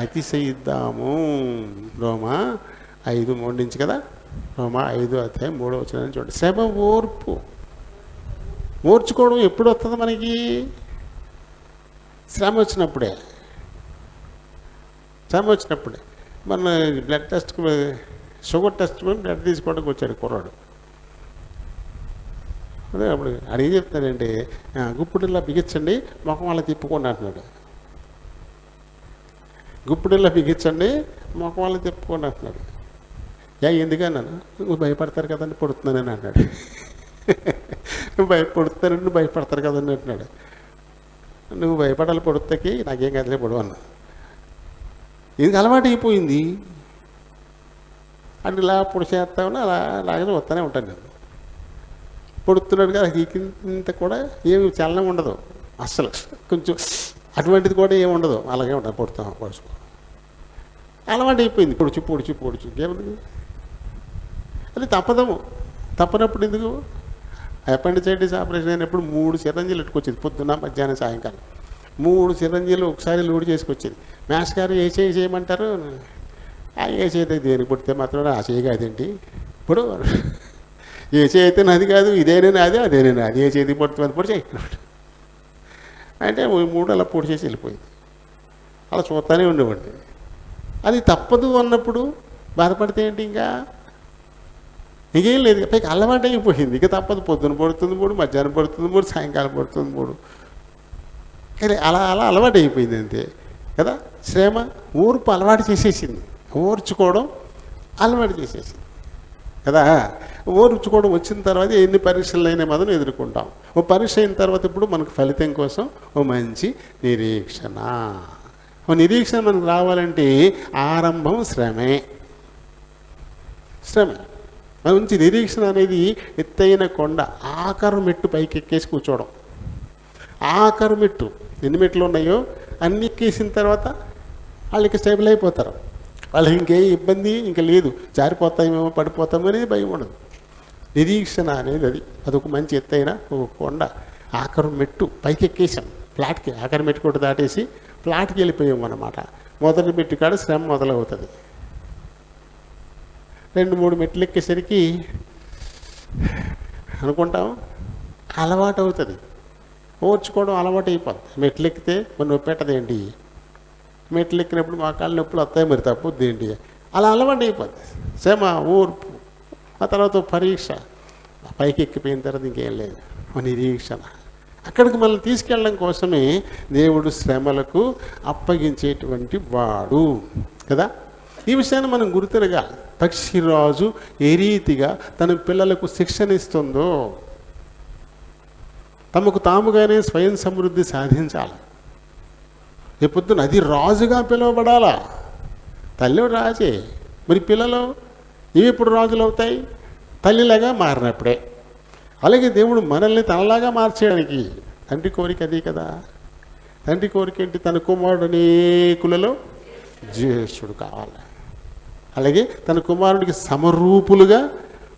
అతిశయిద్దాము. రోమా 5:3 నుంచి కదా, రోమా 5:3 చూడండి. శ్రమ ఓర్చుకోవడం ఎప్పుడు వస్తుంది మనకి? శ్రమ వచ్చినప్పుడే. మన blood test, sugar test blood తీసుకోవడానికి వచ్చాడు కుర్రాడు. అదే అప్పుడు అడిగి చెప్తానంటే, గుప్పుడిలా బిగించండి, ముఖం అలా తిప్పుకోండి అంటున్నాడు. గుప్పుడిలా బిగించండి, ముఖం అలా తిప్పుకోండి అంటున్నాడు. ఎందుకన్నాను, నువ్వు భయపడతారు కదండి పడుతున్నానని అన్నాడు. నువ్వు భయపడతారు కదండి అంటున్నాడు. నువ్వు భయపడాలి పొడుతకి, నాకేం కదలే పొడవు అన్న. ఇది అలవాటు అయిపోయింది. అంటే ఇలా పొడి చేస్తామని అలాగే వస్తూనే ఉంటాను నేను. పొడుతున్నాడు కదా, ఇంత కూడా ఏమి చలనం ఉండదు అస్సలు, కొంచెం అటువంటిది కూడా ఏమి ఉండదు, అలాగే ఉంటుంది. పొడుచుకో అలవాటు అయిపోయింది. పొడుచు ఇంకేముంది. అది తప్పనప్పుడు ఎందుకు? అపెండిసైటిస్ ఆపరేషన్ అయినప్పుడు 3 సిరంజీలు ఎట్టుకొచ్చేది, పొద్దున్న మధ్యాహ్నం సాయంకాలం 3 సిరంజీలు ఒకసారి లోడ్ చేసుకొచ్చేది. మ్యాథ్స్ గారు ఏ చేయమంటారు, ఏ చేతి దేనికి పుడితే మాత్రం ఆ చేయి కాదేంటి, ఇప్పుడు ఏ చేయి అయితే నాది కాదు, ఇదేనే నాది అదేనే నాది, ఏ చేతికి పడుతుంది అది పొడి చేయి అంటే 3 అలా పొడి చేసి వెళ్ళిపోయింది. అలా చూస్తానే ఉండేవాడిని. అది తప్పదు అన్నప్పుడు బాధపడితే ఏంటి, ఇంకా ఇంకేం లేదు. పైకి అలవాటు అయిపోయింది, ఇక తప్పదు. పొద్దున పడుతుంది 3, మధ్యాహ్నం పడుతుంది 3, సాయంకాలం పడుతుంది 3. అలా అలవాటు అయిపోయింది అంతే కదా. శ్రమ ఓర్పు అలవాటు చేసేసింది, ఓర్చుకోవడం అలవాటు చేసేసింది కదా. ఓర్చుకోవడం వచ్చిన తర్వాత ఎన్ని పరీక్షలు అయినా మనం ఎదుర్కొంటాం. ఓ పరీక్ష అయిన తర్వాత ఇప్పుడు మనకు ఫలితం కోసం ఓ మంచి నిరీక్షణ. ఓ నిరీక్షణ మనకు రావాలంటే ఆరంభం శ్రమే. మంచి నిరీక్షణ అనేది ఎత్తైన కొండ ఆఖరు మెట్టు పైకి ఎక్కేసి కూర్చోవడం. ఆఖరు మెట్టు ఎన్ని మెట్లు ఉన్నాయో అన్ని ఎక్కేసిన తర్వాత వాళ్ళకి స్టేబుల్ అయిపోతారు. వాళ్ళకి ఇంకే ఇబ్బంది ఇంకా లేదు, జారిపోతామేమో పడిపోతామో అనేది భయం ఉండదు. నిరీక్షణ అనేది అదొక మంచి ఎత్తైన ఒక కొండ. ఆఖరు మెట్టు పైకి ఎక్కేసాం, ఫ్లాట్కి ఆఖరి మెట్టు కూడా దాటేసి ఫ్లాట్కి వెళ్ళిపోయాం అన్నమాట. మొదటి మెట్టు కాడ శ్రమ మొదలవుతుంది. 2-3 మెట్లు ఎక్కేసరికి అనుకుంటాం అలవాటు అవుతుంది, ఓర్చుకోవడం అలవాటు అయిపోతుంది. మెట్లు ఎక్కితే మరి నొప్పి పెట్టదేంటి, మెట్లు ఎక్కినప్పుడు మా కాళ్ళు నొప్పులు వస్తాయి, మరి తప్పుద్ది ఏంటి, అలా అలవాటు అయిపోద్ది. శ్రమ, ఓర్పు, ఆ తర్వాత పరీక్ష. పైకి ఎక్కిపోయిన తర్వాత ఇంకేం లేదు, నిరీక్షణ. అక్కడికి మనల్ని తీసుకెళ్ళడం కోసమే దేవుడు శ్రమలకు అప్పగించేటువంటి వాడు కదా. ఈ విషయాన్ని మనం గుర్తిరగాలి. పక్షిరాజు ఏ రీతిగా తన పిల్లలకు శిక్షణ ఇస్తుందో తమకు తాముగానే స్వయం సమృద్ధి సాధించాలి. రేపొద్దున అది రాజుగా పిలువబడాలా. తల్లి రాజే, మరి పిల్లలు ఇవి ఎప్పుడు రాజులు అవుతాయి? తల్లిలాగా మారినప్పుడే. అలాగే దేవుడు మనల్ని తనలాగా మార్చేయడానికి తండ్రి కోరిక అది కదా. తండ్రి కోరిక ఏంటి? తన కుమారుడు అనేకులలో జ్యేష్ఠుడు కావాలి. అలాగే తన కుమారుడికి సమరూపులుగా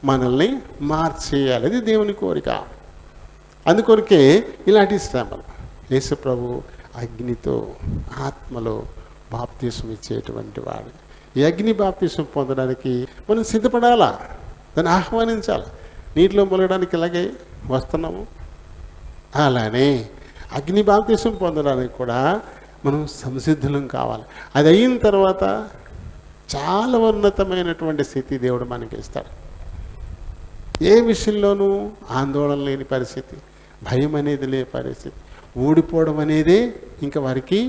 మనల్ని మార్చేయాలి, అది దేవుని కోరిక. అందుకొరికే ఇలాంటి శ్రమలు. యేసు ప్రభు అగ్నితో ఆత్మలో బాప్తీసం ఇచ్చేటువంటి వాడు. ఈ అగ్ని బాప్తీసం పొందడానికి మనం సిద్ధపడాలా, దాన్ని ఆహ్వానించాలి. నీటిలో మొలగడానికి ఇలాగే వస్తున్నాము, అలానే అగ్ని బాప్తీసం పొందడానికి కూడా మనం సంసిద్ధులం కావాలి. అది అయిన తర్వాత చాలా ఉన్నతమైనటువంటి స్థితి దేవుడు మనకి ఇస్తాడు. ఏ విషయంలోనూ ఆందోళన లేని పరిస్థితి, భయం అనేది లేని పరిస్థితి, ఓడిపోవడం అనేది ఇంకా వారికి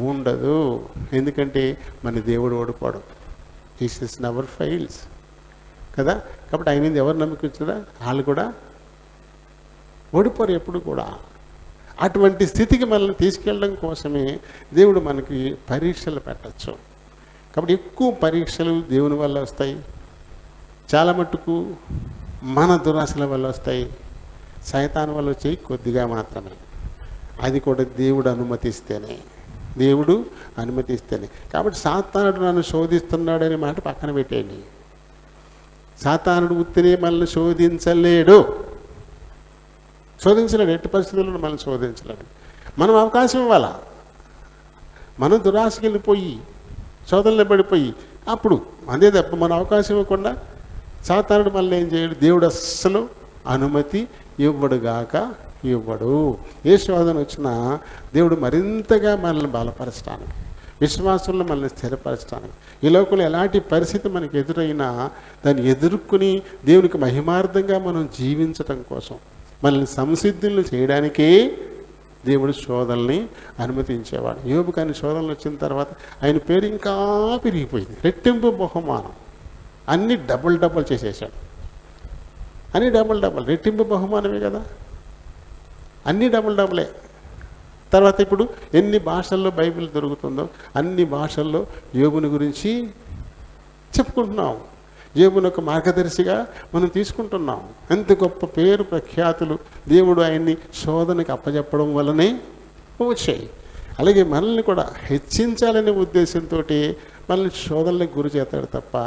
ఉండదు. ఎందుకంటే మన దేవుడు ఓడిపోవడం, జీసస్ నెవర్ ఫెయిల్స్ కదా. కాబట్టి ఆయన మీద ఎవరు నమ్మకం ఇచ్చారా వాళ్ళు కూడా ఓడిపోరు ఎప్పుడు కూడా. అటువంటి స్థితికి మనల్ని తీసుకెళ్ళడం కోసమే దేవుడు మనకి పరీక్షలు పెట్టచ్చు. కాబట్టి ఎక్కువ పరీక్షలు దేవుని వల్ల వస్తాయి, చాలా మట్టుకు మన దురాశల వల్ల వస్తాయి, సైతాన్ వల్ల వచ్చాయి కొద్దిగా మాత్రమే. అది కూడా దేవుడు అనుమతిస్తేనే, దేవుడు అనుమతిస్తేనే. కాబట్టి సాతానుడు నన్ను శోధిస్తున్నాడనే మాట పక్కన పెట్టేయండి. సాతానుడు ఉత్తినే మనల్ని శోధించలేడు, ఎట్టి పరిస్థితుల్లో మనల్ని శోధించలేడు. మనం అవకాశం ఇవ్వాలా. మనం దురాశకి వెళ్ళిపోయి శోధనలో పడిపోయి అప్పుడు అదే తప్ప మన అవకాశం ఇవ్వకుండా సాతానుడు మనల్ని ఏం చేయడు. దేవుడు అస్సలు అనుమతి ఇవ్వడు. ఏ శోధన వచ్చినా దేవుడు మరింతగా మనల్ని బలపరచడానికి, విశ్వాసంలో మనల్ని స్థిరపరచడానికి, ఈ లోకంలో ఎలాంటి పరిస్థితి మనకు ఎదురైనా దాన్ని ఎదుర్కొని దేవునికి మహిమార్థంగా మనం జీవించటం కోసం, మనల్ని సంసిద్ధులు చేయడానికే దేవుడు శోధనల్ని అనుమతించేవాడు. యోబు కానీ శోధనలు వచ్చిన తర్వాత ఆయన పేరు ఇంకా పెరిగిపోయింది. రెట్టింపు బహుమానం అన్నీ డబుల్ చేసేసాడు. అన్నీ డబుల్ రెట్టింపు బహుమానమే కదా, అన్నీ డబులే. తర్వాత ఇప్పుడు ఎన్ని భాషల్లో బైబిల్ దొరుకుతుందో అన్ని భాషల్లో యోబుని గురించి చెప్పుకుంటున్నాం. యోబుని ఒక మార్గదర్శిగా మనం తీసుకుంటున్నాం. ఎంత గొప్ప పేరు ప్రఖ్యాతులు దేవుడు ఆయన్ని శోధనకి అప్పచెప్పడం వల్లనే వచ్చాయి. అలాగే మనల్ని కూడా హెచ్చించాలనే ఉద్దేశంతో మనల్ని శోధనలకు గురి చేస్తాడు తప్ప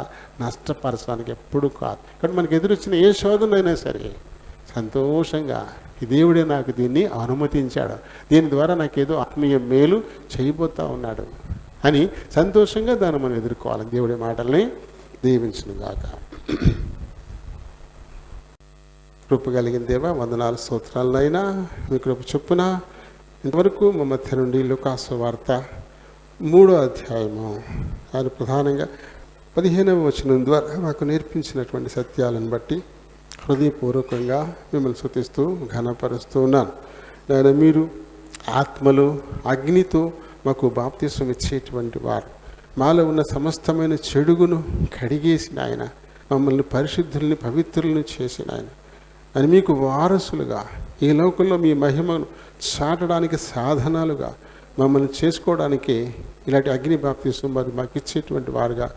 నష్టపరచడానికి ఎప్పుడు కాదు. కాబట్టి మనకు ఎదురొచ్చిన ఏ శోధన అయినా సరే సంతోషంగా ఈ దేవుడే నాకు దీన్ని అనుమతించాడు, దీని ద్వారా నాకేదో ఆత్మీయ మేలు చేయబోతా ఉన్నాడు అని సంతోషంగా దాన్ని మనం ఎదుర్కోవాలి. దేవుడి మాటల్ని దీవించును గాక. కృప కలిగిన దేవా, వందనాలు స్తోత్రాలనైనా మీ కృప చొప్పున ఇంతవరకు మా మధ్య నుండి లూకాసు వార్త 3వ అధ్యాయము అది ప్రధానంగా 15వ వచనం ద్వారా మాకు నేర్పించినటువంటి సత్యాలను బట్టి హృదయపూర్వకంగా మిమ్మల్ని స్తుతిస్తూ ఘనపరుస్తూ ఉన్నాను. నాయన, మీరు ఆత్మలో అగ్నితో మాకు బాప్తిసం ఇచ్చేటువంటి వారు, మాలో ఉన్న సమస్తమైన చెడుగును కడిగేసిన ఆయన, మమ్మల్ని పరిశుద్ధుల్ని పవిత్రులను చేసిన ఆయన అని మీకు వారసులుగా ఈ లోకంలో మీ మహిమను చాటడానికి సాధనాలుగా మమ్మల్ని చేసుకోవడానికి ఇలాంటి అగ్ని బాప్తిసం మరి మాకు ఇచ్చేటువంటి వారుగా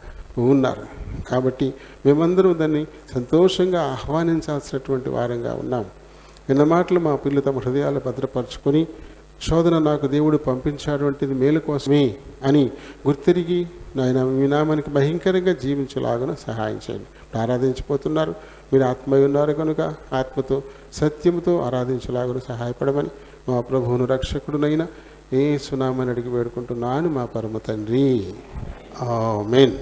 ఉన్నారు. కాబట్టి మేమందరం దాన్ని సంతోషంగా ఆహ్వానించాల్సినటువంటి వారంగా ఉన్నాం. విన్న మాటలు మా పిల్లలు తమ హృదయాలు భద్రపరచుకొని శోధన నాకు దేవుడు పంపించాడు అంటే ఇది మేలు కోసమే అని గుర్తిరిగి నాయన మీ నామానికి భయంకరంగా జీవించలాగా సహాయం చేయండి. ఆరాధించిపోతున్నారు, మీరు ఆత్మయ్య ఉన్నారు కనుక ఆత్మతో సత్యముతో ఆరాధించలాగా సహాయపడమని మా ప్రభువును రక్షకుడునైనా యేసు నామమున అడిగి వేడుకుంటున్నాను మా పరమ తండ్రి. ఆమేన్.